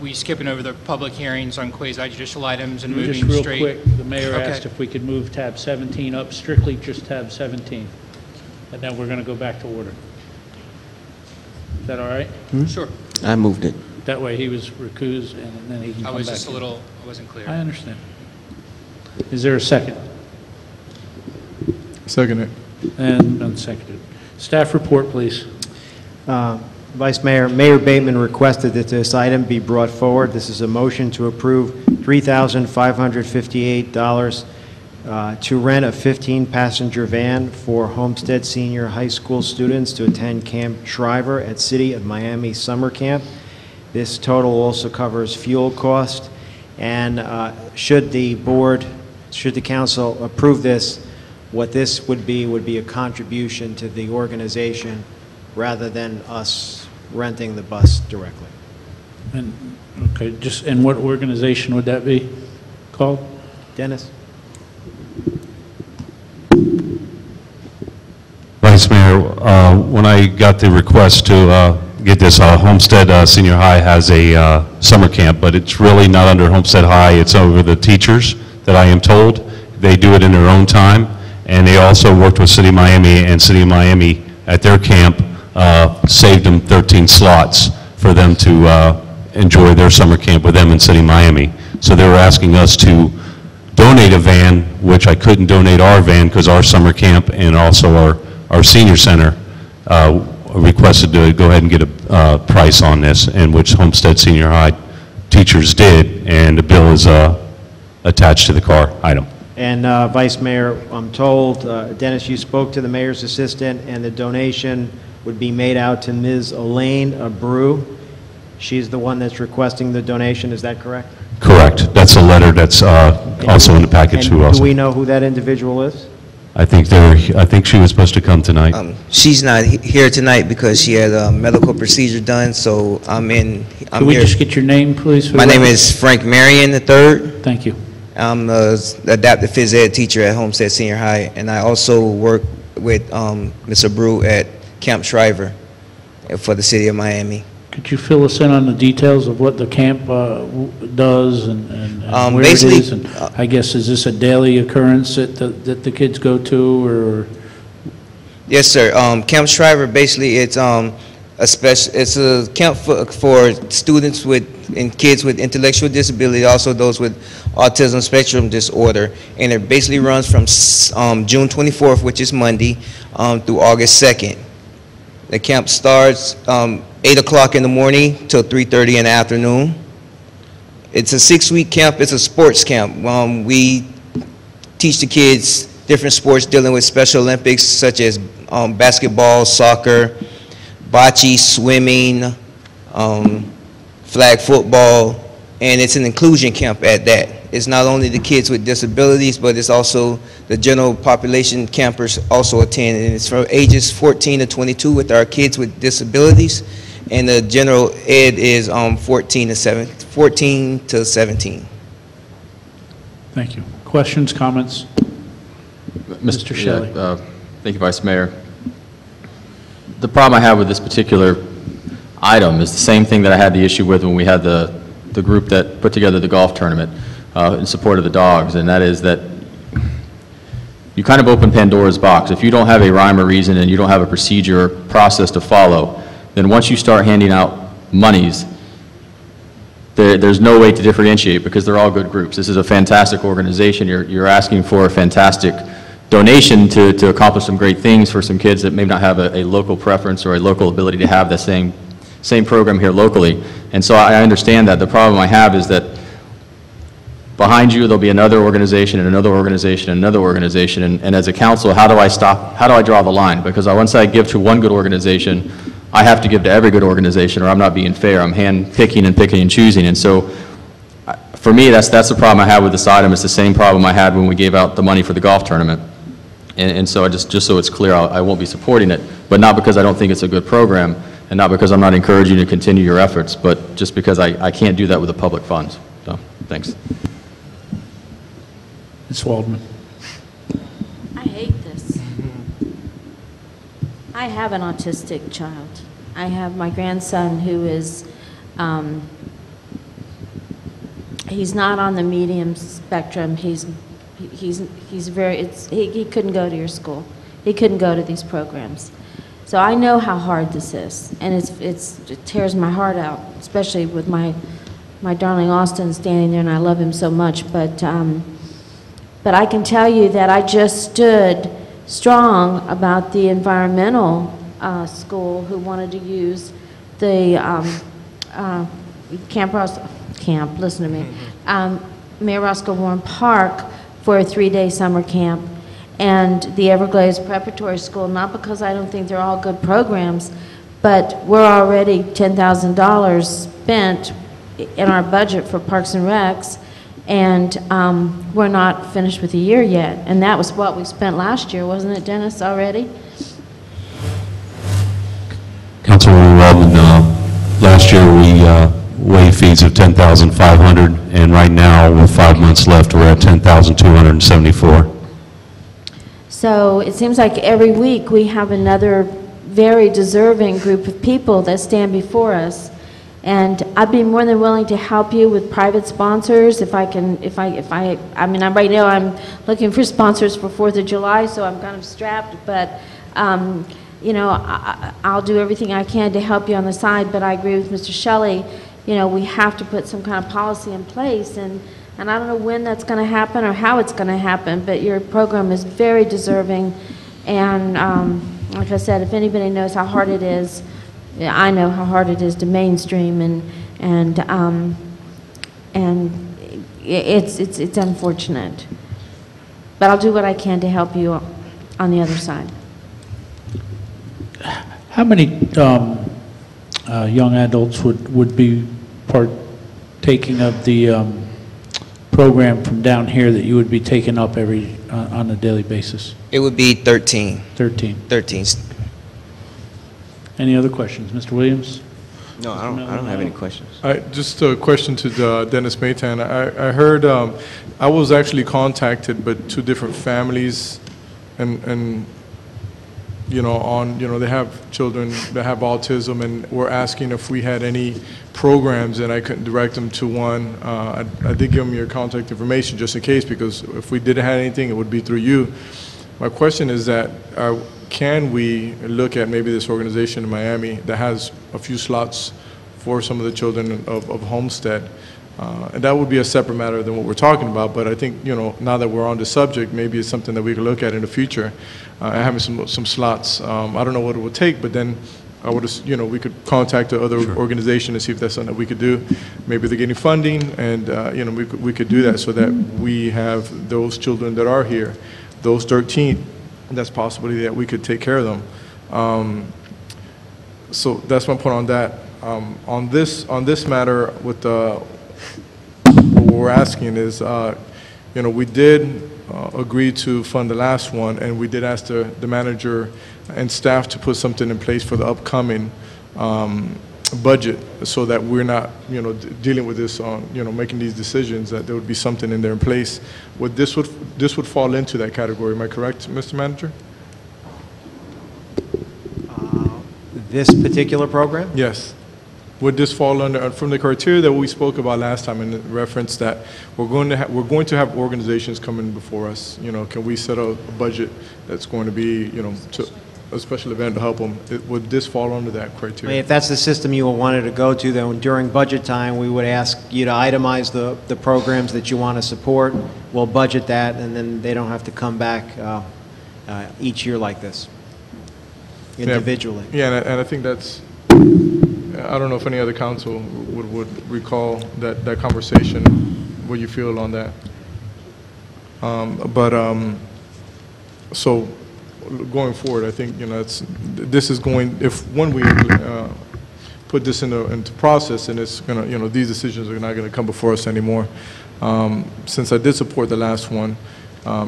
we skipping over the public hearings on quasi-judicial items and Just moving real straight? quick, the mayor Okay. asked if we could move tab 17 up, strictly just tab 17. And then we're going to go back to order. Is that all right? Sure. I moved it. That way he was recused and then he can I come was back just a in. little, I wasn't clear. I understand. Is there a second? Second it. And unseconded. Staff report, please. Vice Mayor, Mayor Bateman requested that this item be brought forward. This is a motion to approve $3,558 to rent a 15-passenger van for Homestead Senior High School students to attend Camp Shriver at City of Miami Summer Camp. This total also covers fuel cost, and should the council approve this, what this would be a contribution to the organization rather than us renting the bus directly. And, okay, and what organization would that be called? Dennis? Vice Mayor, when I got the request to get this, Homestead Senior High has a summer camp, but it's really not under Homestead High, it's over the teachers that I am told. They do it in their own time, and they also worked with City of Miami, and City of Miami at their camp saved them 13 slots for them to enjoy their summer camp with them in City of Miami. So they were asking us to donate a van, which I couldn't donate our van because our summer camp and also our senior center requested to go ahead and get a price on this, and which Homestead Senior High teachers did, and the bill is attached to the car item. And Vice Mayor, I'm told, Dennis, you spoke to the mayor's assistant, and the donation would be made out to Ms. Elaine Abreu. She's the one that's requesting the donation, is that correct? Correct. That's a letter that's also in the package too. And do we know who that individual is? I think she was supposed to come tonight. She's not here tonight because she had a medical procedure done, so I'm here. Can we just get your name, please? for My the name record? is Frank Marion III. Thank you. I'm the adaptive phys ed teacher at Homestead Senior High, and I also work with Ms. Abreu at Camp Shriver for the City of Miami. Could you fill us in on the details of what the camp does and where it basically, is? And I guess, is this a daily occurrence that the kids go to, or? Yes, sir. Camp Shriver, basically, it's it's a camp for students and kids with intellectual disability, also those with autism spectrum disorder, and it basically runs from June 24th, which is Monday, through August 2nd. The camp starts 8 o'clock in the morning till 3:30 in the afternoon. It's a 6-week camp. It's a sports camp. We teach the kids different sports dealing with Special Olympics, such as basketball, soccer, bocce, swimming, flag football, and it's an inclusion camp at that. It's not only the kids with disabilities, but it's also the general population campers also attend, and it's from ages 14 to 22 with our kids with disabilities, and the general ed is 14 to 17. Thank you. Questions, comments? Mr. Shelley. Thank you, Vice Mayor. The problem I have with this particular item is the same thing that I had the issue with when we had the group that put together the golf tournament in support of the dogs, and that is that you kind of open Pandora's box. If you don't have a rhyme or reason and you don't have a procedure or process to follow, then once you start handing out monies, there's no way to differentiate because they're all good groups. This is a fantastic organization. You're asking for a fantastic donation to accomplish some great things for some kids that may not have a local preference or a local ability to have the same program here locally. And so I understand that. The problem I have is that behind you there'll be another organization and another organization and another organization, and as a council, how do I draw the line? Because once I give to one good organization, I have to give to every good organization, or I'm not being fair. I'm hand-picking and picking and choosing. And so for me, that's the problem I have with this item. It's the same problem I had when we gave out the money for the golf tournament. And so just so it's clear, I won't be supporting it, but not because I don't think it's a good program, and not because I'm not encouraging you to continue your efforts, but just because I can't do that with the public funds. So, thanks. Ms. Waldman. I hate this. I have an autistic child. I have my grandson who is, he's not on the medium spectrum. He couldn't go to your school. He couldn't go to these programs. So I know how hard this is, and it tears my heart out, especially with my darling Austin standing there, and I love him so much. But I can tell you that I just stood strong about the environmental school who wanted to use the listen to me, Mayor Roscoe Warren Park for a 3-day summer camp, and the Everglades Preparatory School, not because I don't think they're all good programs, but we're already $10,000 spent in our budget for Parks and Recs, and we're not finished with the year yet. And that was what we spent last year, wasn't it, Dennis, already? Councilwoman Waldman, last year we waived fees of $10,500, and right now, with 5 months left, we're at $10,274. So it seems like every week we have another very deserving group of people that stand before us. And I'd be more than willing to help you with private sponsors if I can, I mean, right now I'm looking for sponsors for 4th of July, so I'm kind of strapped, but, you know, I'll do everything I can to help you on the side, but I agree with Mr. Shelley, you know, we have to put some kind of policy in place, and I don't know when that's going to happen or how it's going to happen, but your program is very deserving, and like I said, if anybody knows how hard it is, I know how hard it is to mainstream, and it's unfortunate. But I'll do what I can to help you on the other side. How many young adults would be partaking of the program from down here that you would be taking up on a daily basis? It would be 13. 13. 13. Any other questions? Mr. Williams? No, I don't have any questions. Just a question to Dennis Maytan. I heard, I was actually contacted, but 2 different families, and you know, they have children that have autism, and were asking if we had any programs, and I couldn't direct them to one. I did give them your contact information just in case, because if we didn't have anything, it would be through you. My question is that, can we look at maybe this organization in Miami that has a few slots for some of the children of Homestead? And that would be a separate matter than what we're talking about, but I think, you know, now that we're on the subject, maybe it's something that we could look at in the future, having some slots. I don't know what it would take, but then I would, you know, we could contact the other organization and see if that's something that we could do. Maybe they're getting funding, and you know, we could do that so that we have those children that are here, those 13, that's possibility that we could take care of them. So that's my point on that. On this matter, with what we're asking is, you know, we did agree to fund the last one, and we did ask the manager and staff to put something in place for the upcoming budget, so that we're not, you know, dealing with this on, you know, making these decisions, that there would be something in there in place. This would fall into that category. Am I correct, Mr. Manager? This particular program? Yes. Would this fall under, from the criteria that we spoke about last time, in reference that we're going to have organizations coming before us? You know, can we set a budget that's going to be, you know, to a special event to help them? Would this fall under that criteria? I mean, if that's the system you wanted to go to, then during budget time, we would ask you to itemize the programs that you want to support. We'll budget that, and then they don't have to come back each year like this, individually. Yeah, and I think that's, I don't know if any other council would recall that conversation, what you feel on that. So going forward, I think, you know, this is going, if when we put this into process, and it's going to, you know, these decisions are not going to come before us anymore. Since I did support the last one,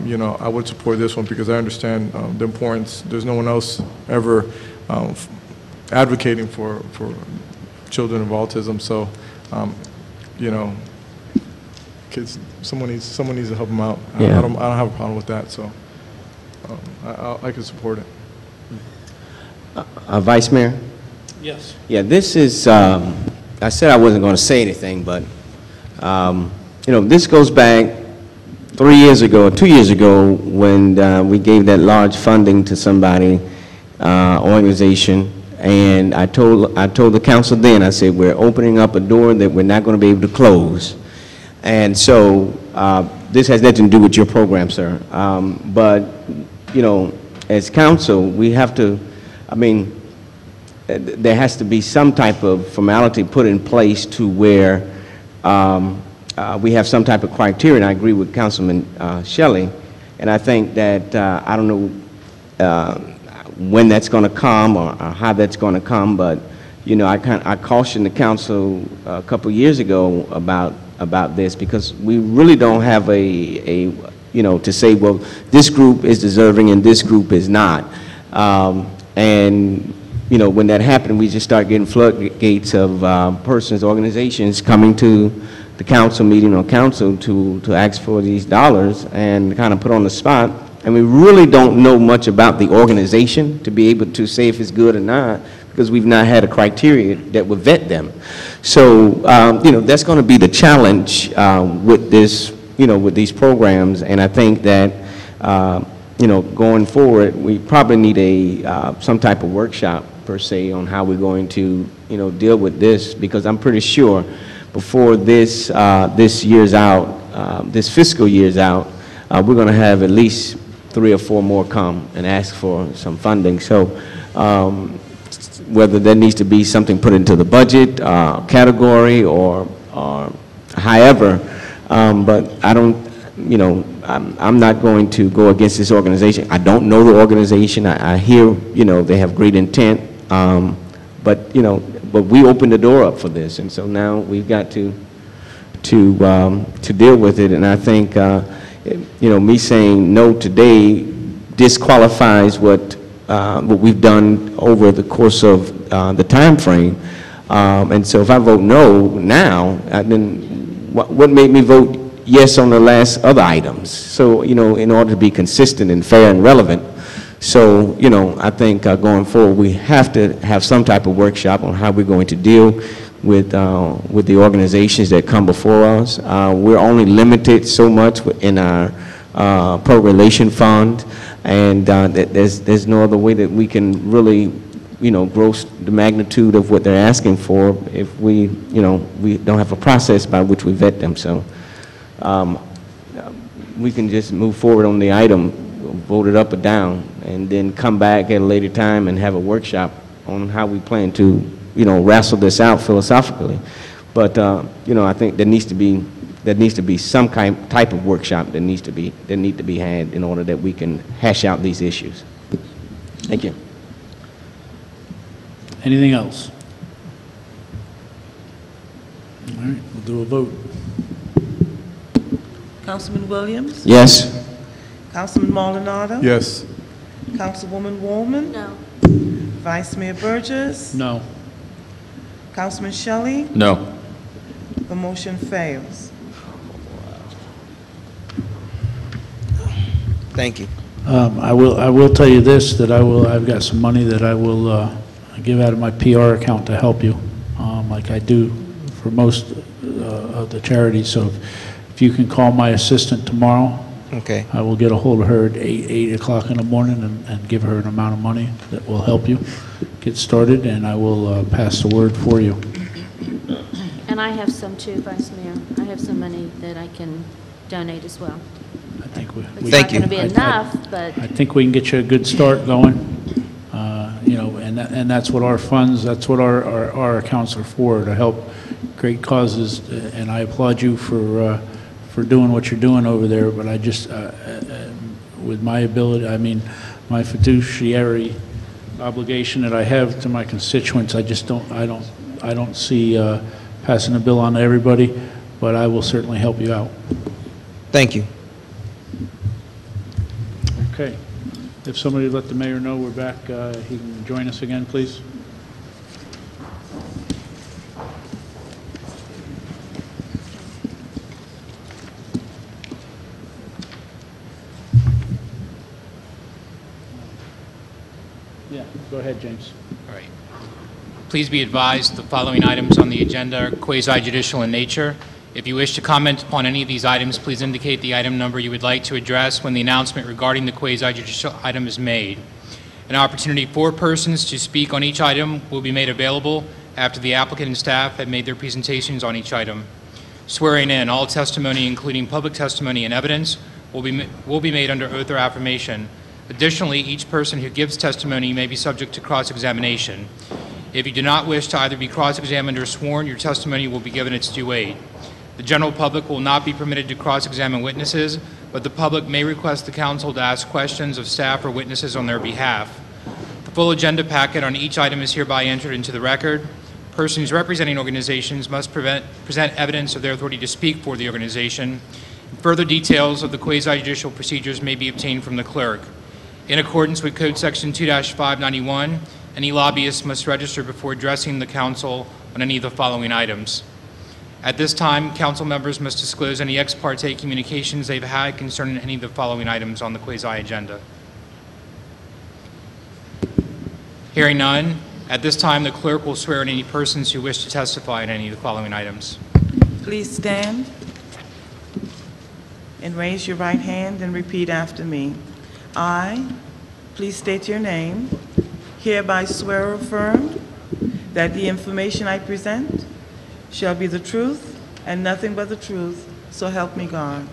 you know, I would support this one, because I understand the importance. There's no one else ever advocating for children of autism, so you know, kids, someone needs to help them out. Yeah. I don't have a problem with that, so I can support it. Vice Mayor? Yes. Yeah, this is, I said I wasn't going to say anything, but you know, this goes back 3 years ago, or 2 years ago, when we gave that large funding to somebody, organization, and I told the council then, I said, we're opening up a door that we're not going to be able to close. And so this has nothing to do with your program, sir. But, you know, as council, we have to, I mean, there has to be some type of formality put in place to where we have some type of criteria, and I agree with Councilman Shelley, and I think that, I don't know when that's going to come, or how that's going to come, but, you know, I cautioned the council a couple years ago about this, because we really don't have a you know, to say, well, this group is deserving and this group is not. And, you know, when that happened, we just started getting floodgates of persons, organizations coming to the council meeting or council to ask for these dollars, and kind of put on the spot. and we really don't know much about the organization to be able to say if it's good or not, because we've not had a criteria that would vet them. So, you know, that's going to be the challenge with this, you know, with these programs, and I think that, you know, going forward, we probably need a, some type of workshop, per se, on how we're going to, you know, deal with this, because I'm pretty sure before this, this year's out, this fiscal year's out, we're going to have at least 3 or 4 more come and ask for some funding. So whether there needs to be something put into the budget category or however, but I don't, you know, I'm not going to go against this organization. I don't know the organization. I hear, you know, they have great intent, but, you know, but we opened the door up for this, and so now we've got to deal with it. And I think, you know, me saying no today disqualifies what we've done over the course of the time frame. And so if I vote no now, then what made me vote yes on the last other items? So, you know, in order to be consistent and fair and relevant. So, you know, I think going forward, we have to have some type of workshop on how we're going to deal with the organizations that come before us. We're only limited so much in our pro-relation fund, and there's no other way that we can really, you know, grow the magnitude of what they're asking for if we, you know, we don't have a process by which we vet them. So we can just move forward on the item, vote it up or down, and then come back at a later time and have a workshop on how we plan to, you know, wrestle this out philosophically. But you know, I think there needs to be some type of workshop that need to be had in order that we can hash out these issues. Thank you. Anything else? All right, we'll do a vote. Councilman Williams? Yes. Councilman Maldonado? Yes. Councilwoman Woolman? No. Vice Mayor Burgess? No. Councilman Shelley? No. The motion fails. Thank you. I will tell you this, that I've got some money that I will give out of my PR account to help you, like I do for most of the charities. So if you can call my assistant tomorrow, okay, I will get a hold of her at 8 o'clock in the morning and give her an amount of money that will help you get started, and I will pass the word for you. And I have some too, Vice Mayor. I have some money that I can donate as well. I think It's not going to be enough, but I think we can get you a good start going. You know, and that's what our funds, that's what our accounts are for, to help great causes. And I applaud you for doing what you're doing over there. But I just, with my ability, I mean, my fiduciary obligation that I have to my constituents, I just don't, I don't see passing a bill on to everybody. But I will certainly help you out. Thank you. Okay. If somebody let the mayor know we're back, he can join us again, please. Yeah, go ahead, James. All right. Please be advised the following items on the agenda are quasi-judicial in nature. If you wish to comment upon any of these items, please indicate the item number you would like to address when the announcement regarding the quasi-judicial item is made. An opportunity for persons to speak on each item will be made available after the applicant and staff have made their presentations on each item. Swearing in, all testimony, including public testimony and evidence, will be made under oath or affirmation. Additionally, each person who gives testimony may be subject to cross-examination. If you do not wish to either be cross-examined or sworn, your testimony will be given its due weight. The general public will not be permitted to cross-examine witnesses, but the public may request the council to ask questions of staff or witnesses on their behalf. The full agenda packet on each item is hereby entered into the record. Persons representing organizations must present evidence of their authority to speak for the organization. Further details of the quasi-judicial procedures may be obtained from the clerk. In accordance with Code Section 2-591, any lobbyist must register before addressing the council on any of the following items. At this time, council members must disclose any ex parte communications they've had concerning any of the following items on the quasi-agenda. Hearing none, at this time, the clerk will swear in any persons who wish to testify on any of the following items. Please stand and raise your right hand and repeat after me. I, please state your name, hereby swear or affirm that the information I present shall be the truth and nothing but the truth, so help me God.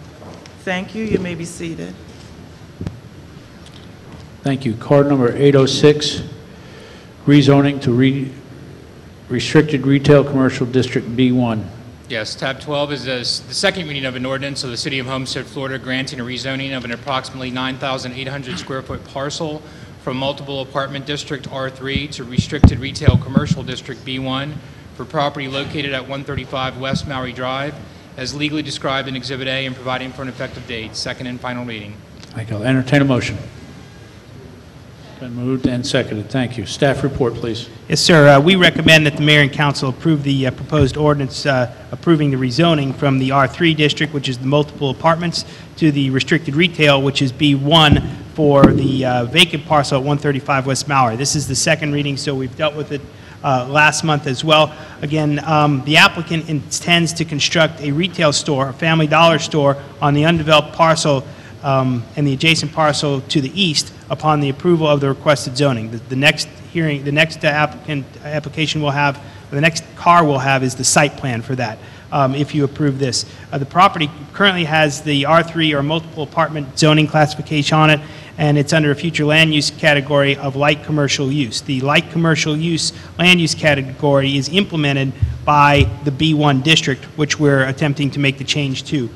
Thank you. You may be seated. Thank you. Card number 806, rezoning to restricted retail commercial district B1. Yes, tab 12 is the second reading of an ordinance of the City of Homestead, Florida, granting a rezoning of an approximately 9,800 square foot parcel from multiple apartment district R3 to restricted retail commercial district B1 for property located at 135 West Maury Drive, as legally described in Exhibit A and providing for an effective date. Second and final reading. Thank you. I'll entertain a motion. Been moved and seconded. Thank you. Staff report, please. Yes, sir. We recommend that the mayor and council approve the proposed ordinance approving the rezoning from the R3 district, which is the multiple apartments, to the restricted retail, which is B1 for the vacant parcel at 135 West Maury. This is the second reading, so we've dealt with it last month as well. Again, the applicant intends to construct a retail store, a Family Dollar store, on the undeveloped parcel and the adjacent parcel to the east upon the approval of the requested zoning. The next hearing, the next application we'll have, or the next car we'll have is the site plan for that, if you approve this. The property currently has the R3 or multiple apartment zoning classification on it, and it's under a future land use category of light commercial use. The light commercial use land use category is implemented by the B1 district, which we're attempting to make the change to.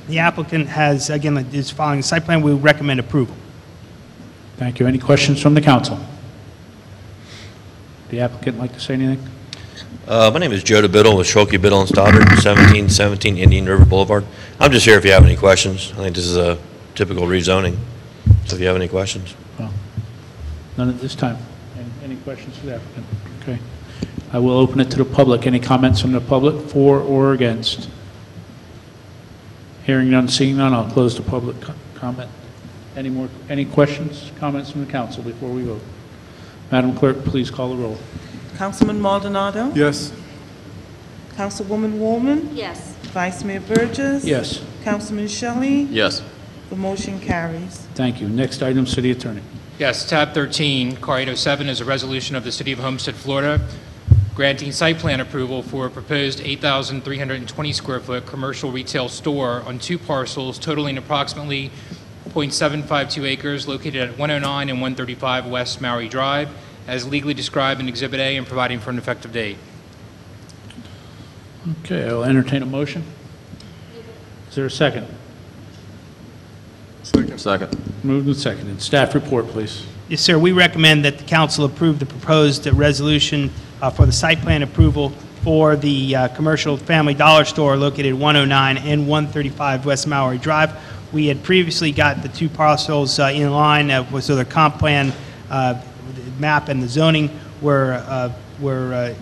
The applicant has, again, is following the site plan. We recommend approval. Thank you. Any questions from the council? The applicant like to say anything? My name is Joe DeBiddle with Schroke, Biddle and Stoddard, 1717 Indian River Boulevard. I'm just here if you have any questions. I think this is a typical rezoning, so if you have any questions. Well, none at this time. Any questions for the applicant? Okay. I will open it to the public. Any comments from the public, for or against? Hearing none, seeing none, I'll close the public comment. Any questions, comments from the council before we vote? Madam Clerk, please call the roll. Councilman Maldonado? Yes. Councilwoman Woolman? Yes. Vice Mayor Burgess? Yes. Councilman Shelley? Yes. The motion carries. Thank you. Next item, City Attorney. Yes, tab 13, car 807 is a resolution of the City of Homestead, Florida, granting site plan approval for a proposed 8,320 square foot commercial retail store on two parcels totaling approximately 0.752 acres located at 109 and 135 West Maury Drive, as legally described in Exhibit A and providing for an effective date. Okay, I will entertain a motion. Is there a second? Second. Moved and seconded. Staff report, please. Yes, sir. We recommend that the council approve the proposed resolution for the site plan approval for the commercial Family Dollar store located at 109 and 135 West Maury Drive. We had previously got the two parcels in line, so the comp plan map and the zoning were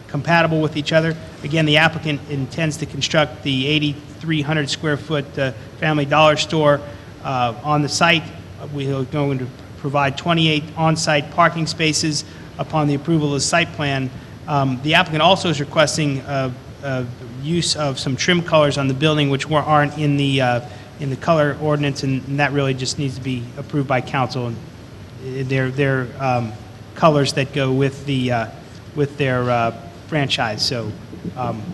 compatible with each other. Again, the applicant intends to construct the 8,300 square foot Family Dollar store on the site. We are going to provide 28 on-site parking spaces upon the approval of the site plan. The applicant also is requesting use of some trim colors on the building which aren't in the color ordinance, and that really just needs to be approved by council. And they're colors that go with their franchise, so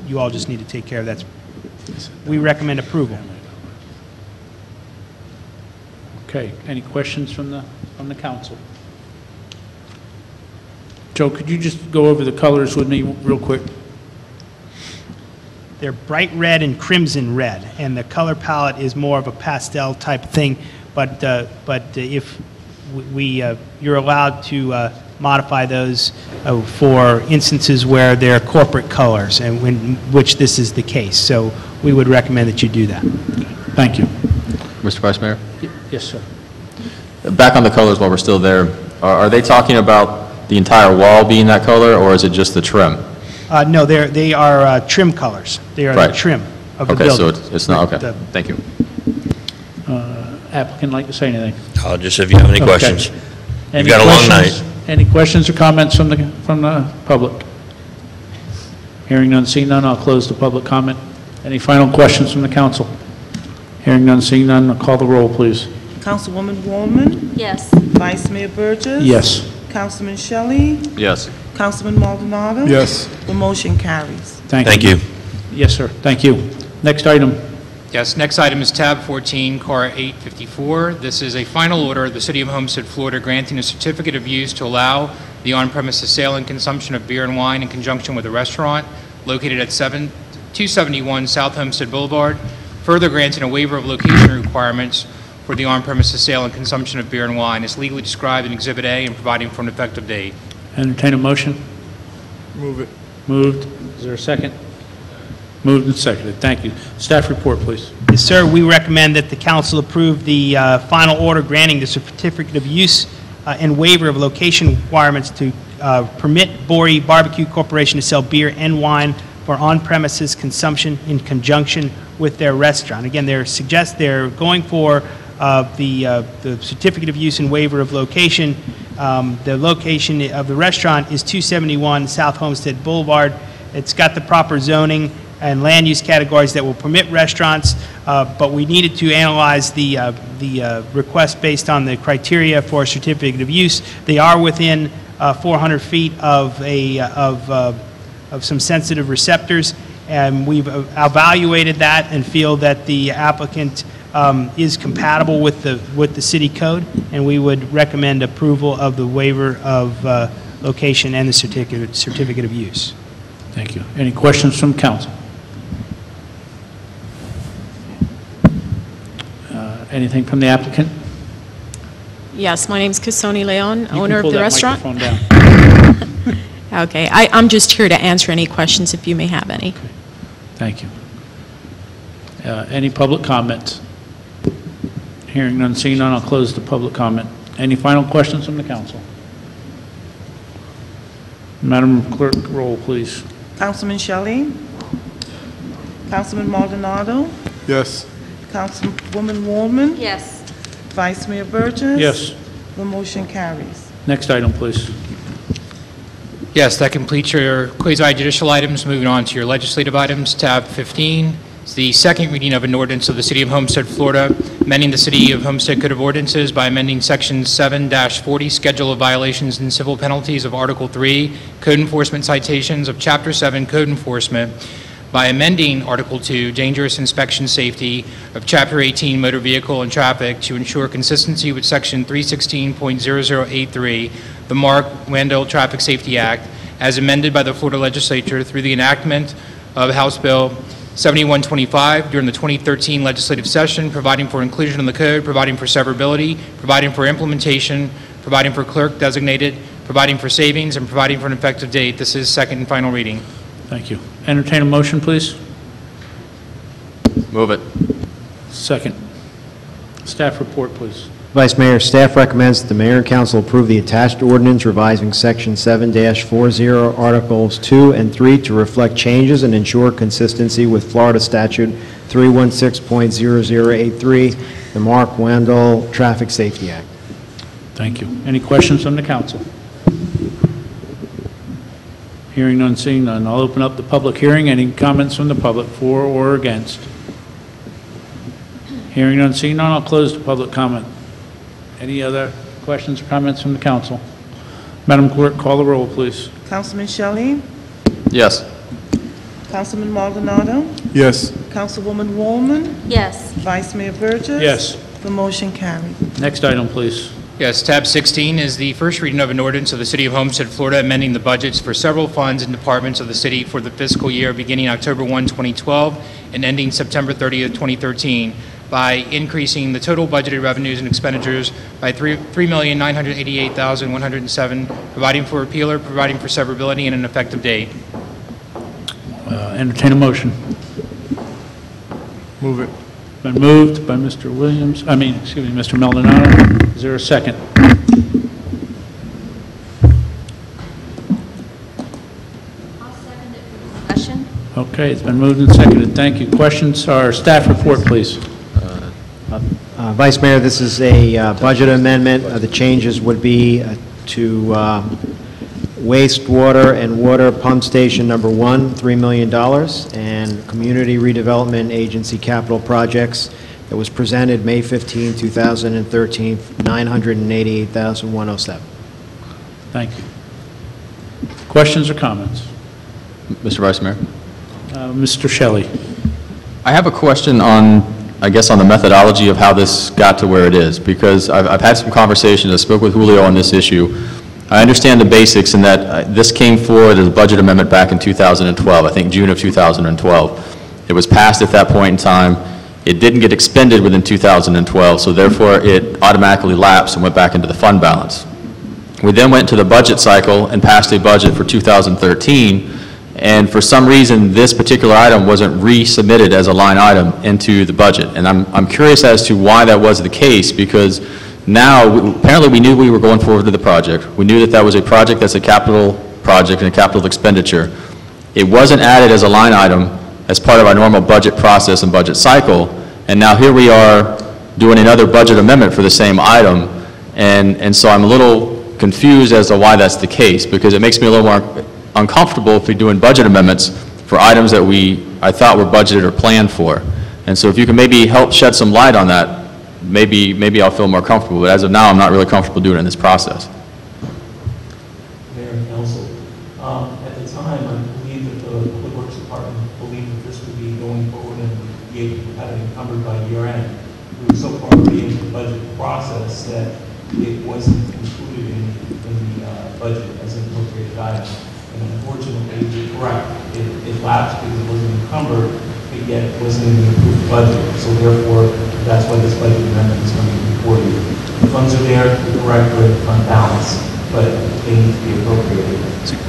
you all just need to take care of that. We recommend approval. Okay, any questions from the council? Joe, could you just go over the colors with me real quick? They're bright red and crimson red, and the color palette is more of a pastel type thing, but if you're allowed to modify those for instances where they're corporate colors, and which this is the case. So we would recommend that you do that. Thank you. Mr. Vice Mayor? Yes, sir. Back on the colors while we're still there, are they talking about the entire wall being that color, or is it just the trim? No, they are trim colors. They are the Right. trim of the Okay, building. so it's not, okay. The- Thank you. Applicant like to say anything? Just if you have any Okay. questions. Any You've got a long questions? night. Any questions or comments from the public? Hearing none, seeing none, I'll close the public comment. Any final questions from the council? Hearing none, seeing none, I'll call the roll, please. Councilwoman Wallman? Yes. Vice Mayor Burgess? Yes. Councilman Shelley? Yes. Councilman Maldonado? Yes. The motion carries. Thank you. Yes, sir, thank you. Next item. Yes, next item is tab 14, CAR 854. This is a final order of the City of Homestead, Florida, granting a certificate of use to allow the on-premises sale and consumption of beer and wine in conjunction with a restaurant located at 271 South Homestead Boulevard, further granting a waiver of location requirements for the on-premises sale and consumption of beer and wine as legally described in Exhibit A and providing for an effective date. Entertain a motion. Move it. Moved. Is there a second? Moved and seconded. Thank you. Staff report, please. Yes, sir. We recommend that the council approve the final order granting the certificate of use and waiver of location requirements to permit Bori Barbecue Corporation to sell beer and wine for on-premises consumption in conjunction with their restaurant. Again, they're going for the certificate of use and waiver of location. The location of the restaurant is 271 South Homestead Boulevard. It's got the proper zoning and land use categories that will permit restaurants, but we needed to analyze the request based on the criteria for a certificate of use. They are within 400 feet of some sensitive receptors, and we've evaluated that and feel that the applicant is compatible with the city code, and we would recommend approval of the waiver of location and the certificate of use. Thank you. Any questions from council? Anything from the applicant? Yes, my name's Cassoni Leon, You owner can of pull the that restaurant. microphone down. Okay, I'm just here to answer any questions if you may have any. Thank you. Any public comments? Hearing none, seeing none, I'll close the public comment. Any final questions from the council? Madam Clerk, roll, please. Councilman Shelley? Councilman Maldonado? Yes. Councilwoman Wallman? Yes. Vice Mayor Burgess? Yes. The motion carries. Next item, please. Yes, that completes your quasi-judicial items. Moving on to your legislative items, tab 15. It's the second reading of an ordinance of the City of Homestead, Florida, amending the City of Homestead Code of Ordinances by amending Section 7-40, Schedule of Violations and Civil Penalties of Article 3, Code Enforcement Citations of Chapter 7, Code Enforcement, by amending Article 2, Dangerous Inspection Safety of Chapter 18, Motor Vehicle and Traffic, to ensure consistency with Section 316.0083, the Mark Wendell Traffic Safety Act, as amended by the Florida Legislature through the enactment of House Bill 7125 during the 2013 legislative session, providing for inclusion in the code, providing for severability, providing for implementation, providing for clerk designated, providing for savings, and providing for an effective date. This is second and final reading. Thank you. Entertain a motion, please. Move it. Second. Staff report, please. Vice Mayor, staff recommends that the mayor and council approve the attached ordinance revising Section 7-40, Articles 2 and 3 to reflect changes and ensure consistency with Florida Statute 316.0083, the Mark Wendell Traffic Safety Act. Thank you. Any questions from the council? Hearing none, seeing none. I'll open up the public hearing. Any comments from the public, for or against? Hearing none, seeing none, I'll close the public comment. Any other questions or comments from the council? Madam Clerk, call the roll, please. Councilman Shelley? Yes. Councilman Maldonado? Yes. Councilwoman Wallman? Yes. Vice Mayor Burgess? Yes. The motion carries. Next item, please. Yes, tab 16 is the first reading of an ordinance of the City of Homestead, Florida, amending the budgets for several funds and departments of the city for the fiscal year beginning October 1, 2012 and ending September 30th, 2013 by increasing the total budgeted revenues and expenditures by $3,988,107, providing for repealer, providing for severability, and an effective date. Entertain a motion. Move it. Been moved by Mr. Williams, Mr. Maldonado. Is there a second? Okay, it's been moved and seconded. Thank you. Questions or staff report, please? Vice Mayor, this is a budget amendment. The changes would be to wastewater and water pump station number 1, $3 million, and community redevelopment agency capital projects that was presented May 15, 2013, $988,107. Thank you. Questions or comments? Mr. Vice Mayor? Mr. Shelley. I have a question on, I guess, on the methodology of how this got to where it is, because I've had some conversations. I spoke with Julio on this issue. I understand the basics in that this came forward as a budget amendment back in 2012, I think June of 2012. It was passed at that point in time. It didn't get expended within 2012, so therefore it automatically lapsed and went back into the fund balance. We then went to the budget cycle and passed a budget for 2013, and for some reason this particular item wasn't resubmitted as a line item into the budget. And I'm curious as to why that was the case, because now, apparently we knew we were going forward to the project. We knew that that was a project that's a capital project and a capital expenditure. It wasn't added as a line item as part of our normal budget process and budget cycle, and now here we are doing another budget amendment for the same item, and so I'm a little confused as to why that's the case, because it makes me a little more uncomfortable if we're doing budget amendments for items that I thought were budgeted or planned for. And so if you can maybe help shed some light on that, maybe I'll feel more comfortable, but as of now, I'm not really comfortable doing it in this process. Mayor and Council, at the time, I believe that the Public Works Department believed that this would be going forward and be able to have it encumbered by year end. We were so far into the budget process that it wasn't included in the budget as an appropriated item. And unfortunately, you're correct, it lapsed because it wasn't encumbered, but yet it wasn't in the approved budget. So therefore, that's why this budget amendment is coming before you. The funds are there, the correct rate of fund balance, but they need to be appropriated.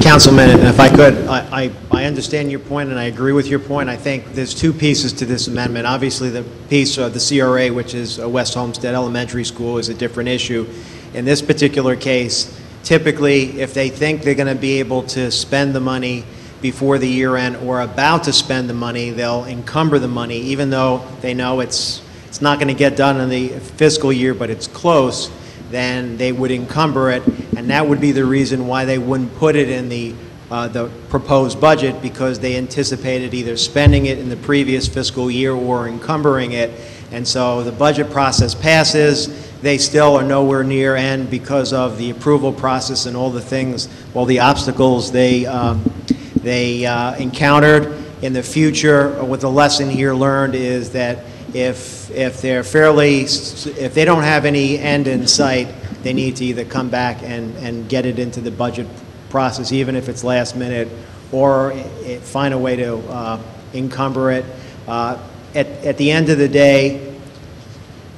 Councilman, if I could, I understand your point and I agree with your point. I think there's two pieces to this amendment. Obviously, the piece of the CRA, which is West Homestead Elementary School, is a different issue. In this particular case, typically, if they think they're going to be able to spend the money before the year end or about to spend the money, they'll encumber the money, even though they know it's not going to get done in the fiscal year, but it's close, then they would encumber it, and that would be the reason why they wouldn't put it in the proposed budget, because they anticipated either spending it in the previous fiscal year or encumbering it. And so the budget process passes, they still are nowhere near end because of the approval process and all the things, all the obstacles they encountered. In the future, what the lesson here learned is that if they don't have any end in sight, they need to either come back and get it into the budget process, even if it's last minute, or find a way to encumber it. At the end of the day,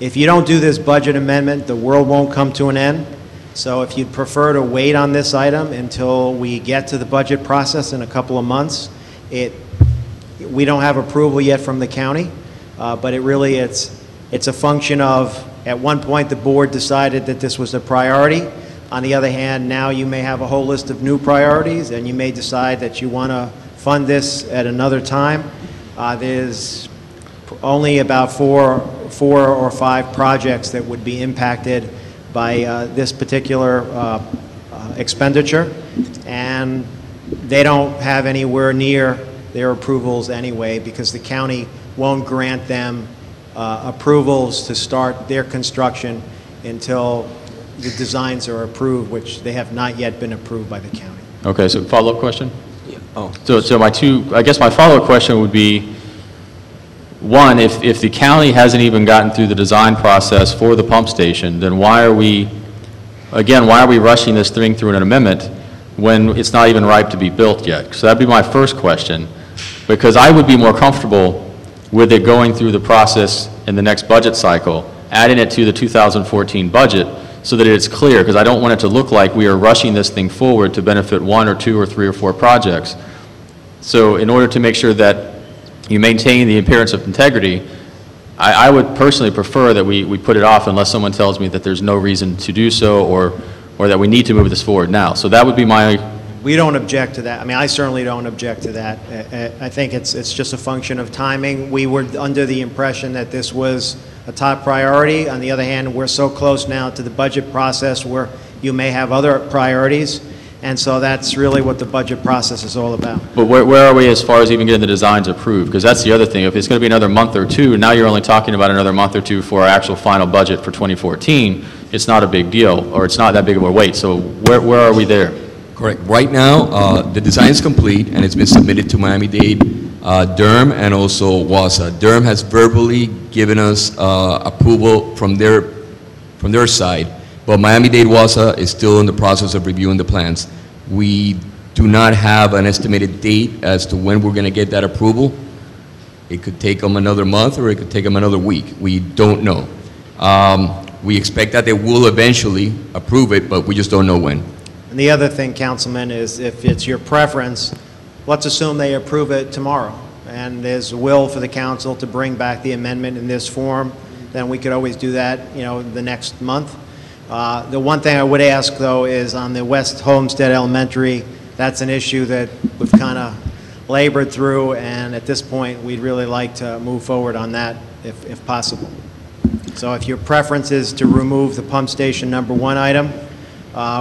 if you don't do this budget amendment, the world won't come to an end. So if you'd prefer to wait on this item until we get to the budget process in a couple of months, we don't have approval yet from the county, but it's a function of, at one point the board decided that this was a priority. On the other hand, now you may have a whole list of new priorities, and you may decide that you want to fund this at another time. There's only about four or five projects that would be impacted by this particular expenditure, and they don't have anywhere near their approvals anyway, because the county won't grant them approvals to start their construction until the designs are approved, which they have not yet been approved by the county. Okay, so follow-up question? Yeah. Oh. So I guess my follow-up question would be, one, if the county hasn't even gotten through the design process for the pump station, then why are we rushing this thing through an amendment when it's not even ripe to be built yet? So that'd be my first question, because I would be more comfortable with it going through the process in the next budget cycle, adding it to the 2014 budget so that it's clear, because I don't want it to look like we are rushing this thing forward to benefit one or two or three or four projects. So in order to make sure that you maintain the appearance of integrity, I would personally prefer that we put it off unless someone tells me that there's no reason to do so, or that we need to move this forward now. So that would be my We don't object to that. I mean, I certainly don't object to that. I think it's just a function of timing. We were under the impression that this was a top priority. On the other hand, we're so close now to the budget process where you may have other priorities, and so that's really what the budget process is all about. But where are we as far as even getting the designs approved? Because that's the other thing. If it's going to be another month or two, now you're only talking about another month or two for our actual final budget for 2014. It's not a big deal, or it's not that big of a wait. So where are we there? Correct. Right now, the design is complete, and it's been submitted to Miami-Dade, Durham, and also WASA. Durham has verbally given us approval from their side, but Miami-Dade WASA is still in the process of reviewing the plans. We do not have an estimated date as to when we're going to get that approval. It could take them another month, or it could take them another week. We don't know. We expect that they will eventually approve it, but we just don't know when. And the other thing, Councilman, is if it's your preference, let's assume they approve it tomorrow, and there's a will for the council to bring back the amendment in this form, then we could always do that, you know, the next month. The one thing I would ask, though, is on the West Homestead Elementary, that's an issue that we've kind of labored through, and at this point, we'd really like to move forward on that if possible. So if your preference is to remove the pump station number 1 item,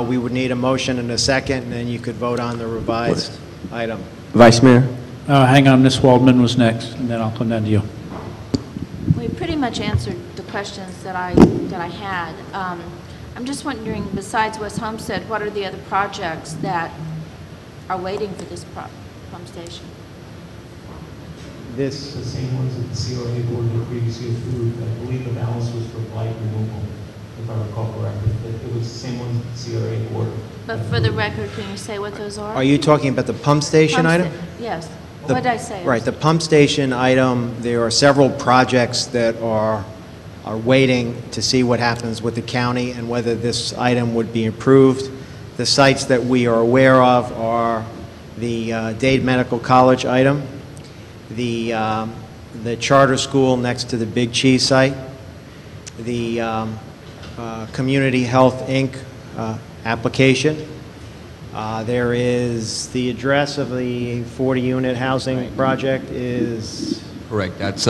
we would need a motion and a second, and then you could vote on the revised item. Vice Mayor? Hang on, Ms. Waldman was next, and then I'll come down to you. We pretty much answered the questions that I had. I'm just wondering, besides West Homestead, what are the other projects that are waiting for this pump station? This The same ones that the CRA board had previously approved. I believe the balance was for blight removal, if I recall correctly. It was the same ones that the CRA board. But for the record, can you say what those are? Are you talking about the pump station item? Yes. The- What did I say? Right, the pump station item, there are several projects that are waiting to see what happens with the county and whether this item would be approved. The sites that we are aware of are the Dade Medical College item, the charter school next to the Big Cheese site, the Community Health Inc. Application. There is the address of the 40-unit housing project is... Correct. That's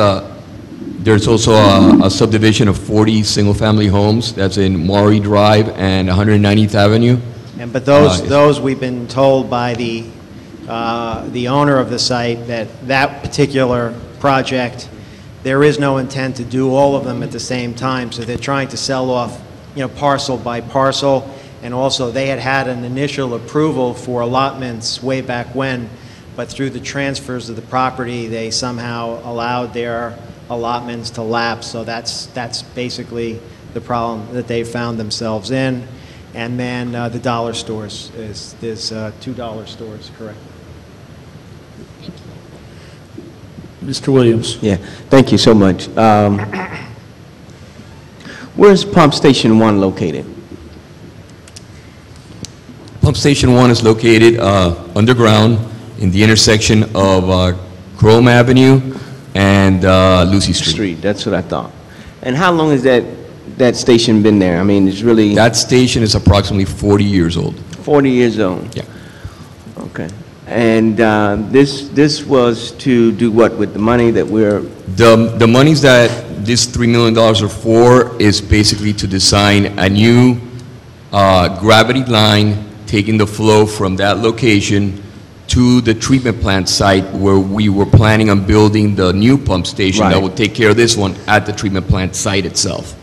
there's also a subdivision of 40 single-family homes. That's in Maury Drive and 190th Avenue. But those we've been told by the owner of the site that particular project, there is no intent to do all of them at the same time. So they're trying to sell off, you know, parcel by parcel. And also they had an initial approval for allotments way back when, but through the transfers of the property, they somehow allowed their allotments to lapse. So that's basically the problem that they found themselves in. And then the dollar stores, there's $2 stores, correct? Mr. Williams. Yeah, thank you so much. Where's Pump Station 1 located? Pump Station 1 is located underground in the intersection of Chrome Avenue and Lucy Street. That's what I thought. And how long has that station been there? I mean, it's really... That station is approximately 40 years old. 40 years old? Yeah. Okay. And this was to do what with the money that we're... The monies that this $3 million are for is basically to design a new gravity line taking the flow from that location to the treatment plant site where we were planning on building the new pump station that would take care of this one at the treatment plant site itself.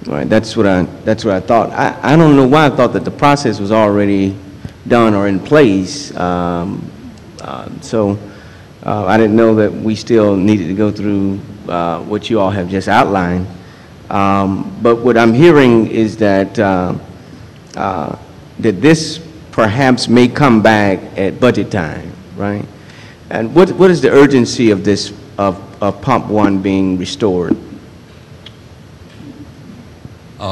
Right, that's what I thought. I don't know why I thought that the process was already done or in place. So I didn't know that we still needed to go through what you all have just outlined. But what I'm hearing is that that this perhaps may come back at budget time, right? And what is the urgency of this, of Pump 1 being restored?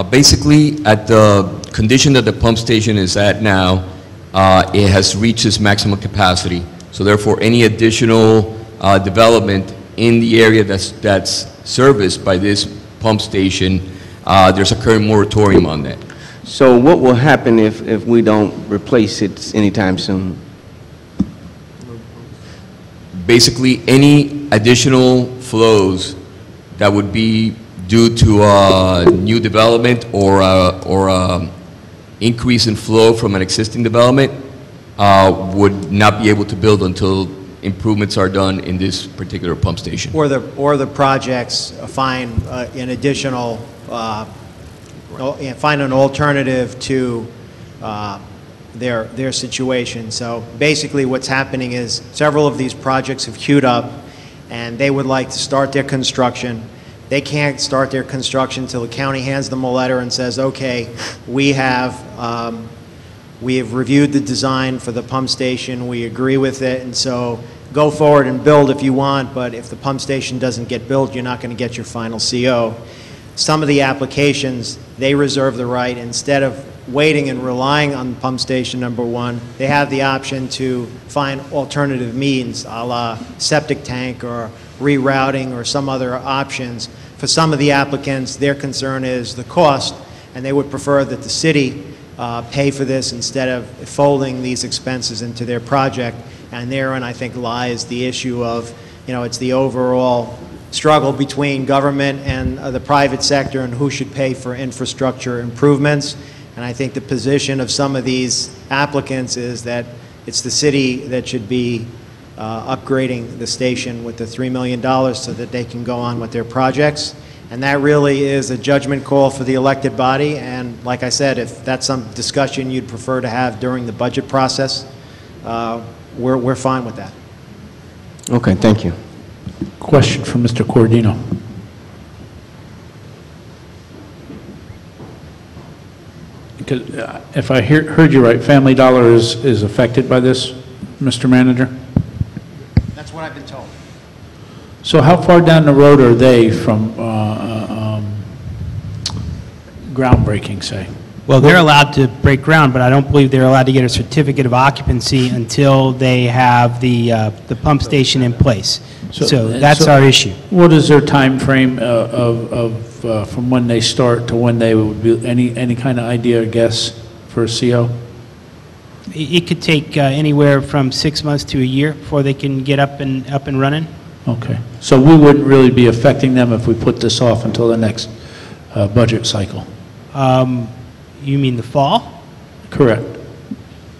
Basically, at the condition that the pump station is at now, it has reached its maximum capacity. So therefore, any additional development in the area that's serviced by this pump station, there's a current moratorium on that. So what will happen if we don't replace it anytime soon? Basically, any additional flows that would be due to new development or increase in flow from an existing development would not be able to build until improvements are done in this particular pump station. Or the projects find an additional, find an alternative to their situation. So basically what's happening is several of these projects have queued up and they would like to start their construction. They can't start their construction until the county hands them a letter and says, okay, we have reviewed the design for the pump station, we agree with it, and so go forward and build if you want, but if the pump station doesn't get built, you're not going to get your final CO. Some of the applications, they reserve the right, instead of waiting and relying on pump station number one, they have the option to find alternative means, a la septic tank or rerouting or some other options. For some of the applicants, their concern is the cost, and they would prefer that the city pay for this instead of folding these expenses into their project. And therein, I think, lies the issue of, it's the overall struggle between government and the private sector and who should pay for infrastructure improvements. And I think the position of some of these applicants is that it's the city that should be upgrading the station with the $3 million so that they can go on with their projects. And that really is a judgment call for the elected body. And like I said, if that's some discussion you'd prefer to have during the budget process, we're fine with that. Okay, thank you. Question from Mr. Cordino. Because if I heard you right, Family Dollar is affected by this, Mr. Manager? That's what I've been told. So how far down the road are they from groundbreaking, say? Well, they're allowed to break ground, but I don't believe they're allowed to get a certificate of occupancy until they have the pump station in place. So that's our issue. What is their time frame from when they start to when they would be, any kind of idea or guess for a CO? It could take anywhere from 6 months to a year before they can get up and running. Okay. So we wouldn't really be affecting them if we put this off until the next budget cycle? You mean the fall? Correct.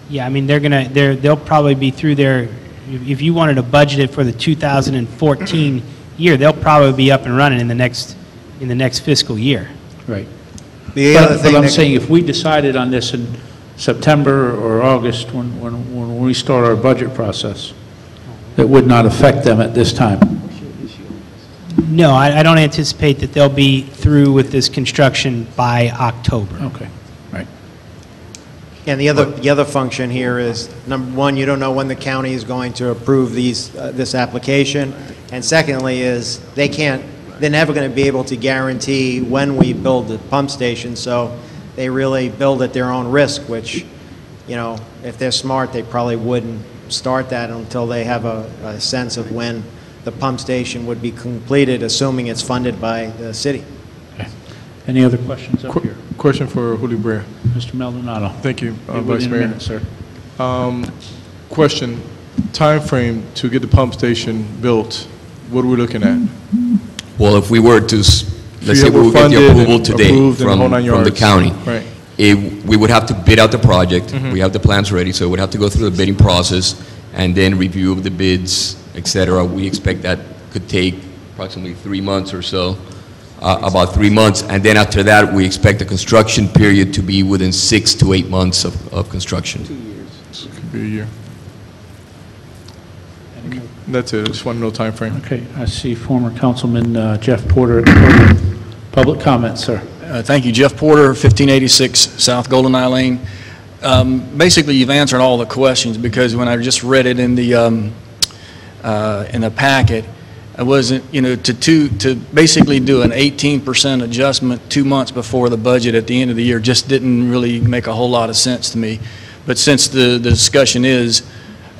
Yeah, I mean, they'll probably be through their, if you wanted to budget it for the 2014 year, they'll probably be up and running in the next fiscal year. Right. But I'm saying if we decided on this in September or August when we start our budget process, it would not affect them at this time. No, I don't anticipate that they'll be through with this construction by October. Okay, right. And the other function here is, number one, you don't know when the county is going to approve this application, and secondly is they're never going to be able to guarantee when we build the pump station, so they really build at their own risk, which, if they're smart, they probably wouldn't start that until they have a sense of when the pump station would be completed, assuming it's funded by the city. Okay. Any other questions up here? Question for Julio Brea. Mr. Maldonado. Thank you, You're Vice within a Mayor. minute, sir. Question, time frame to get the pump station built, what are we looking at? Well, if we were to, let's say we would get the approval today from the county, right. We would have to bid out the project. We have the plans ready, so it would have to go through the bidding process and then review of the bids, et cetera. We expect that could take approximately 3 months or so, about 3 months. And then after that, we expect the construction period to be within 6 to 8 months of construction. 2 years. So it could be a year. That's it. I just want to know time frame. Okay. I see former Councilman Jeff Porter at the podium. Public comment, sir. Thank you. Jeff Porter, 1586 South Golden Eye Lane. Basically, you've answered all the questions because when I just read it in the packet, I wasn't, to basically do an 18% adjustment 2 months before the budget at the end of the year just didn't really make a whole lot of sense to me. But since the discussion is,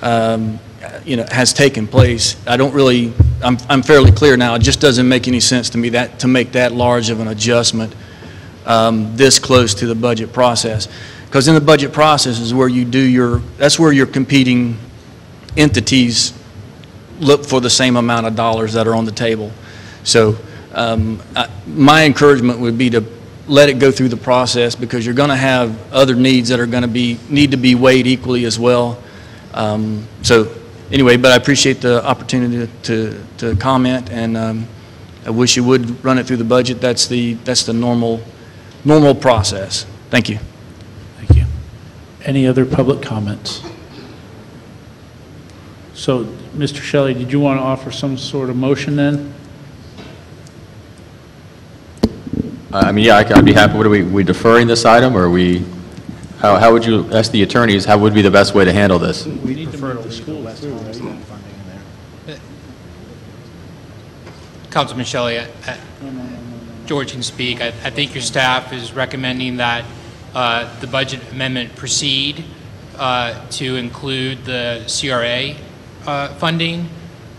has taken place, I'm fairly clear now. It just doesn't make any sense to me to make that large of an adjustment this close to the budget process. Because in the budget process is where you do that's where your competing entities look for the same amount of dollars that are on the table. So my encouragement would be to let it go through the process, because you're going to have other needs that are going to need to be weighed equally as well. So anyway, but I appreciate the opportunity to comment, and I wish you would run it through the budget. That's the normal process. Thank you. Thank you. Any other public comments? So, Mr. Shelley, did you want to offer some sort of motion then? I mean, yeah, I'd be happy. What are we deferring this item, or are we, how would you ask the attorneys, how would be the best way to handle this? We need to move the school through, right? Councilman Shelley, George can speak. I think your staff is recommending that the budget amendment proceed to include the CRA funding.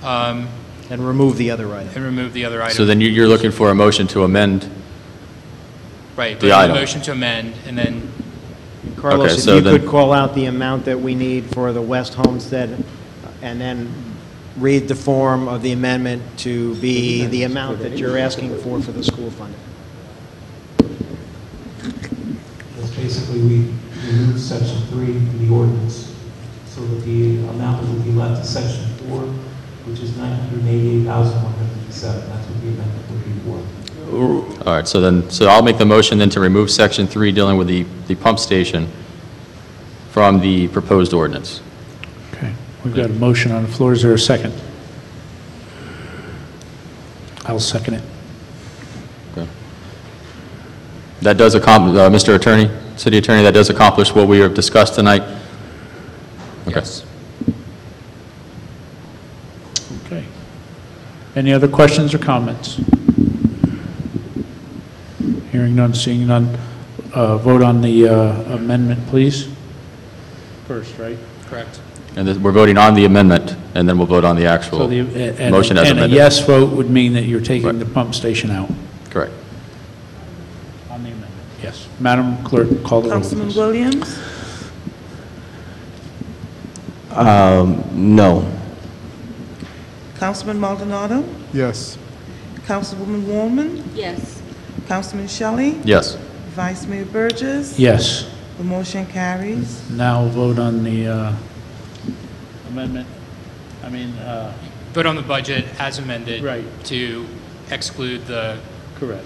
And remove the other item. And remove the other item. So then you're looking for a motion to amend right, the but item. a motion to amend, and then Carlos, Okay, if so you then- could call out the amount that we need for the West Homestead, and then read the form of the amendment to be the amount that you're asking for the school funding. That's basically, we removed section 3 in the ordinance, so that the amount that would be left is section 4, which is $988,157. That's what the amendment would be for. All right, so I'll make the motion then to remove section 3 dealing with the pump station from the proposed ordinance. Okay, we've got a motion on the floor. Is there a second? I'll second it. Okay. That does accomplish, Mr. Attorney, City Attorney, that does accomplish what we have discussed tonight? Okay. yes. Okay. Any other questions or comments? Hearing none, seeing none. Vote on the amendment, please. First, right? Correct. And we're voting on the amendment, and then we'll vote on the So actual the, motion as and a amended. yes vote would mean that you're taking the pump station out. Correct. On the amendment, yes. Madam Clerk, call the roll, Councilman please. Williams? No. Councilman Maldonado? Yes. Councilwoman Warman? Yes. Councilman Shelley? Yes. Vice Mayor Burgess? Yes. The motion carries. Now vote on the amendment. Vote on the budget as amended. Right. To exclude the Correct.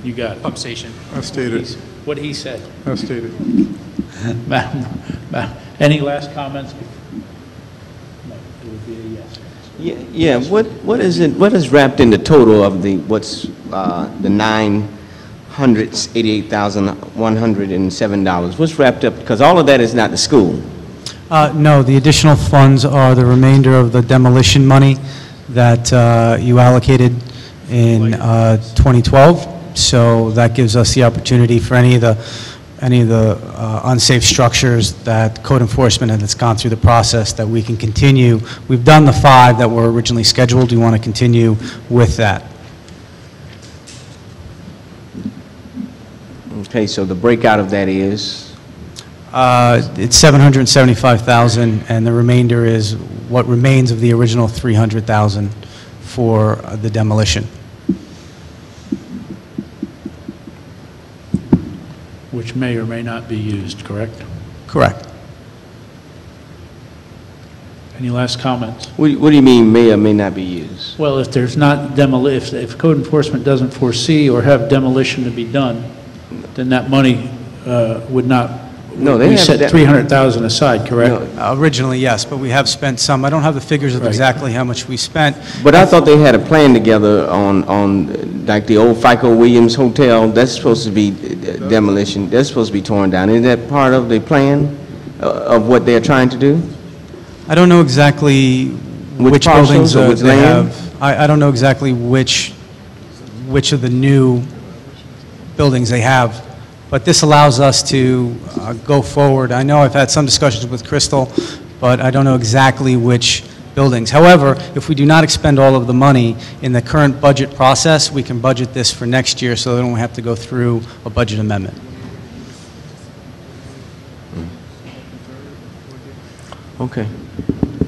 You got it. pump station. As stated. What he said. As stated. Madam, any last comments? No, it would be a yes. Yeah, what is wrapped in the total of the, what's the $988,107? What's wrapped up, because all of that is not the school. No, the additional funds are the remainder of the demolition money that you allocated in 2012. So that gives us the opportunity for any of the unsafe structures that code enforcement has gone through the process, that we can continue. We've done the 5 that were originally scheduled. We want to continue with that. Okay, so the breakout of that is? It's $775,000, and the remainder is what remains of the original $300,000 for the demolition. Which may or may not be used, correct? Correct. Any last comments? What do you mean may or may not be used? Well, if there's not if code enforcement doesn't foresee or have demolition to be done, then that money would not. No, we set $300,000 aside, correct? Originally, yes, but we have spent some. I don't have the figures of exactly how much we spent. But I thought they had a plan together on like the old FICO Williams Hotel. That's supposed to be demolition. That's supposed to be torn down. Isn't that part of the plan of what they're trying to do? I don't know exactly which buildings or which they land? have. I don't know exactly which of the new buildings they have, but this allows us to go forward. I know I've had some discussions with Crystal, but I don't know exactly which buildings. However, if we do not expend all of the money in the current budget process, we can budget this for next year so they don't have to go through a budget amendment. Okay.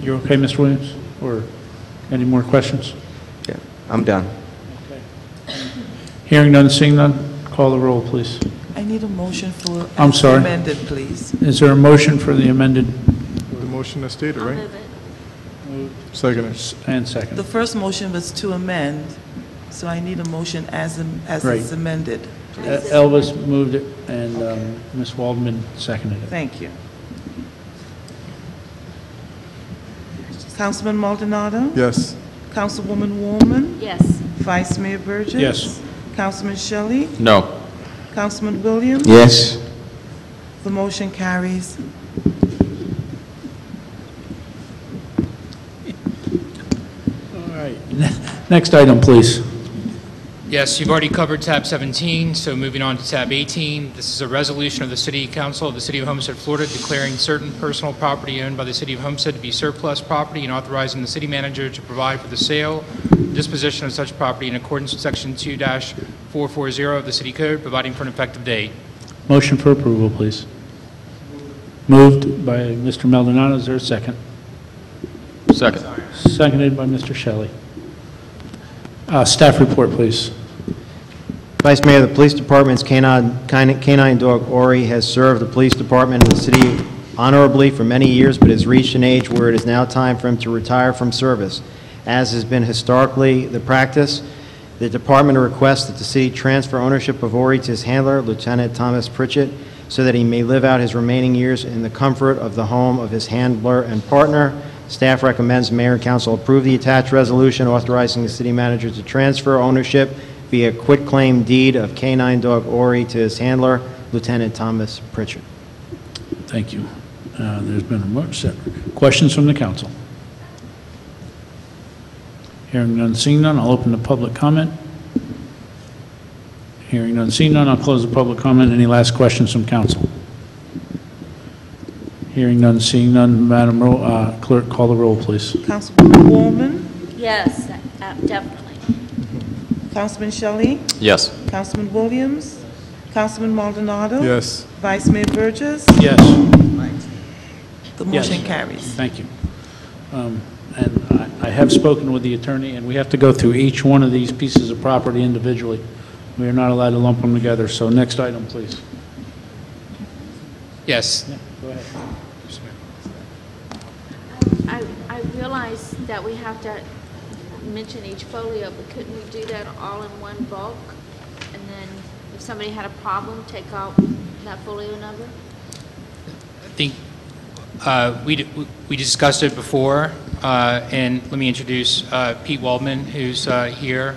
You're okay, Mr. Williams? Or any more questions? Yeah, I'm done. Hearing none, seeing none, call the roll, please. I need a motion for I'm sorry. amended, please. Is there a motion for the amended? The motion is stated, right? Second. And second. The first motion was to amend, so I need a motion as Right. it's amended, please. Elvis moved it, and Ms. Waldman seconded it. Thank you. Councilman Maldonado? Yes. Councilwoman Woolman? Yes. Vice Mayor Burgess? Yes. Councilman Shelley? No. Councilman Williams? Yes. The motion carries. All right. Next item, please. Yes, you've already covered tab 17, so moving on to tab 18. This is a resolution of the City Council of the City of Homestead, Florida, declaring certain personal property owned by the City of Homestead to be surplus property and authorizing the city manager to provide for the sale, disposition of such property in accordance with Section 2-440 of the City Code, providing for an effective date. Motion for approval, please. Moved by Mr. Maldonado. Is there a second? Second. Seconded by Mr. Shelley. Staff report, please. Vice Mayor, the Police Department's canine dog Ori has served the Police Department and the city honorably for many years, but has reached an age where it is now time for him to retire from service. As has been historically the practice, the department requests that the city transfer ownership of Ori to his handler, Lieutenant Thomas Pritchett, so that he may live out his remaining years in the comfort of the home of his handler and partner. Staff recommends Mayor and Council approve the attached resolution authorizing the city manager to transfer ownership via quitclaim deed of canine dog Ori to his handler, Lieutenant Thomas Pritchett. Thank you. There's been a motion. Questions from the council? Hearing none, seeing none, I'll open the public comment. Hearing none, seeing none, I'll close the public comment. Any last questions from council? Hearing none, seeing none, Madam Clerk, call the roll, please. Councilwoman Woolman? Yes, definitely. Councilman Shelley? Yes. Councilman Williams? Councilman Maldonado? Yes. Vice Mayor Burgess? Yes. The motion Yes. carries. Thank you. And I have spoken with the attorney, and we have to go through each one of these pieces of property individually. We are not allowed to lump them together. So next item, please. Yes. Yeah, go ahead. I realize that we have to mention each folio, but couldn't we do that all in one bulk? And then if somebody had a problem, take out that folio number? I think we discussed it before, and let me introduce Pete Waldman, who's here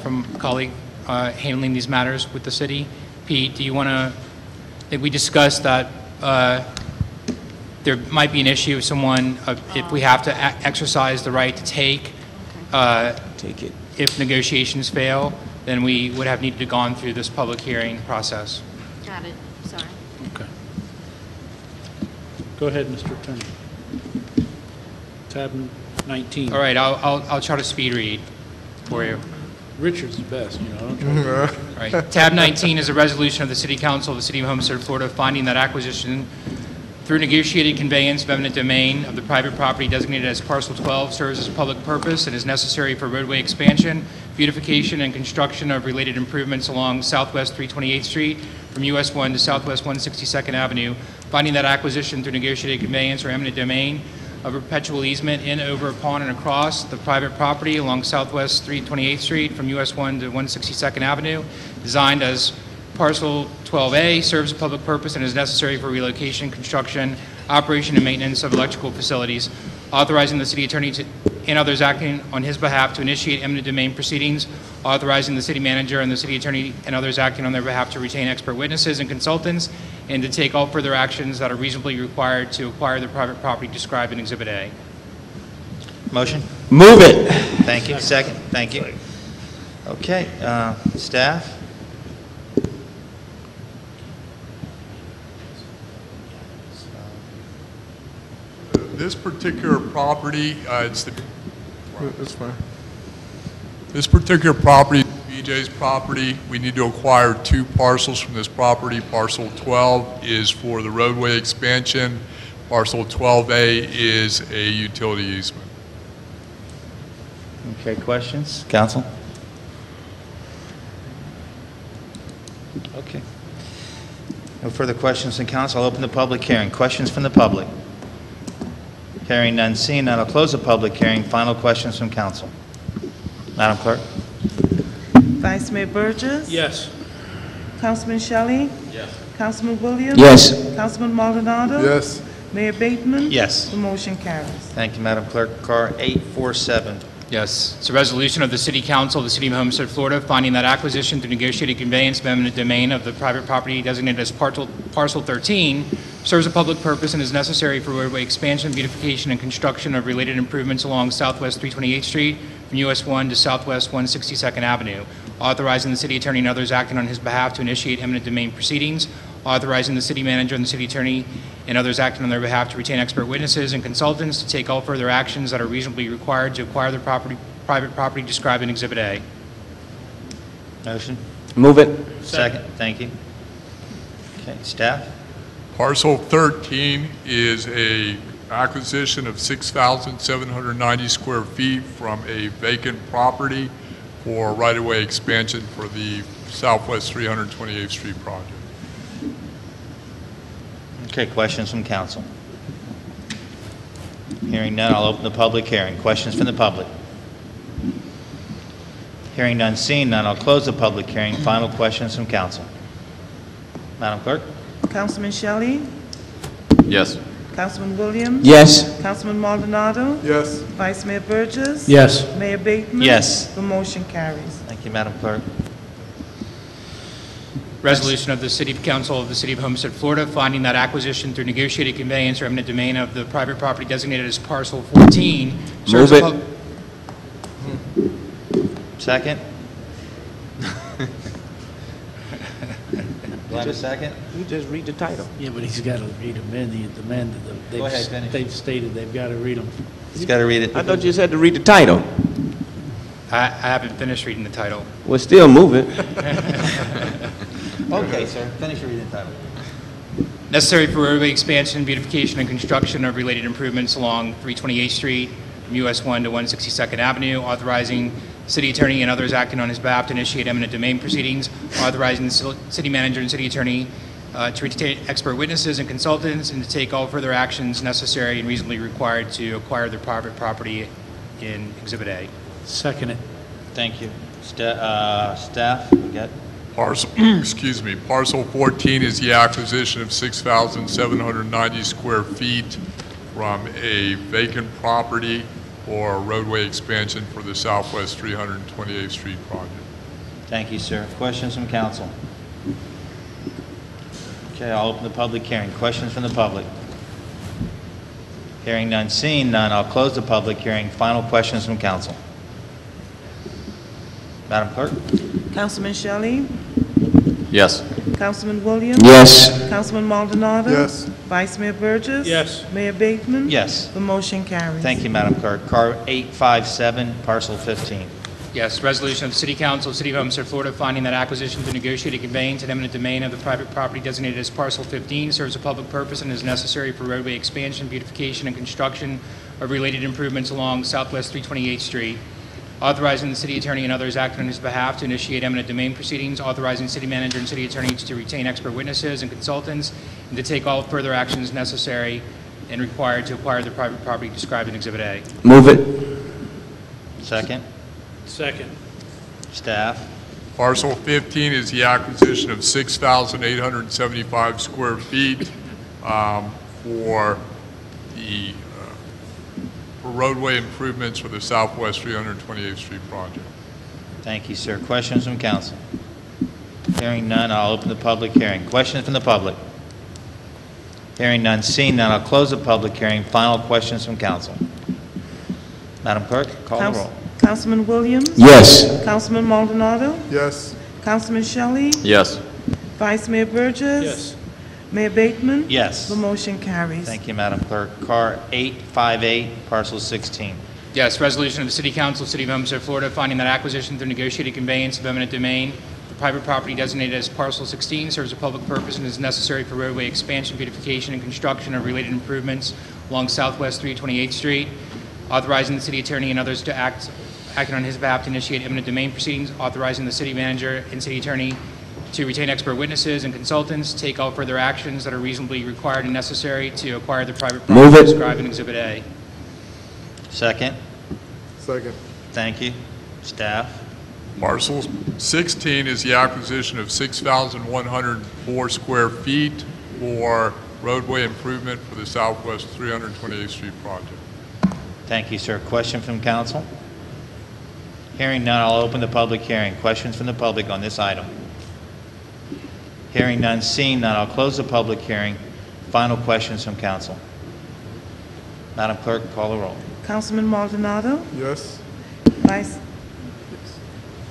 from a colleague handling these matters with the city. Pete, do you want to, I think we discussed that there might be an issue if someone, if we have to exercise the right to take it. If negotiations fail, then we would have needed to gone through this public hearing process. Got it, sorry. Okay. Go ahead, Mr. Attorney. Tab 19. All right, I'll try to speed read for you. Richard's the best, you know. Don't try to- All right. Tab 19 is a resolution of the City Council of the City of Homestead, Florida, finding that acquisition through negotiated conveyance of eminent domain of the private property designated as Parcel 12 serves as a public purpose and is necessary for roadway expansion, beautification, and construction of related improvements along Southwest 328th Street from US 1 to Southwest 162nd Avenue, finding that acquisition through negotiated conveyance or eminent domain of a perpetual easement in, over, upon, and across the private property along Southwest 328th Street from US 1 to 162nd Avenue, designed as Parcel 12A, serves a public purpose and is necessary for relocation, construction, operation, and maintenance of electrical facilities, authorizing the city attorney to, and others acting on his behalf to initiate eminent domain proceedings, authorizing the city manager and the city attorney and others acting on their behalf to retain expert witnesses and consultants, and to take all further actions that are reasonably required to acquire the private property described in Exhibit A. Motion? Move it. Thank you. Second? Thank you. Okay, staff? this particular property, it's the... That's fine. This particular property, BJ's property, we need to acquire 2 parcels from this property. Parcel 12 is for the roadway expansion. Parcel 12A is a utility easement. Okay, questions? Council? Okay. No further questions from council. I'll open the public hearing. Questions from the public? Hearing none, seeing none, I'll close the public hearing. Final questions from council. Madam Clerk? Vice Mayor Burgess? Yes. Councilman Shelley? Yes. Councilman Williams? Yes. Councilman Maldonado? Yes. Mayor Bateman? Yes. The motion carries. Thank you, Madam Clerk. Car 847. Yes, it's a resolution of the City Council of the City of Homestead, Florida, finding that acquisition through negotiated conveyance of eminent domain of the private property designated as Parcel 13 serves a public purpose and is necessary for roadway expansion, beautification, and construction of related improvements along Southwest 328th Street from US 1 to Southwest 162nd Avenue, authorizing the city attorney and others acting on his behalf to initiate eminent domain proceedings, authorizing the city manager and the city attorney and others acting on their behalf to retain expert witnesses and consultants to take all further actions that are reasonably required to acquire the private property described in Exhibit A. Motion? Move it. Second. Thank you. Okay, staff? Parcel 13 is a acquisition of 6,790 square feet from a vacant property for right-of-way expansion for the Southwest 328th Street project. Okay, questions from council? Hearing none, I'll open the public hearing. Questions from the public? Hearing none, seeing none, I'll close the public hearing. Final questions from council. Madam Clerk? Councilman Shelley? Yes. Councilman Williams? Yes. Councilman Maldonado? Yes. Vice Mayor Burgess? Yes. Mayor Bateman? Yes. The motion carries. Thank you, Madam Clerk. Resolution of the City Council of the City of Homestead, Florida, finding that acquisition through negotiated conveyance or eminent domain of the private property designated as Parcel 14 serves Move a it. Second? Do I have a second? You just read the title. Yeah, but he's got to read them in. The demand that Go ahead, finish. they've stated they've got to read them. He's got to read it. I thought you just had to read the title. I haven't finished reading the title. Well, still move it. Okay, sir. Finish reading the title. Necessary for roadway expansion, beautification, and construction of related improvements along 328th Street from US 1 to 162nd Avenue, authorizing city attorney and others acting on his behalf to initiate eminent domain proceedings, authorizing the city manager and city attorney to retain expert witnesses and consultants, and to take all further actions necessary and reasonably required to acquire the private property in Exhibit A. Second it. Thank you. Staff, we got? Parcel, excuse me, Parcel 14 is the acquisition of 6,790 square feet from a vacant property for roadway expansion for the Southwest 328th Street project. Thank you, sir. Questions from council? Okay, I'll open the public hearing. Questions from the public? Hearing none, seeing none, I'll close the public hearing. Final questions from council. Madam Clerk? Councilman Shelley? Yes. Councilman Williams? Yes. Councilman Maldonado? Yes. Vice Mayor Burgess? Yes. Mayor Bateman? Yes. The motion carries. Thank you, Madam Clerk. Car 857, parcel 15. Yes, resolution of the City Council, City of Homestead, Florida, finding that acquisition through negotiated conveyance and eminent domain of the private property designated as Parcel 15 serves a public purpose and is necessary for roadway expansion, beautification, and construction of related improvements along Southwest 328th Street, authorizing the city attorney and others acting on his behalf to initiate eminent domain proceedings, authorizing city manager and city attorney to retain expert witnesses and consultants, and to take all further actions necessary and required to acquire the private property described in Exhibit A. Move it. Second? Second. Staff? Parcel 15 is the acquisition of 6,875 square feet for the for roadway improvements for the Southwest 328th Street project. Thank you, sir. Questions from council? Hearing none, I'll open the public hearing. Questions from the public? Hearing none, seeing none, I'll close the public hearing. Final questions from council. Madam Clerk, call the roll. Councilman Williams? Yes. Councilman Maldonado? Yes. Councilman Shelley? Yes. Vice Mayor Burgess? Yes. Mayor Bateman? Yes. The motion carries. Thank you, Madam Clerk. Car 858, parcel 16. Yes, resolution of the City Council, City of Homestead, Florida, finding that acquisition through negotiated conveyance of eminent domain, the private property designated as parcel 16 serves a public purpose and is necessary for roadway expansion, beautification, and construction of related improvements along Southwest 328th Street, authorizing the city attorney and others to acting on his behalf to initiate eminent domain proceedings, authorizing the city manager and city attorney to retain expert witnesses and consultants, take all further actions that are reasonably required and necessary to acquire the private Move property it. described in Exhibit A. Second. Second. Thank you. Staff. Parcel 16 is the acquisition of 6,104 square feet for roadway improvement for the Southwest 328th Street project. Thank you, sir. Question from council? Hearing none, I'll open the public hearing. Questions from the public on this item? Hearing none, seeing none, I'll close the public hearing. Final questions from council. Madam Clerk, call the roll. Councilman Maldonado? Yes.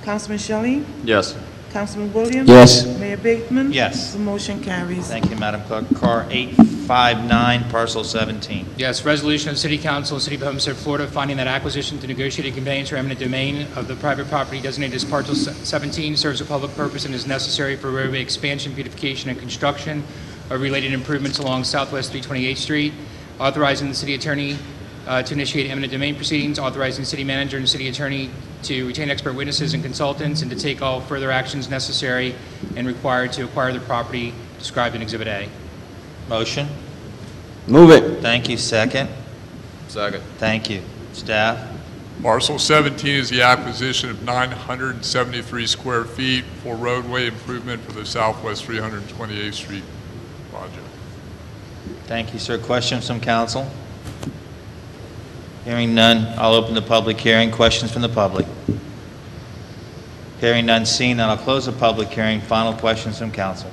Councilman Shelley? Yes. Councilman Williams? Yes. Mayor Bateman? Yes. The motion carries. Thank you, Madam Clerk. Car 859, parcel 17. Yes, resolution of City Council, City of Homestead, Florida, finding that acquisition to negotiated conveyance or eminent domain of the private property designated as parcel 17 serves a public purpose and is necessary for roadway expansion, beautification, and construction of related improvements along Southwest 328th Street, authorizing the city attorney to initiate eminent domain proceedings, authorizing the city manager and city attorney to retain expert witnesses and consultants, and to take all further actions necessary and required to acquire the property described in Exhibit A. Motion? Move it. Thank you. Second? Second. Thank you. Staff? Parcel 17 is the acquisition of 973 square feet for roadway improvement for the Southwest 328th Street project. Thank you, sir. Questions from council? Hearing none, I'll open the public hearing. Questions from the public? Hearing none, seeing none, I'll close the public hearing. Final questions from council.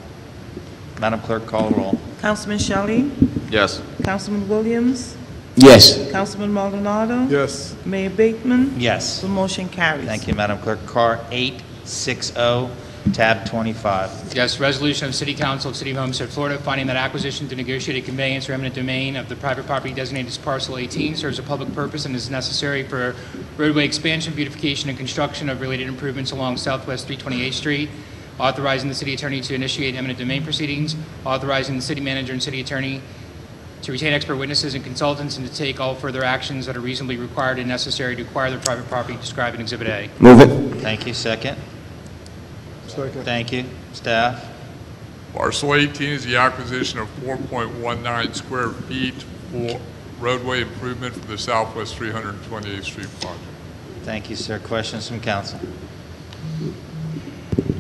Madam Clerk, call the roll. Councilman Shelley? Yes. Councilman Williams? Yes. Councilman Maldonado? Yes. Mayor Bateman? Yes. The motion carries. Thank you, Madam Clerk. Car 860, tab 25. Yes, resolution of City Council of City of Homestead, Florida, finding that acquisition to negotiated conveyance or eminent domain of the private property designated as parcel 18 serves a public purpose and is necessary for roadway expansion, beautification, and construction of related improvements along Southwest 328th Street, authorizing the city attorney to initiate eminent domain proceedings, authorizing the city manager and city attorney to retain expert witnesses and consultants, and to take all further actions that are reasonably required and necessary to acquire the private property described in Exhibit A. Move it. Thank you. Second? Second. Thank you. Staff? Parcel 18 is the acquisition of 4.19 square feet for roadway improvement for the Southwest 328th Street project. Thank you, sir. Questions from council?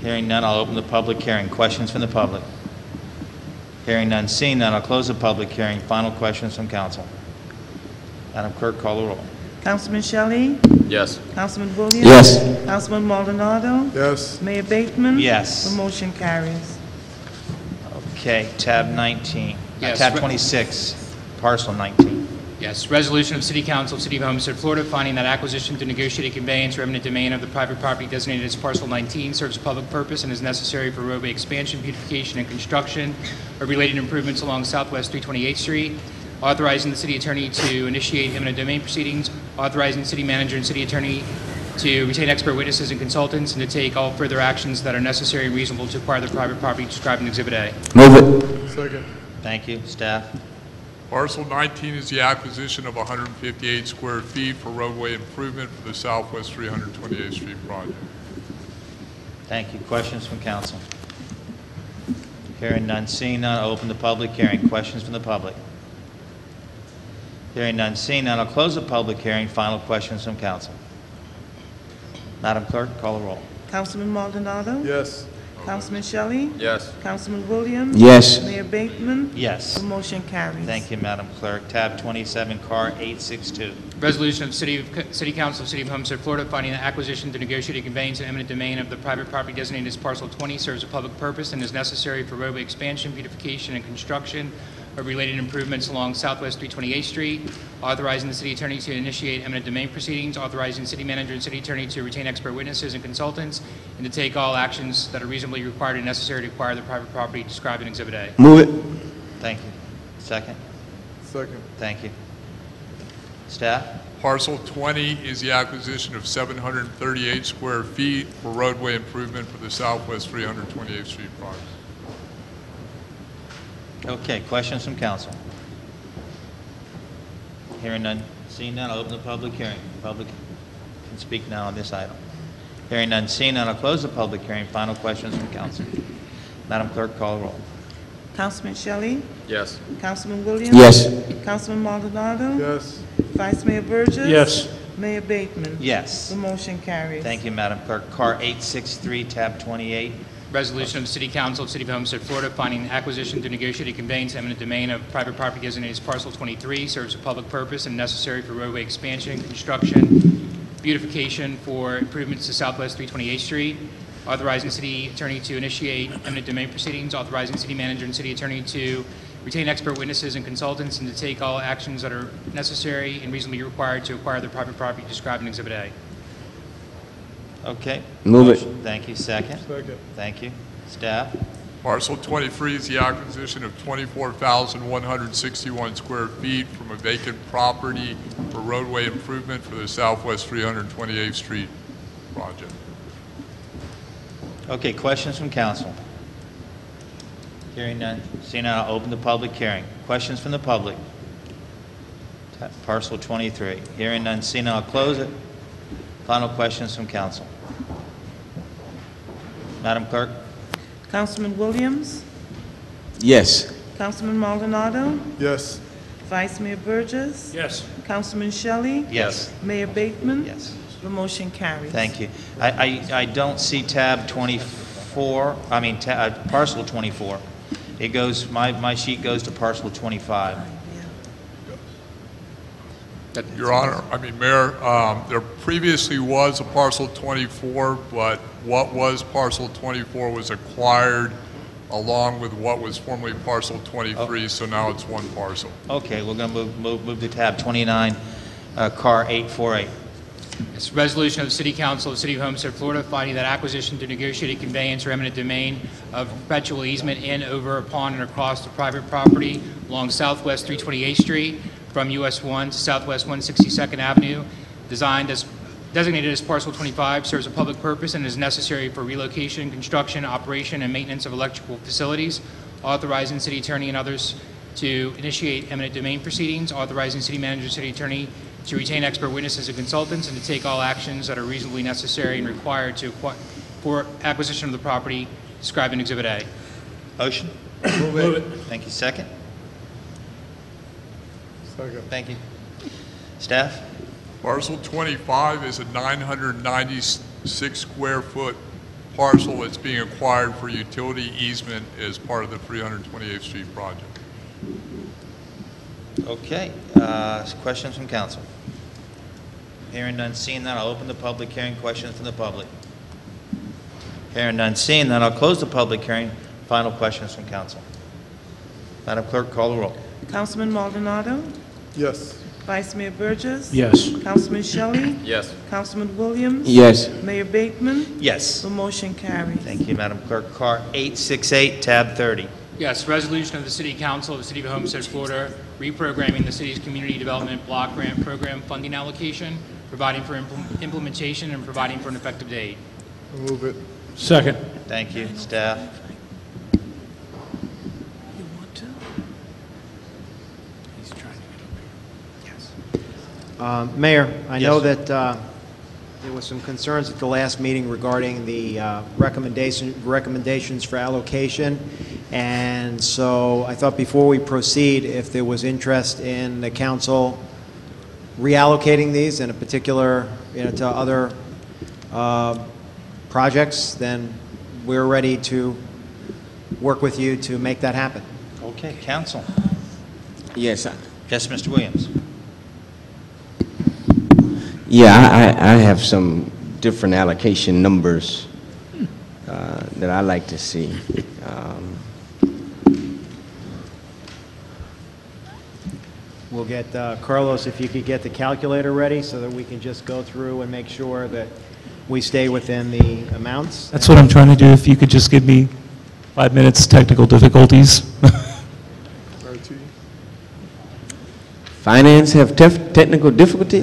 Hearing none, I'll open the public hearing. Questions from the public? Hearing none, seeing none, I'll close the public hearing. Final questions from council. Madam Clerk, call the roll. Councilman Shelley? Yes. Councilman Williams? Yes. Councilman Maldonado? Yes. Mayor Bateman? Yes. The motion carries. Okay, tab 19. Yes. Tab 26, parcel 19. Yes, resolution of City Council of City of Homestead, Florida, finding that acquisition to negotiated conveyance or eminent domain of the private property designated as parcel 19 serves a public purpose and is necessary for roadway expansion, beautification, and construction of related improvements along Southwest 328th Street, authorizing the city attorney to initiate eminent domain proceedings, authorizing the city manager and city attorney to retain expert witnesses and consultants, and to take all further actions that are necessary and reasonable to acquire the private property described in Exhibit A. Move it. Second. Thank you. Staff? Parcel 19 is the acquisition of 158 square feet for roadway improvement for the Southwest 328th Street project. Thank you. Questions from council? Hearing none, seeing none, I'll open the public hearing. Questions from the public? Hearing none, seeing none, I'll close the public hearing. Final questions from council. Madam Clerk, call the roll. Councilman Maldonado? Yes. Councilman Shelley? Yes. Councilman Williams? Yes. Mayor Bateman? Yes. The motion carries. Thank you, Madam Clerk. Tab 27, car 862. Resolution of City Council of City of Homestead, Florida, finding that acquisition to negotiated conveyance and eminent domain of the private property designated as parcel 20 serves a public purpose and is necessary for roadway expansion, beautification, and construction of related improvements along Southwest 328th Street, authorizing the city attorney to initiate eminent domain proceedings, authorizing the city manager and city attorney to retain expert witnesses and consultants, and to take all actions that are reasonably required and necessary to acquire the private property described in Exhibit A. Move it. Thank you. Second? Second. Thank you. Staff? Parcel 20 is the acquisition of 738 square feet for roadway improvement for the Southwest 328th Street project. Okay, questions from council? Hearing none, seeing none, I'll open the public hearing. Public can speak now on this item. Hearing none, seeing none, I'll close the public hearing. Final questions from council. Madam Clerk, call the roll. Councilman Shelley? Yes. Councilman Williams? Yes. Councilman Maldonado? Yes. Vice Mayor Burgess? Yes. Mayor Bateman? Yes. The motion carries. Thank you, Madam Clerk. Car 863, tab 28. Resolution of the City Council of the City of Homestead, Florida, finding acquisition to negotiate conveyance eminent domain of private property designated as parcel 23 serves a public purpose and necessary for roadway expansion, construction, beautification for improvements to Southwest 328th Street, authorizing city attorney to initiate eminent domain proceedings, authorizing city manager and city attorney to retain expert witnesses and consultants, and to take all actions that are necessary and reasonably required to acquire the private property described in Exhibit A. Okay. Move it. Thank you. Second? Second. Thank you. Staff? Parcel 23 is the acquisition of 24,161 square feet from a vacant property for roadway improvement for the Southwest 328th Street project. Okay, questions from council? Hearing none, seeing none, I'll open the public hearing. Questions from the public? Parcel 23. Hearing none, seeing none, I'll close it. Final questions from council. Madam Clerk? Councilman Williams? Yes. Councilman Maldonado? Yes. Vice Mayor Burgess? Yes. Councilman Shelley? Yes. Mayor Bateman? Yes. The motion carries. Thank you. I don't see tab 24, parcel 24. It goes, my sheet goes to parcel 25. Your Honor, Mayor, there previously was a parcel 24, but what was parcel 24 was acquired along with what was formerly parcel 23, so now it's one parcel. Okay, we're going to move to tab 29, car 848. It's a resolution of the City Council of the City of Homestead, Florida, finding that acquisition to negotiate a conveyance or eminent domain of perpetual easement in, over, upon, and across the private property along Southwest 328th Street from US 1 to Southwest 162nd Avenue, designated as parcel 25, serves a public purpose and is necessary for relocation, construction, operation, and maintenance of electrical facilities, authorizing city attorney and others to initiate eminent domain proceedings, authorizing city manager and city attorney to retain expert witnesses and consultants, and to take all actions that are reasonably necessary and required for acquisition of the property described in Exhibit A. Motion? Move it. Thank you. Second? Second. Thank you. Staff? Parcel 25 is a 996 square foot parcel that's being acquired for utility easement as part of the 328th Street project. Okay. Questions from council? Hearing none, seeing none, I'll open the public hearing. Questions from the public? Hearing none, seeing none, I'll close the public hearing. Final questions from council. Madam Clerk, call the roll. Councilman Maldonado? Yes. Vice Mayor Burgess? Yes. Councilman Shelley? Yes. Councilman Williams? Yes. Mayor Bateman? Yes. The motion carries. Thank you, Madam Clerk. Car 868, tab 30. Yes, resolution of the City Council of the City of Homestead, Florida, reprogramming the city's Community Development Block Grant Program funding allocation, providing for implementation, and providing for an effective date. Move it. Second. Thank you. Staff? Mayor, I know Yes. that there was some concerns at the last meeting regarding the recommendations for allocation, and so I thought before we proceed, if there was interest in the council reallocating these in a particular, to other projects, then we're ready to work with you to make that happen. Okay, council. Yes. Yes, Mr. Williams. Yeah, I have some different allocation numbers that I like to see. We'll get, Carlos, if you could get the calculator ready so that we can just go through and make sure that we stay within the amounts. That's what I'm trying to do. If you could just give me 5 minutes, technical difficulties. Finance have technical difficulty?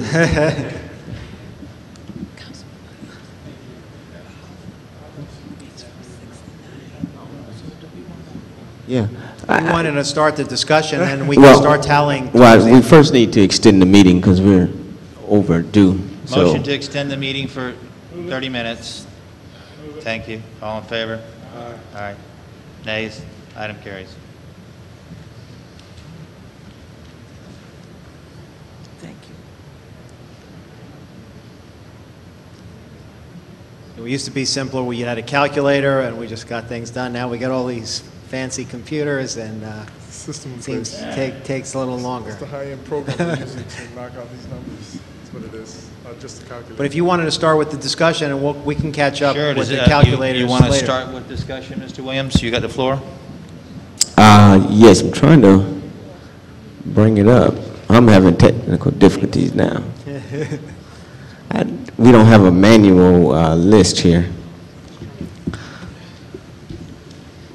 Yeah. We wanted to start the discussion, and we can start tallying. Well, we first need to extend the meeting because we're overdue. So, Motion to extend the meeting for 30 minutes. Thank you. All in favor? Aye. Nays? Item carries. Thank you. It used to be simpler, we had a calculator and we just got things done. Now we got all these fancy computers and seems takes a little longer. It's the high-end program we're using to knock out these numbers. That's what it is, not just a calculator. But if you wanted to start with the discussion, and we can catch up Sure. with the calculators You want to later. start with discussion, Mr. Williams? You got the floor? yes, I'm trying to bring it up. I'm having technical difficulties now. We don't have a manual list here.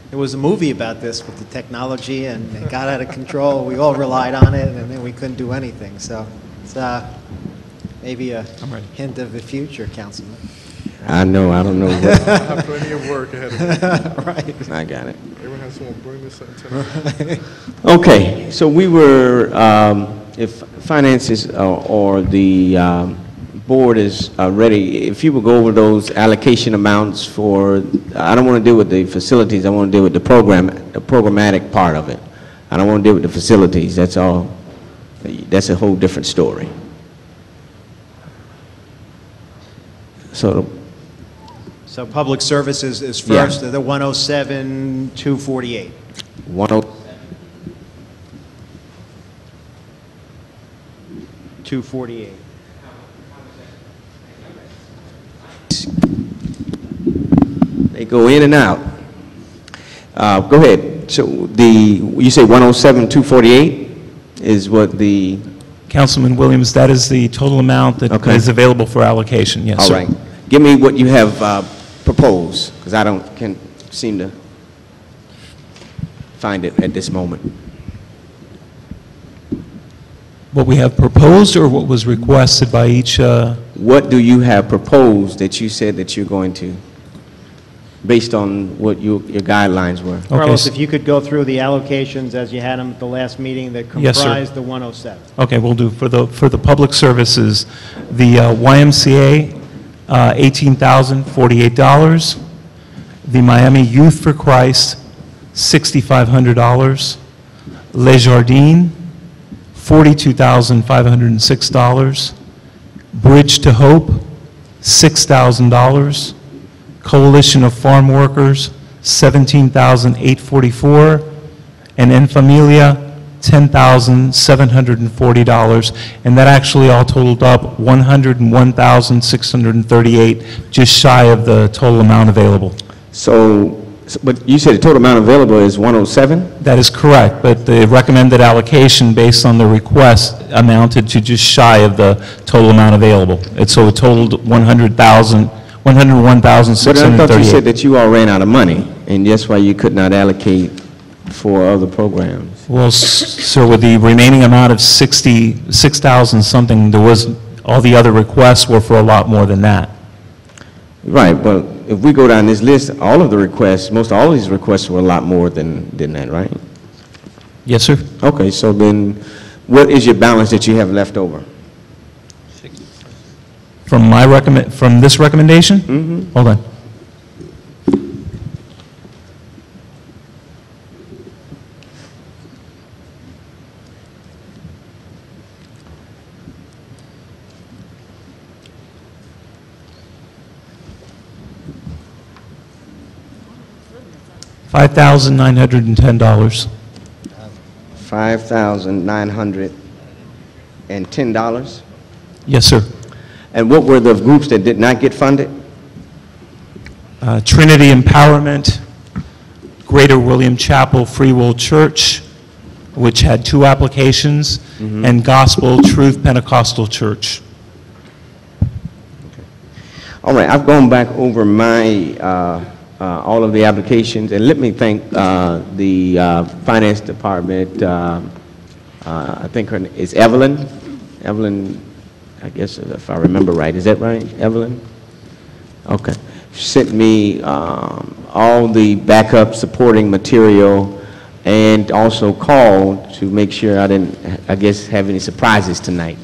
There was a movie about this with the technology, and it got out of control. We all relied on it, and then we couldn't do anything. So it's maybe a hint of the future, Councilman. I know, I don't know. I have plenty of work ahead of me. Right. I got it. Everyone has someone bring this up. Okay, so we were, if finances or the board is ready, if you would go over those allocation amounts for, I don't want to deal with the facilities, I want to deal with the programmatic part of it. I don't want to deal with the facilities, that's all, that's a whole different story. So public services is first, the 107, 248. 248. They go in and out. Go ahead. So you say 107, 248 is what the... Councilman Williams, that is the total amount that is available for allocation, yes, All sir. right. Give me what you have proposed, because I can't seem to find it at this moment. What we have proposed or what was requested by each... What do you have proposed that you said that you're going to, based on what your guidelines were? Carlos, if you could go through the allocations as you had them at the last meeting that Yes, sir. comprised the 107. Okay, we'll do for the public services, the YMCA, $18,048. The Miami Youth for Christ, $6,500. Les Jardins, $42,506. Bridge to Hope, $6,000. Coalition of Farm Workers, $17,844. And En Familia, $10,740, and that actually all totaled up $101,638, just shy of the total amount available. So, but you said the total amount available is 107? That is correct, but the recommended allocation based on the request amounted to just shy of the total amount available. So it totaled $101,638. But I thought you said that you all ran out of money, and that's why you could not allocate for other programs. Well, sir, with the remaining amount of 6,000 something, there was, all the other requests were for a lot more than that. Right, but if we go down this list, all of the requests, most all of these requests were a lot more than that, right? Yes, sir. Okay, so then what is your balance that you have left over? From this recommendation? Mm-hmm. Hold on. $5,910. $5,910? Yes, sir. And what were the groups that did not get funded? Trinity Empowerment, Greater William Chapel Free Will Church, which had 2 applications, and Gospel Truth Pentecostal Church. All right, I've gone back over my, all of the applications, and let me thank the Finance Department, I think her name is Evelyn. Evelyn, I guess if I remember right. Is that right, Evelyn? Okay. She sent me all the backup supporting material and also called to make sure I didn't, I guess, have any surprises tonight.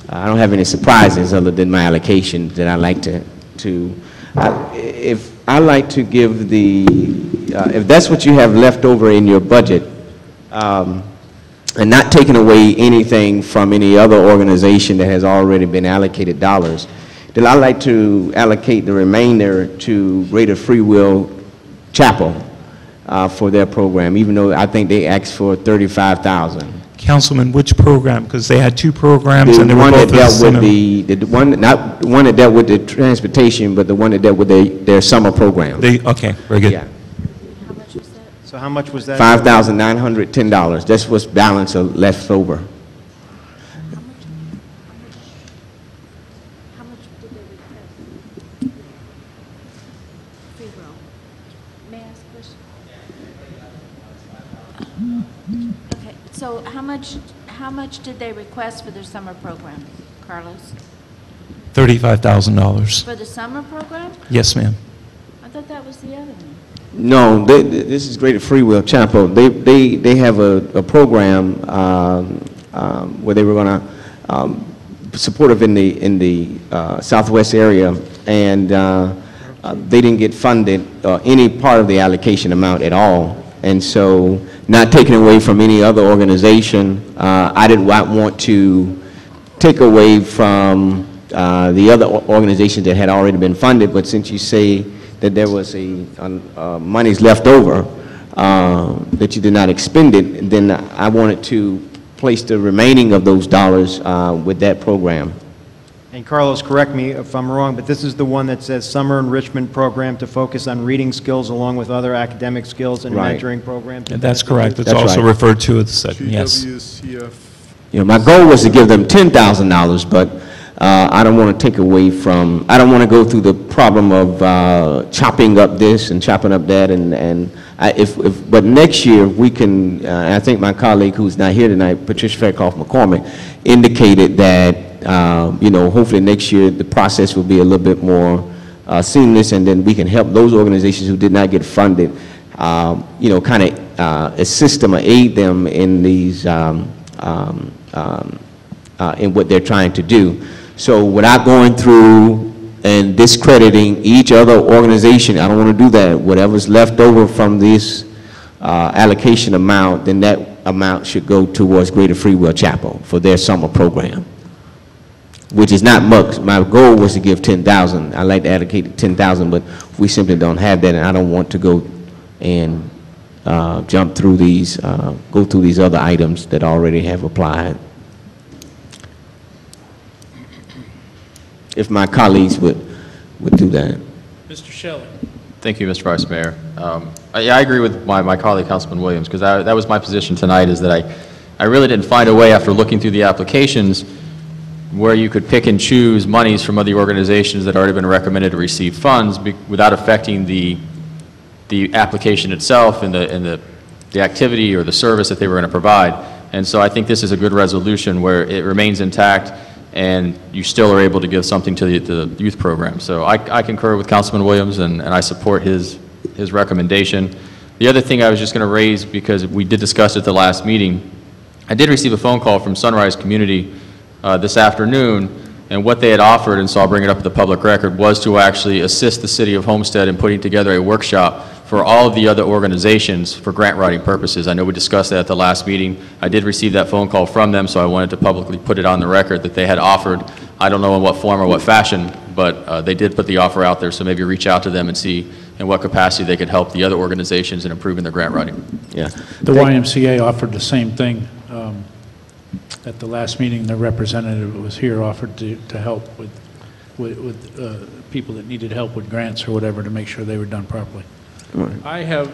I don't have any surprises other than my allocation that I like to if I like to give the, if that's what you have left over in your budget, and not taking away anything from any other organization that has already been allocated dollars, then I like to allocate the remainder to Greater Free Will Chapel for their program, even though I think they asked for $35,000. Councilman, which program? Because they had two programs and they were one both that dealt with similar. the one, not the one that dealt with the transportation, but the one that dealt with their summer program. Okay, very good. Yeah. So how much was that? $5,910. That's what's balance of left over. Okay, so how much did they request for their summer program, Carlos? $35,000. For the summer program? Yes, ma'am. I thought that was the other one. No, this is Greater Free Will Chapel. They have a program where they were going to support it in the Southwest area, and they didn't get funded any part of the allocation amount at all. And so, not taking away from any other organization, I did not want to take away from the other organizations that had already been funded, but since you say that there was monies left over, that you did not expend it, then I wanted to place the remaining of those dollars with that program. And Carlos, correct me if I'm wrong, but this is the one that says Summer Enrichment Program to focus on reading skills along with other academic skills and Right. mentoring programs? And that's correct. It's That's also right. referred to as the second, yes. GWCF. You know, my goal was to give them $10,000, but I don't want to take away from, I don't want to go through the problem of chopping up this and chopping up that, but next year we can, I think my colleague who's not here tonight, Patricia Fairclough McCormick, indicated that, you know, hopefully next year the process will be a little bit more seamless, and then we can help those organizations who did not get funded, you know, kind of assist them or aid them in these, in what they're trying to do. So without going through and discrediting each other organization, I don't want to do that. Whatever's left over from this allocation amount, then that amount should go towards Greater Free Will Chapel for their summer program, which is not much. My goal was to give $10,000. I like to allocate $10,000, but we simply don't have that, and I don't want to go and jump through these, go through these other items that already have applied. If my colleagues would do that. Mr. Shelley. Thank you, Mr. Vice Mayor. I agree with my colleague, Councilman Williams, because that was my position tonight, is that I really didn't find a way after looking through the applications where you could pick and choose monies from other organizations that had already been recommended to receive funds without affecting the application itself and the activity or the service that they were going to provide. And so I think this is a good resolution where it remains intact and you still are able to give something to the youth program. So I concur with Councilman Williams, and I support his recommendation. The other thing I was just going to raise, because we did discuss at the last meeting, I did receive a phone call from Sunrise Community this afternoon, and what they had offered, and so I'll bring it up at the public record, was to actually assist the City of Homestead in putting together a workshop for all of the other organizations for grant writing purposes. I know we discussed that at the last meeting. I did receive that phone call from them, so I wanted to publicly put it on the record that they had offered. I don't know in what form or what fashion, but they did put the offer out there, so maybe reach out to them and see in what capacity they could help the other organizations in improving their grant writing. Yeah. The YMCA offered the same thing. At the last meeting, the representative who was here offered to help with people that needed help with grants or whatever to make sure they were done properly. Right. I have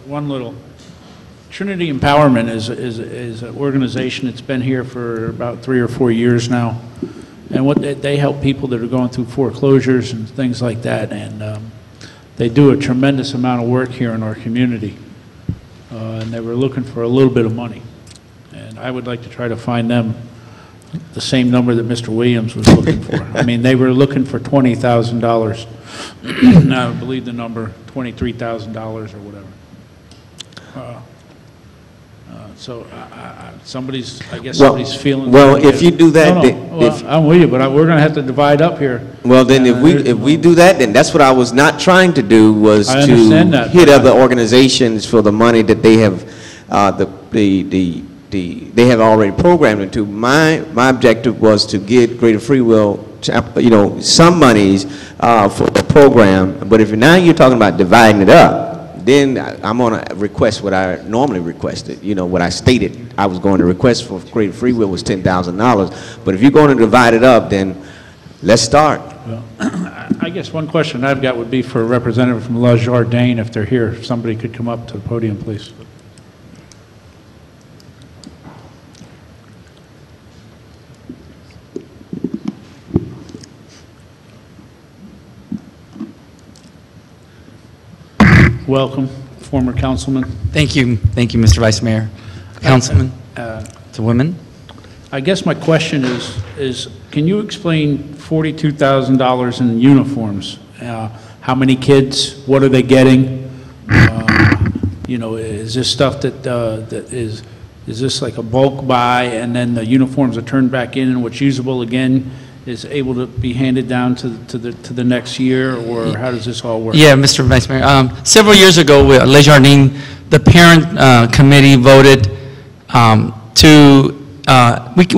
one little. Trinity Empowerment is an organization that's been here for about 3 or 4 years now, and what they help people that are going through foreclosures and things like that, and they do a tremendous amount of work here in our community, and they were looking for a little bit of money. and I would like to try to find them the same number that Mr. Williams was looking for. I mean, they were looking for $20,000. I believe the number, $23,000 or whatever. So somebody's, I guess somebody's feeling. Well, if you do that, No, no, well, I'm with you, but we're going to have to divide up here. Well, then if we do that, then that's what I was not trying to do, was I to understand that, hit but other organizations for the money that they have, they have already programmed into. My objective was to get Greater Free Will, some monies for the program. But if now you're talking about dividing it up, then I'm going to request what I normally requested. What I stated I was going to request for Greater Free Will was $10,000. But if you're going to divide it up, then let's start. Well, I guess one question I've got would be for a representative from La Jardine, if they're here. If somebody could come up to the podium, please. Welcome, former councilman. Thank you, Mr. Vice Mayor. Councilman, to women. I guess my question is can you explain $42,000 in uniforms? How many kids? What are they getting? Is this stuff that is this like a bulk buy, and then the uniforms are turned back in, and what's usable again is able to be handed down to the next year, or how does this all work? Yeah, Mr. Vice Mayor. Several years ago, with Les Jardines, the parent committee voted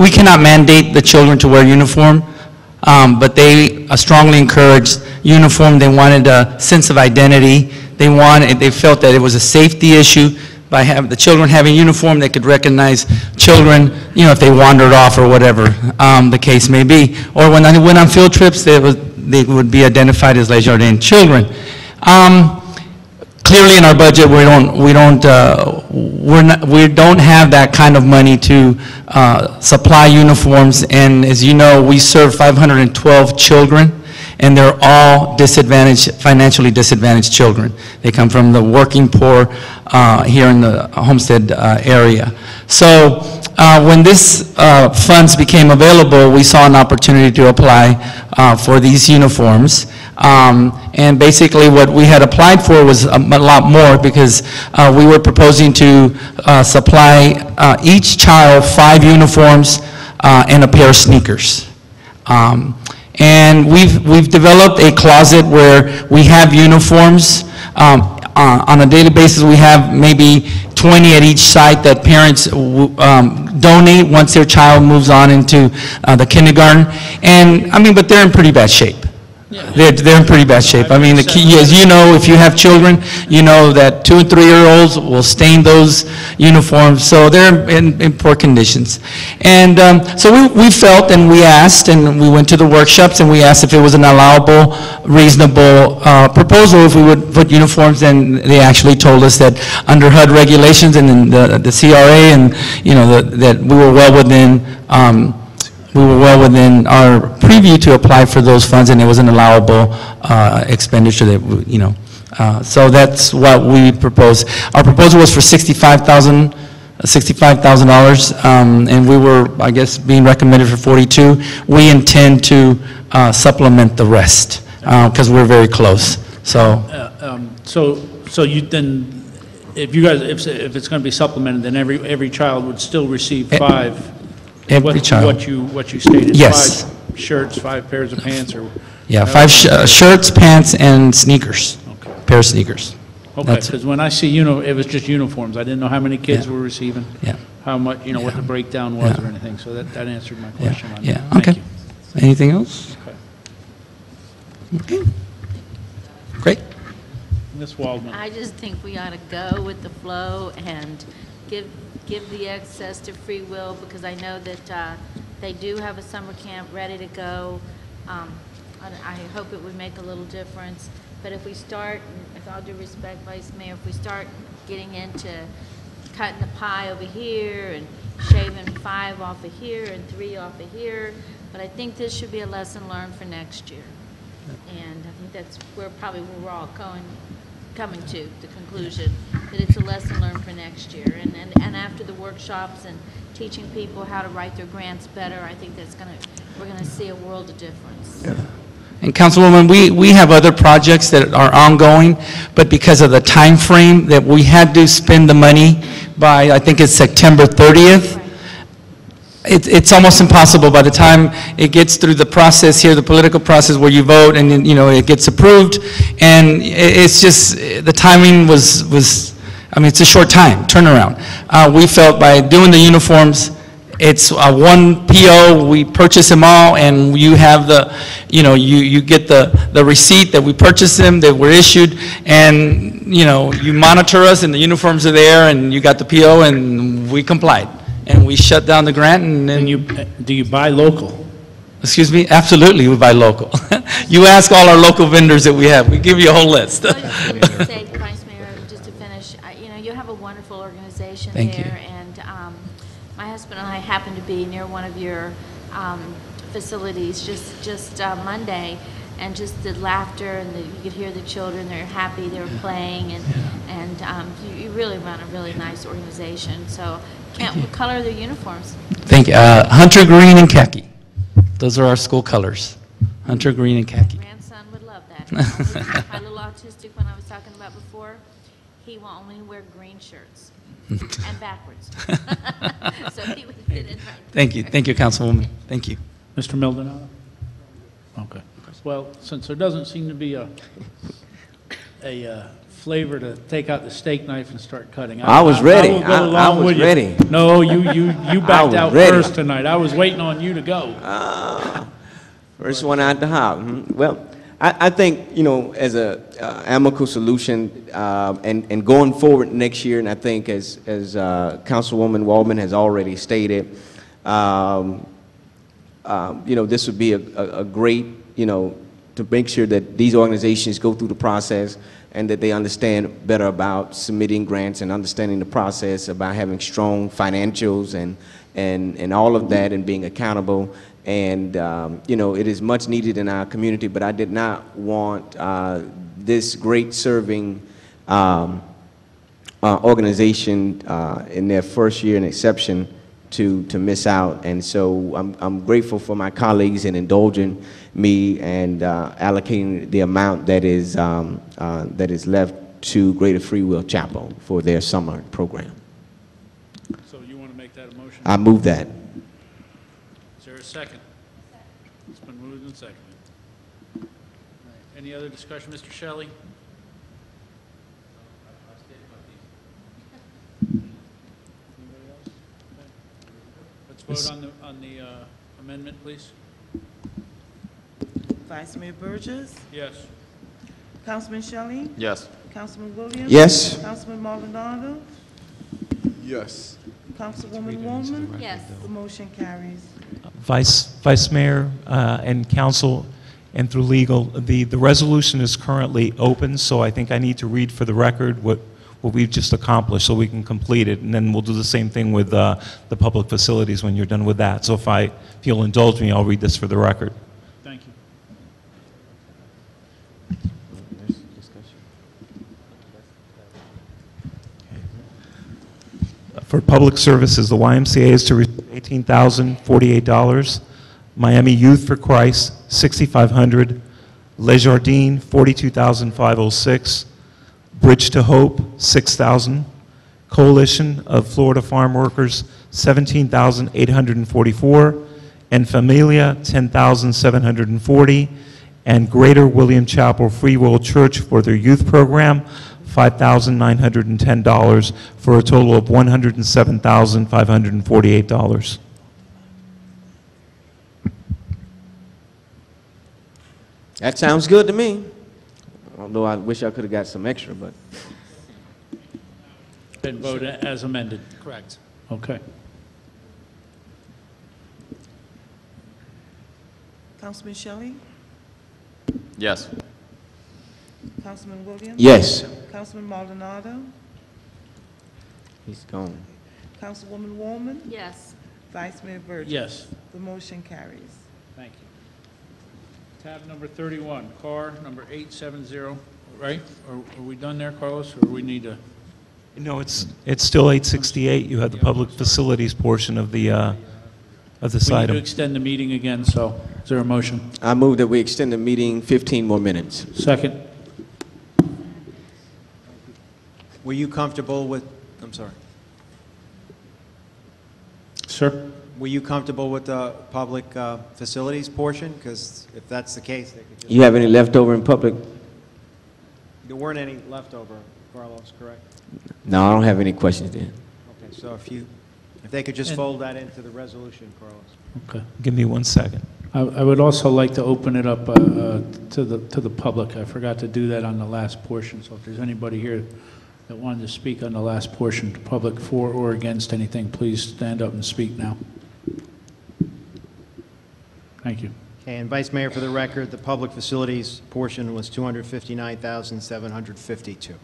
we cannot mandate the children to wear uniform, but they strongly encouraged uniform. They wanted a sense of identity. They felt that it was a safety issue. By having the children having uniform, they could recognize children, if they wandered off or whatever the case may be. Or when I went on field trips, they would be identified as Les Jardines children. Clearly, in our budget, we don't have that kind of money to supply uniforms. And as you know, we serve 512 children. And they're all financially disadvantaged children. They come from the working poor here in the Homestead area. So when this funds became available, we saw an opportunity to apply for these uniforms. And basically what we had applied for was a lot more, because we were proposing to supply each child 5 uniforms and a pair of sneakers. And we've developed a closet where we have uniforms. On a daily basis, we have maybe 20 at each site that parents donate once their child moves on into the kindergarten. And but they're in pretty bad shape. They're in pretty bad shape. The key is, if you have children, you know that 2- and 3-year-olds will stain those uniforms, so they're in poor conditions. And so we felt, and we asked, and we went to the workshops, and we asked if it was an allowable, reasonable proposal if we would put uniforms, and they actually told us that under HUD regulations and the CRA, and that we were well within our preview to apply for those funds, and it was an allowable expenditure that, so that's what we proposed. Our proposal was for $65,000, and we were, I guess, being recommended for 42. We intend to supplement the rest, because we're very close, so. So you then, if it's going to be supplemented, then every child would still receive 5. Every child. What you stated. Yes. 5 shirts, 5 pairs of pants, or. Yeah, 5 shirts, pants, and sneakers. Okay. Pair of sneakers. Okay, because when I see, it was just uniforms. I didn't know how many kids were receiving. Yeah. How much, what the breakdown was or anything. So that answered my question on that. Yeah. Thank Okay. you. Anything else? Okay. Great. Ms. Waldman. I just think we ought to go with the flow and give the excess to Free Will, because I know that they do have a summer camp ready to go. I hope it would make a little difference. But if we start, with all due respect, Vice Mayor, if we start getting into cutting the pie over here and shaving 5 off of here and 3 off of here, but I think this should be a lesson learned for next year. And I think that's where we're all coming to the conclusion that it's a lesson learned for next year. And after the workshops and teaching people how to write their grants better, I think we're gonna see a world of difference. And Councilwoman, we have other projects that are ongoing, but because of the time frame that we had to spend the money by, I think it's September 30th, it's almost impossible by the time it gets through the process here, the political process where you vote and then, it gets approved, and it's just, the timing was I mean, it's a short time, turnaround. We felt by doing the uniforms, it's one PO, we purchase them all, and you have the, you get the receipt that we purchased them, that were issued, and, you monitor us, and the uniforms are there, and you got the PO, and we complied. And we shut down the grant, and then... Do you buy local? Excuse me? Absolutely, we buy local. You ask all our local vendors that we have. We give you a whole list. I was just going to say, Vice Mayor, just to finish, you have a wonderful organization Thank there, and my husband and I happened to be near one of your facilities just Monday, and just the laughter, and you could hear the children, they're happy, they're playing, and you really run a really nice organization. So, what color are their uniforms? Thank you. Hunter green and khaki. Those are our school colors. Hunter green and khaki. My grandson would love that. My little autistic one I was talking about before, he will only wear green shirts and backwards. So he would fit in right. Thank you, Councilwoman. Thank you. Mr. Maldonado? Okay. Well, since there doesn't seem to be a flavor to take out the steak knife and start cutting, I was ready. I will go along was with you. ready. No, you backed out ready. first tonight. I was waiting on you to go. First one out the house. Well, I think, as a amicable solution, and going forward next year, and I think as Councilwoman Waldman has already stated, this would be a great, to make sure that these organizations go through the process and that they understand better about submitting grants and understanding the process, about having strong financials and all of that, and being accountable. And, it is much needed in our community, but I did not want this great serving organization in their first year in exception to miss out. And so I'm grateful for my colleagues in indulging me and allocating the amount that is left to Greater Free Will Chapel for their summer program. So you want to make that a motion? I move that. Is there a second? It's been moved and seconded. Right. Any other discussion, Mr. Shelley? Let's vote on the amendment, please. Vice Mayor Burgess? Yes. Councilman Shelley? Yes. Councilman Williams? Yes. Councilman Maldonado? Yes. Councilwoman Waldman? Yes. The motion carries. Vice Mayor and Council, and through legal, the resolution is currently open, so I think I need to read for the record what we've just accomplished so we can complete it, and then we'll do the same thing with the public facilities when you're done with that. So if you'll indulge me, I'll read this for the record. Thank you. For public services, the YMCA is to receive $18,048, Miami Youth for Christ, $6,500, Les Jardins, $42,506, Bridge to Hope, $6,000, Coalition of Florida Farm Workers, $17,844, and Familia, $10,740, and Greater William Chapel Free Will Church for their youth program, $5,910, for a total of $107,548. That sounds good to me. Although I wish I could have got some extra, but. Been voted as amended. Correct. Okay. Councilman Shelley? Yes. Councilman Williams? Yes. Councilman Maldonado? He's gone. Councilwoman Waldman? Yes. Vice Mayor Burgess? Yes. The motion carries. Thank you. Tab number 31, car number 870, right? Are we done there, Carlos, or we need to? No, it's still 868. You have the public facilities portion of this We need to item. extend the meeting again, so is there a motion? I move that we extend the meeting 15 more minutes. Second. Were you comfortable with, I'm sorry, Sir? were you comfortable with the public facilities portion? Because if that's the case, they could just... You have any leftover in public? There weren't any leftover, Carlos, correct? No, I don't have any questions then. Okay, so if they could just fold that into the resolution, Carlos. Okay. Give me 1 second. I would also like to open it up to the public. I forgot to do that on the last portion, so if there's anybody here that wanted to speak on the last portion, to public for or against anything, please stand up and speak now. Thank you. Okay, and Vice Mayor, for the record, the public facilities portion was $259,752.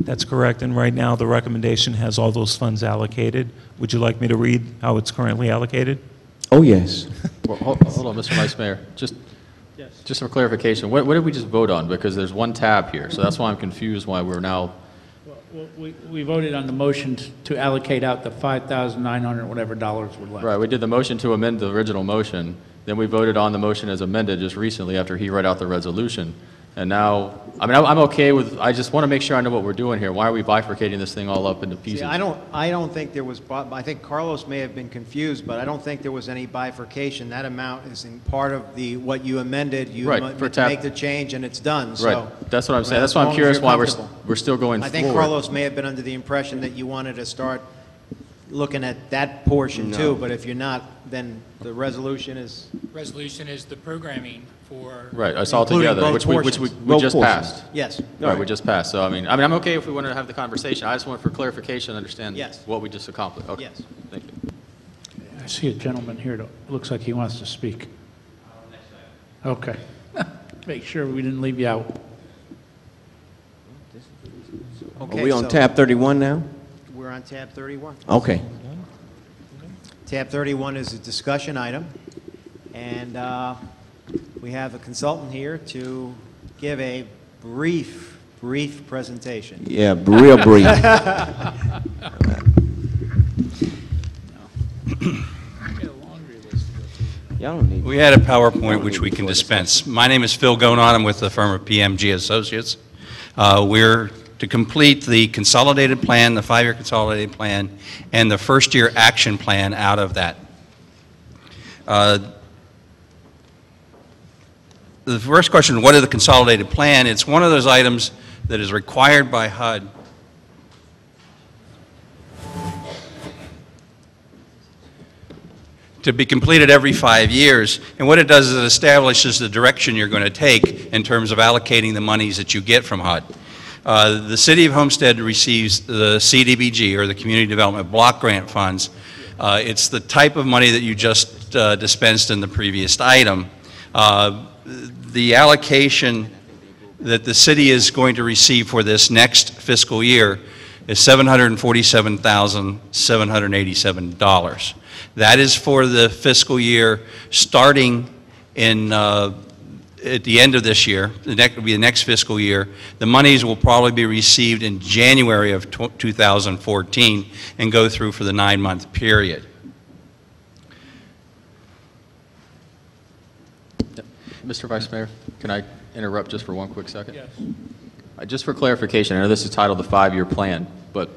That's correct, and right now the recommendation has all those funds allocated. Would you like me to read how it's currently allocated? Oh, yes. Well, hold on, Mr. Vice Mayor. Just for clarification, what did we just vote on? Because there's one tab here, so that's why I'm confused why we're now... Well, we voted on the motion to allocate out the $5,900 whatever dollars were left. Right, we did the motion to amend the original motion, then we voted on the motion as amended just recently after he read out the resolution. And now, I mean, I'm okay with, I just want to make sure I know what we're doing here. Why are we bifurcating this thing all up into pieces? See, I don't think there was, I think Carlos may have been confused, but I don't think there was any bifurcation. That amount is in part of what you amended. You Right, need for to tab- make the change, and it's done, so. Right, that's what I'm saying. That's as why I'm long as curious you're why comfortable. we're still going I forward. think Carlos may have been under the impression that you wanted to start looking at that portion No. too, but if you're not, then the resolution is. Resolution is the programming for... Right, it's all Including together, both we portions. just Both portions. passed. Yes. Right, we just passed. So, I mean, I'm okay if we want to have the conversation. I just want for clarification to understand Yes. what we just accomplished. Okay. Yes. Thank you. I see a gentleman here that looks like he wants to speak. Okay. Make sure we didn't leave you out. Are we on tab 31 now? We're on tab 31. Okay. Tab 31 is a discussion item, and we have a consultant here to give a brief presentation. Yeah, real brief. Y'all don't need. We had a PowerPoint which we can dispense. My name is Phil Gonon. I'm with the firm of PMG Associates. We're to complete the consolidated plan, the five-year consolidated plan, and the first-year action plan out of that. The first question, what is the consolidated plan? It's one of those items that is required by HUD to be completed every 5 years. And what it does is it establishes the direction you're going to take in terms of allocating the monies that you get from HUD. The City of Homestead receives the CDBG, or the Community Development Block Grant Funds. It's the type of money that you just dispensed in the previous item. The allocation that the city is going to receive for this next fiscal year is $747,787. That is for the fiscal year starting in at the end of this year. Will be the next fiscal year. The monies will probably be received in January of 2014 and go through for the 9-month period. Mr. Vice Mayor, can I interrupt just for one quick second? Yes. Just for clarification, I know this is titled the 5-year plan, but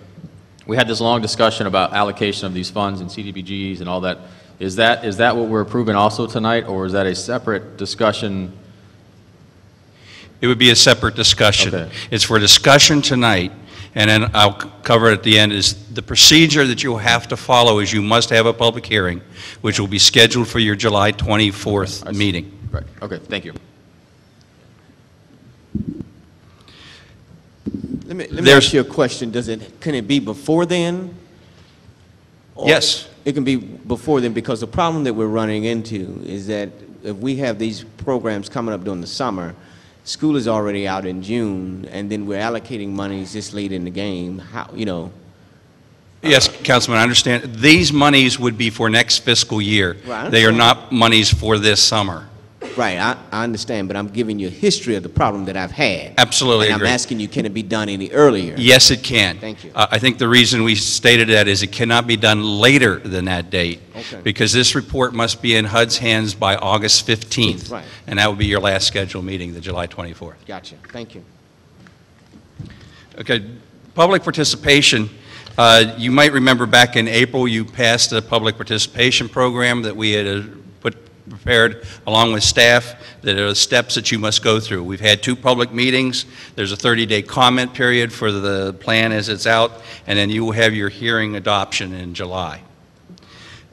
we had this long discussion about allocation of these funds and CDBGs and all that. Is that what we're approving also tonight, or is that a separate discussion? It would be a separate discussion. Okay. It's for discussion tonight, and then I'll cover it at the end. Is the procedure that you'll have to follow is you must have a public hearing, which will be scheduled for your July 24th meeting. Right, okay, thank you. Let me ask you a question. Can it be before then? Or Yes. It can be before then, because the problem that we're running into is that if we have these programs coming up during the summer, school is already out in June, and then we're allocating monies this late in the game. How, you know? Yes, Councilman, I understand. These monies would be for next fiscal year. Right, I They are understand. not monies for this summer. Right, I understand, but I'm giving you a history of the problem that I've had. Absolutely And agree. I'm asking you, can it be done any earlier? Yes, it can. Thank you. I think the reason we stated that is it cannot be done later than that date. Okay. Because this report must be in HUD's hands by August 15th. Right. And that will be your last scheduled meeting, the July 24th. Gotcha, thank you. Okay, public participation. You might remember back in April, you passed a public participation program that we had prepared along with staff, that are the steps that you must go through. We've had 2 public meetings. There's a 30-day comment period for the plan as it's out, and then you will have your hearing adoption in July.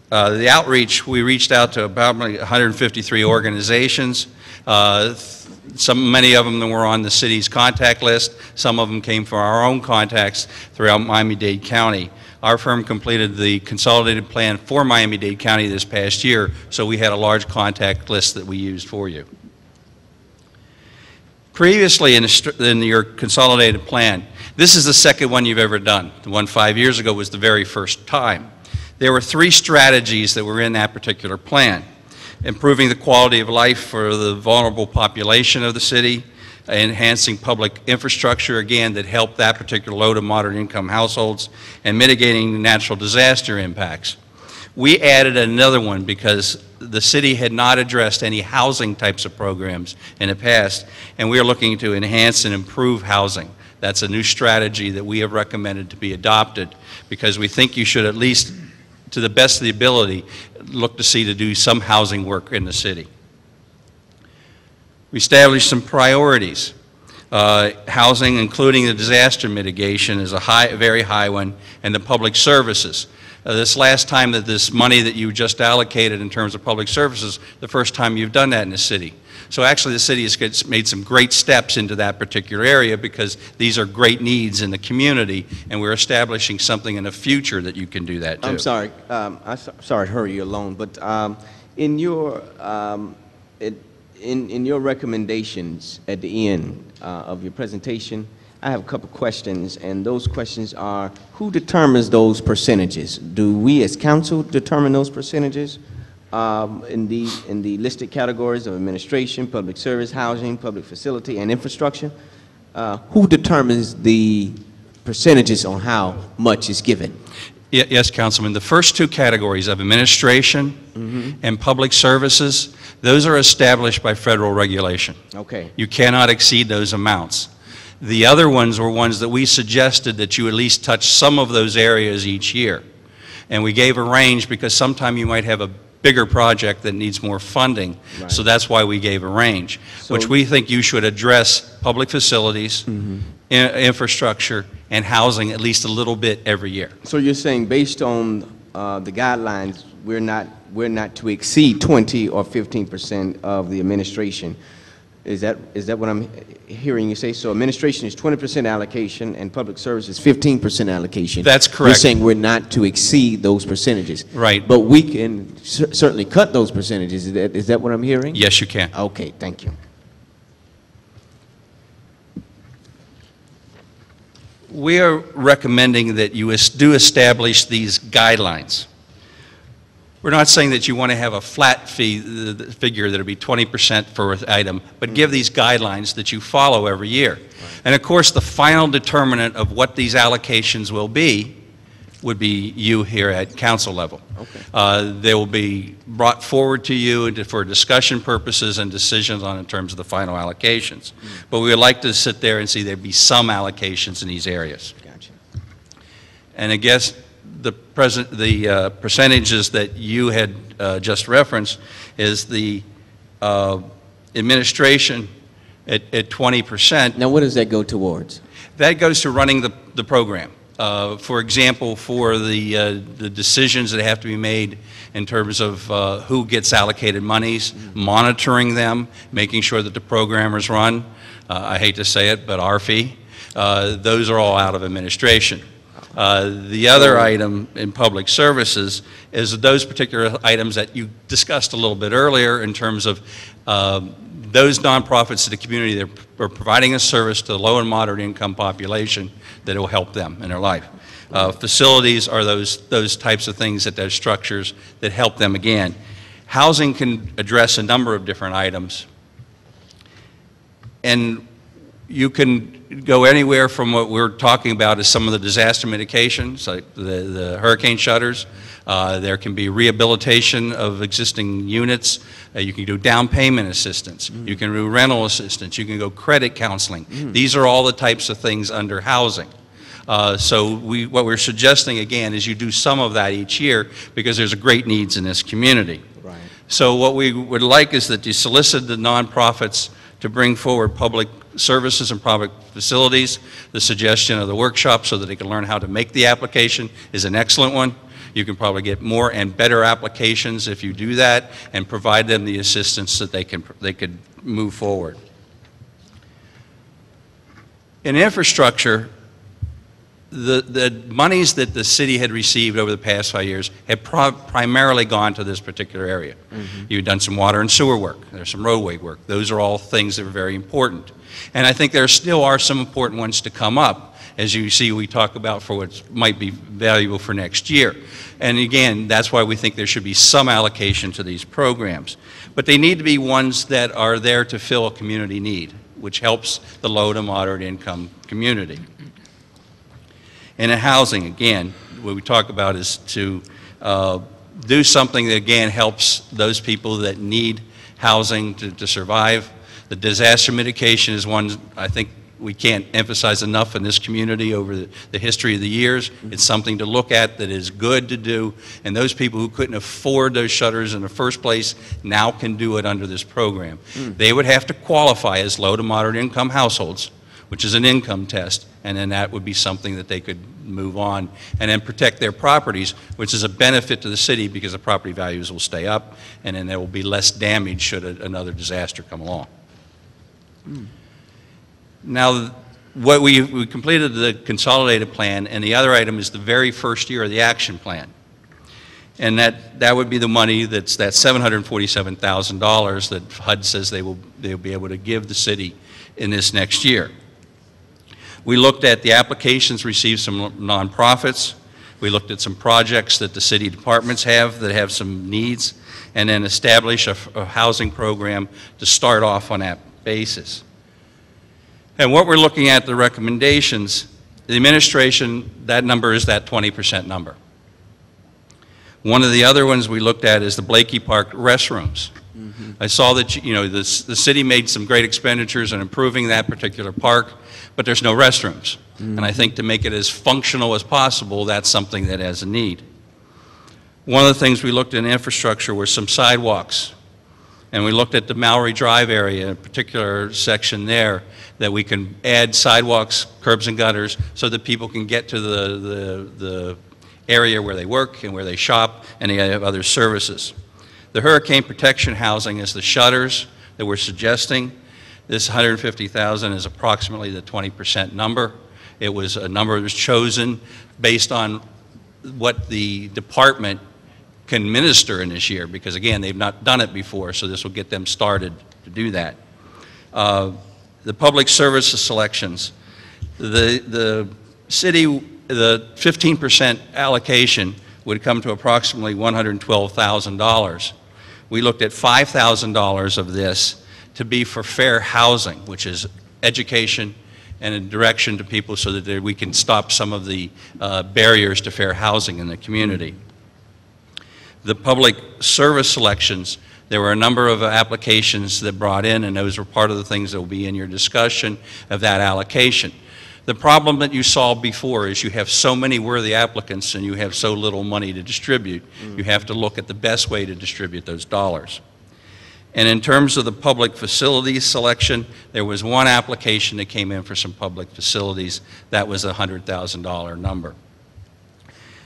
The outreach, we reached out to about 153 organizations. Many of them were on the city's contact list. Some of them came from our own contacts throughout Miami-Dade County. Our firm completed the consolidated plan for Miami-Dade County this past year, so we had a large contact list that we used for you. Previously in your consolidated plan, this is the second one you've ever done. The one 5 years ago was the very first time. There were 3 strategies that were in that particular plan. Improving the quality of life for the vulnerable population of the city, enhancing public infrastructure, again, that helped that particular low to moderate income households, and mitigating natural disaster impacts. We added another one because the city had not addressed any housing types of programs in the past, and we are looking to enhance and improve housing. That's a new strategy that we have recommended to be adopted because we think you should, at least to the best of the ability, look to see to do some housing work in the city. We established some priorities. Housing, including the disaster mitigation, is a very high one, and the public services. This last time that this money that you just allocated in terms of public services, the first time you've done that in the city. So actually the city has made some great steps into that particular area because these are great needs in the community, and we're establishing something in the future that you can do that too. I'm sorry, sorry to hurry you along, but in your in your recommendations at the end of your presentation, I have a couple questions, and those questions are, who determines those percentages? Do we as council determine those percentages in the listed categories of administration, public service, housing, public facility, and infrastructure? Who determines the percentages on how much is given? Yes, Councilman. The first 2 categories of administration and public services, those are established by federal regulation. Okay. You cannot exceed those amounts. The other ones were ones that we suggested that you at least touch some of those areas each year. And we gave a range because sometime you might have a bigger project that needs more funding. Right. So that's why we gave a range, which we think you should address public facilities, infrastructure, and housing at least a little bit every year. So you're saying based on the guidelines, we're not to exceed 20 or 15% of the administration. Is that what I'm hearing you say? So administration is 20% allocation and public service is 15% allocation. That's correct. You're saying we're not to exceed those percentages. Right. But we can certainly cut those percentages. Is that what I'm hearing? Yes, you can. Okay, thank you. We are recommending that you do establish these guidelines. We're not saying that you want to have a flat fee, the figure that would be 20% for an item, but give these guidelines that you follow every year. Right. And of course, the final determinant of what these allocations will be would be you here at council level. Okay. They will be brought forward to you for discussion purposes and decisions on in terms of the final allocations. But we would like to sit there and see there be some allocations in these areas. Gotcha. And I guess the percentages that you had just referenced is the administration at 20%. Now, what does that go towards? That goes to running the program. For example, for the decisions that have to be made in terms of who gets allocated monies, monitoring them, making sure that the programmers run. I hate to say it, but our fee. Those are all out of administration. The other item in public services is those particular items that you discussed a little bit earlier in terms of those nonprofits in the community that are providing a service to the low and moderate income population that will help them in their life. Facilities are those types of things, that those structures that help them again. Housing can address a number of different items. And you can go anywhere from what we're talking about as some of the disaster mitigations, like the hurricane shutters. There can be rehabilitation of existing units. You can do down payment assistance. You can do rental assistance. You can go credit counseling. These are all the types of things under housing. So what we're suggesting, again, is you do some of that each year because there's a great needs in this community. Right. So what we would like is that you solicit the nonprofits to bring forward public services and public facilities. The suggestion of the workshop so that they can learn how to make the application is an excellent one. You can probably get more and better applications if you do that and provide them the assistance that they could move forward. In infrastructure, the monies that the city had received over the past 5 years have primarily gone to this particular area. You've done some water and sewer work. There's some roadway work. Those are all things that are very important. And I think there still are some important ones to come up. As you see, we talk about for what might be valuable for next year. And again, that's why we think there should be some allocation to these programs. But they need to be ones that are there to fill a community need, which helps the low to moderate income community. And in housing, again, what we talk about is to do something that, again, helps those people that need housing to survive. The disaster mitigation is one I think we can't emphasize enough in this community over the history of the years. It's something to look at that is good to do, and those people who couldn't afford those shutters in the first place now can do it under this program. They would have to qualify as low to moderate income households, which is an income test, and then that would be something that they could move on and then protect their properties, which is a benefit to the city because the property values will stay up and then there will be less damage should another disaster come along. Now, what we completed the consolidated plan, and the other item is the very first year of the action plan. And that would be the money that's that $747,000 that HUD says they'll be able to give the city in this next year. We looked at the applications received from nonprofits. We looked at some projects that the city departments have that have some needs, and then establish a housing program to start off on that basis. And what we're looking at, the recommendations, the administration, that number is that 20% number. One of the other ones we looked at is the Blakey Park restrooms. I saw that the city made some great expenditures in improving that particular park, but there's no restrooms. And I think to make it as functional as possible, that's something that has a need. One of the things we looked at in infrastructure were some sidewalks. And we looked at the Mallory Drive area, a particular section there, that we can add sidewalks, curbs and gutters, so that people can get to the area where they work and where they shop, and they have other services. The hurricane protection housing is the shutters that we're suggesting. This $150,000 is approximately the 20% number. It was a number that was chosen based on what the department can minister in this year, because again, they've not done it before, so this will get them started to do that. The public services selections, the city, the 15% allocation would come to approximately $112,000. We looked at $5,000 of this to be for fair housing, which is education and a direction to people so that we can stop some of the barriers to fair housing in the community. The public service selections, there were a number of applications that brought in, and those were part of the things that will be in your discussion of that allocation. The problem that you saw before is you have so many worthy applicants and you have so little money to distribute. You have to look at the best way to distribute those dollars. And in terms of the public facilities selection, there was one application that came in for some public facilities. That was a $100,000 number.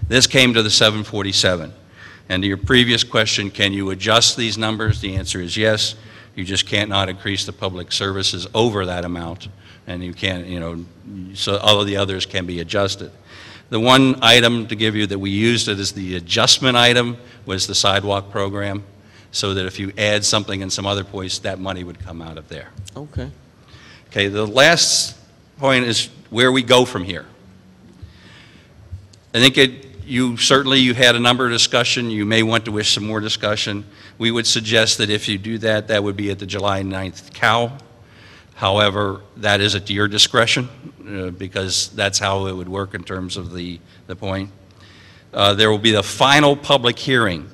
This came to the 747. And to your previous question, can you adjust these numbers? The answer is yes. You just can't not increase the public services over that amount. And you can't, so all of the others can be adjusted. The one item to give you that we used it as the adjustment item was the sidewalk program, so that if you add something in some other place, that money would come out of there. Okay. Okay, the last point is where we go from here. I think You certainly, you've had a number of discussion. You may want to wish some more discussion. We would suggest that if you do that, that would be at the July 9th COW. However, that is at your discretion, because that's how it would work in terms of the point. There will be the final public hearing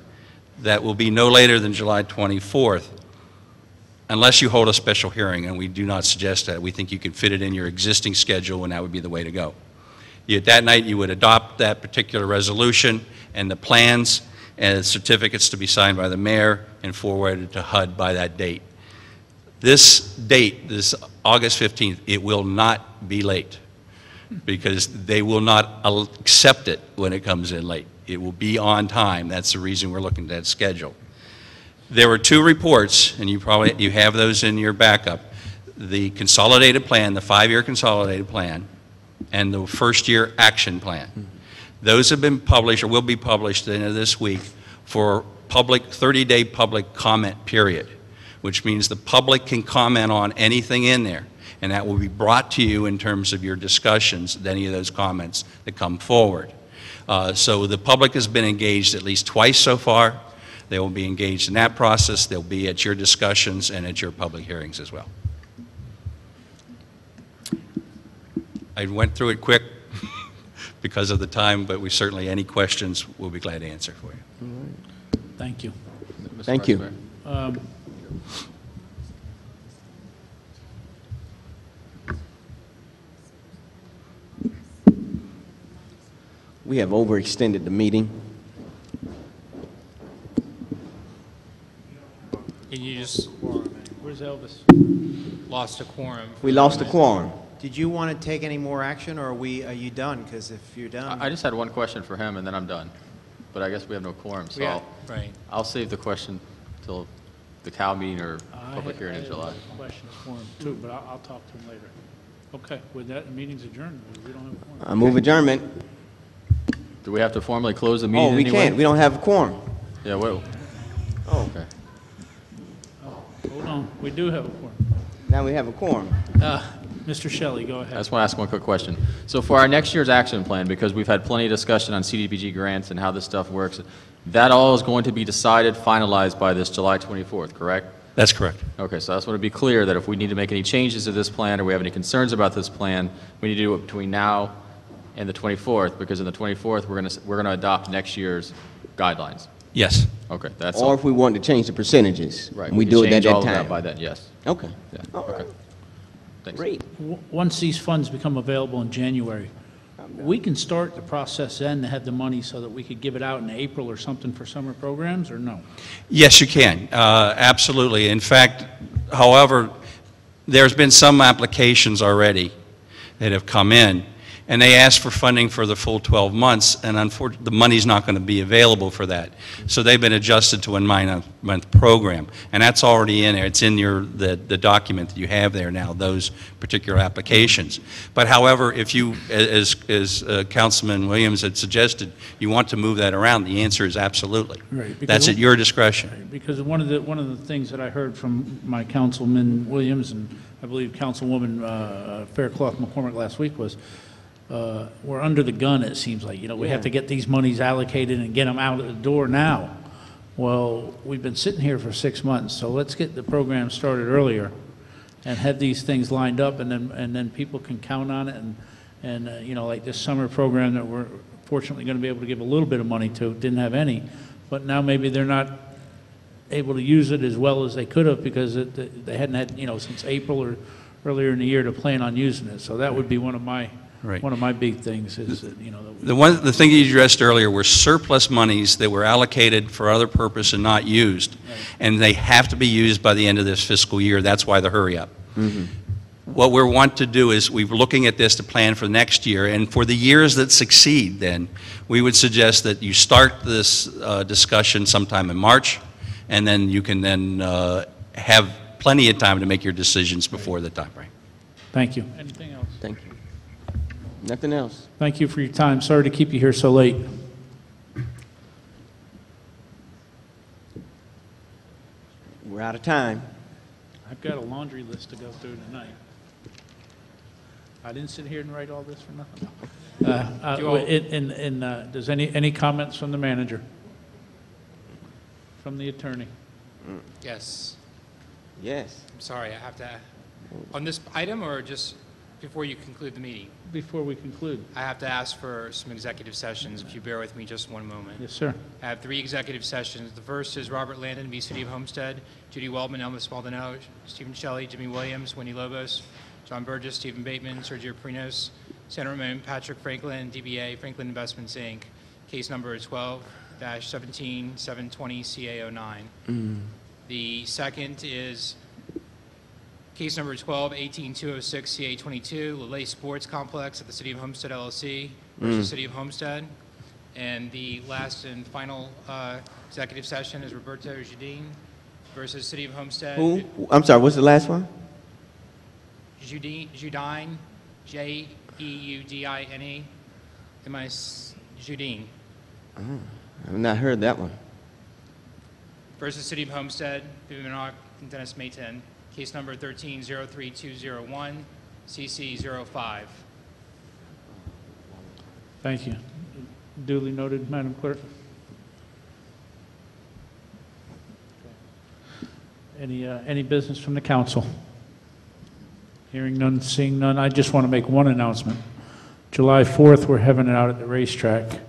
that will be no later than July 24th, unless you hold a special hearing, and we do not suggest that. We think you can fit it in your existing schedule, and that would be the way to go. That night, you would adopt that particular resolution and the plans and certificates to be signed by the mayor and forwarded to HUD by that date. This date, this August 15th, it will not be late, because they will not accept it when it comes in late. It will be on time. That's the reason we're looking at that schedule. There were two reports, and you have those in your backup. The consolidated plan, the 5-year consolidated plan, and the first-year action plan. Those have been published, or will be published at the end of this week, for public, 30-day public comment period, which means the public can comment on anything in there, and that will be brought to you in terms of your discussions, any of those comments that come forward. So the public has been engaged at least twice so far. They will be engaged in that process. They'll be at your discussions and at your public hearings as well. I went through it quick because of the time, but we certainly, any questions, we'll be glad to answer for you. Thank you. Thank you. We have overextended the meeting. Can you just, Where's Elvis? lost a quorum. We lost the quorum. Did you want to take any more action, or are you done? Because if you're done... I just had one question for him, and then I'm done. But I guess we have no quorum, so Yeah, right. I'll save the question till the COW meeting or public hearing in July. I have questions for him too, but I'll talk to him later. Okay, with that, the meeting's adjourned. We don't have a quorum. I move adjournment. Do we have to formally close the meeting Oh, we anyway? can't. We don't have a quorum. Yeah, well. Oh. Okay. Hold on, we do have a quorum. Now we have a quorum. Mr. Shelley, go ahead. I just want to ask one quick question. So for our next year's action plan, because we've had plenty of discussion on CDBG grants and how this stuff works, that all is going to be decided, finalized by this July 24th, correct? That's correct. Okay, so I just want to be clear that if we need to make any changes to this plan or we have any concerns about this plan, we need to do it between now and the 24th, because in the 24th, we're going to adopt next year's guidelines. Yes. Okay, that's Or all. if we want to change the percentages. Right. We can do it at change that all of time. by then, yes. Okay. Yeah. All right. Okay. Thanks. Great. Once these funds become available in January, we can start the process then to have the money so that we could give it out in April or something for summer programs, or no? Yes, you can. Absolutely. In fact, however, there's been some applications already that have come in, and they ask for funding for the full 12 months, and unfortunately, the money's not going to be available for that. So they've been adjusted to a 9-month program, and that's already in there. It's in the document that you have there now, those particular applications. But however, if you, as Councilman Williams had suggested, you want to move that around, the answer is absolutely. Right, That's at your discretion. Because one of the things that I heard from my Councilman Williams and I believe Councilwoman Fairclough McCormick last week was, we're under the gun, it seems like. We have to get these monies allocated and get them out of the door now. Well, we've been sitting here for 6 months, so let's get the program started earlier and have these things lined up, and then people can count on it. And like this summer program that we're fortunately going to be able to give a little bit of money to, didn't have any, but now maybe they're not able to use it as well as they could have because they hadn't had, since April or earlier in the year to plan on using it. So that would be one of my big things is that, The thing you addressed earlier were surplus monies that were allocated for other purpose and not used, and they have to be used by the end of this fiscal year. That's why the hurry up. Mm-hmm. What we want to do is we're looking at this to plan for next year, and for the years that succeed, then we would suggest that you start this discussion sometime in March, and then you can then have plenty of time to make your decisions before the time frame. Thank you. Anything else? Thank you. Nothing else. Thank you for your time. Sorry to keep you here so late. We're out of time. I've got a laundry list to go through tonight. I didn't sit here and write all this for nothing. Does any comments from the manager? From the attorney? Yes. Yes. I'm sorry, I have to, on this item or just before you conclude the meeting? Before we conclude. I have to ask for some executive sessions, if you bear with me just one moment. Yes, sir. I have 3 executive sessions. The first is Robert Landon, v. City of Homestead, Judy Waldman, Elvis Maldonado, Stephen Shelley, Jimmy Williams, Wendy Lobos, John Burgess, Stephen Bateman, Sergio Prinos, Sandra Ramon, Patrick Franklin, DBA, Franklin Investments, Inc., case number 12-17-720 CA09. The second is case number 12-18206 CA22, Lele Sports Complex at the City of Homestead LLC versus City of Homestead. And the last and final executive session is Roberto Judine versus City of Homestead. Who? I'm sorry, what's the last one? Judine, J-E-U-D-I-N-E. Judine I've not heard that one. versus City of Homestead, Vivian Minock and Dennis Mayton. Case number 13-03201, CC05. Thank you. Duly noted, Madam Clerk. Any business from the council? Hearing none, seeing none, I just want to make one announcement. July 4th, we're having it out at the racetrack.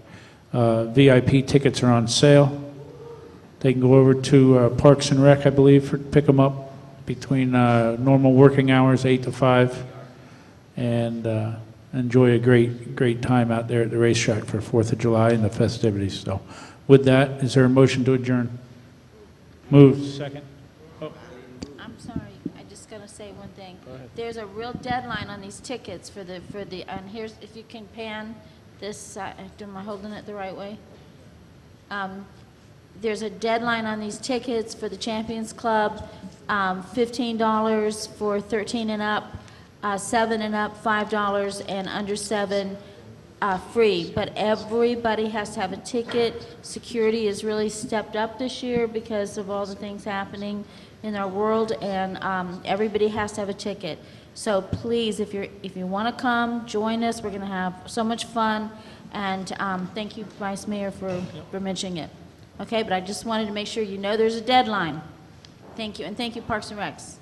VIP tickets are on sale. They can go over to Parks and Rec, I believe, pick them up between normal working hours, 8 to 5, and enjoy a great time out there at the racetrack for 4th of July and the festivities. So with that, is there a motion to adjourn? Moved. Second. I'm sorry, I just gotta say one thing. There's a real deadline on these tickets and here's, if you can pan this, am I holding it the right way? There's a deadline on these tickets for the Champions Club, $15 for 13 and up, 7 and up, $5, and under 7, free. But everybody has to have a ticket. Security has really stepped up this year because of all the things happening in our world, and everybody has to have a ticket. So please, if you want to come, join us. We're going to have so much fun, and thank you, Vice Mayor, for mentioning it. Okay, but I just wanted to make sure you know there's a deadline. Thank you, and thank you, Parks and Recs.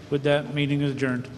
With that, meeting is adjourned.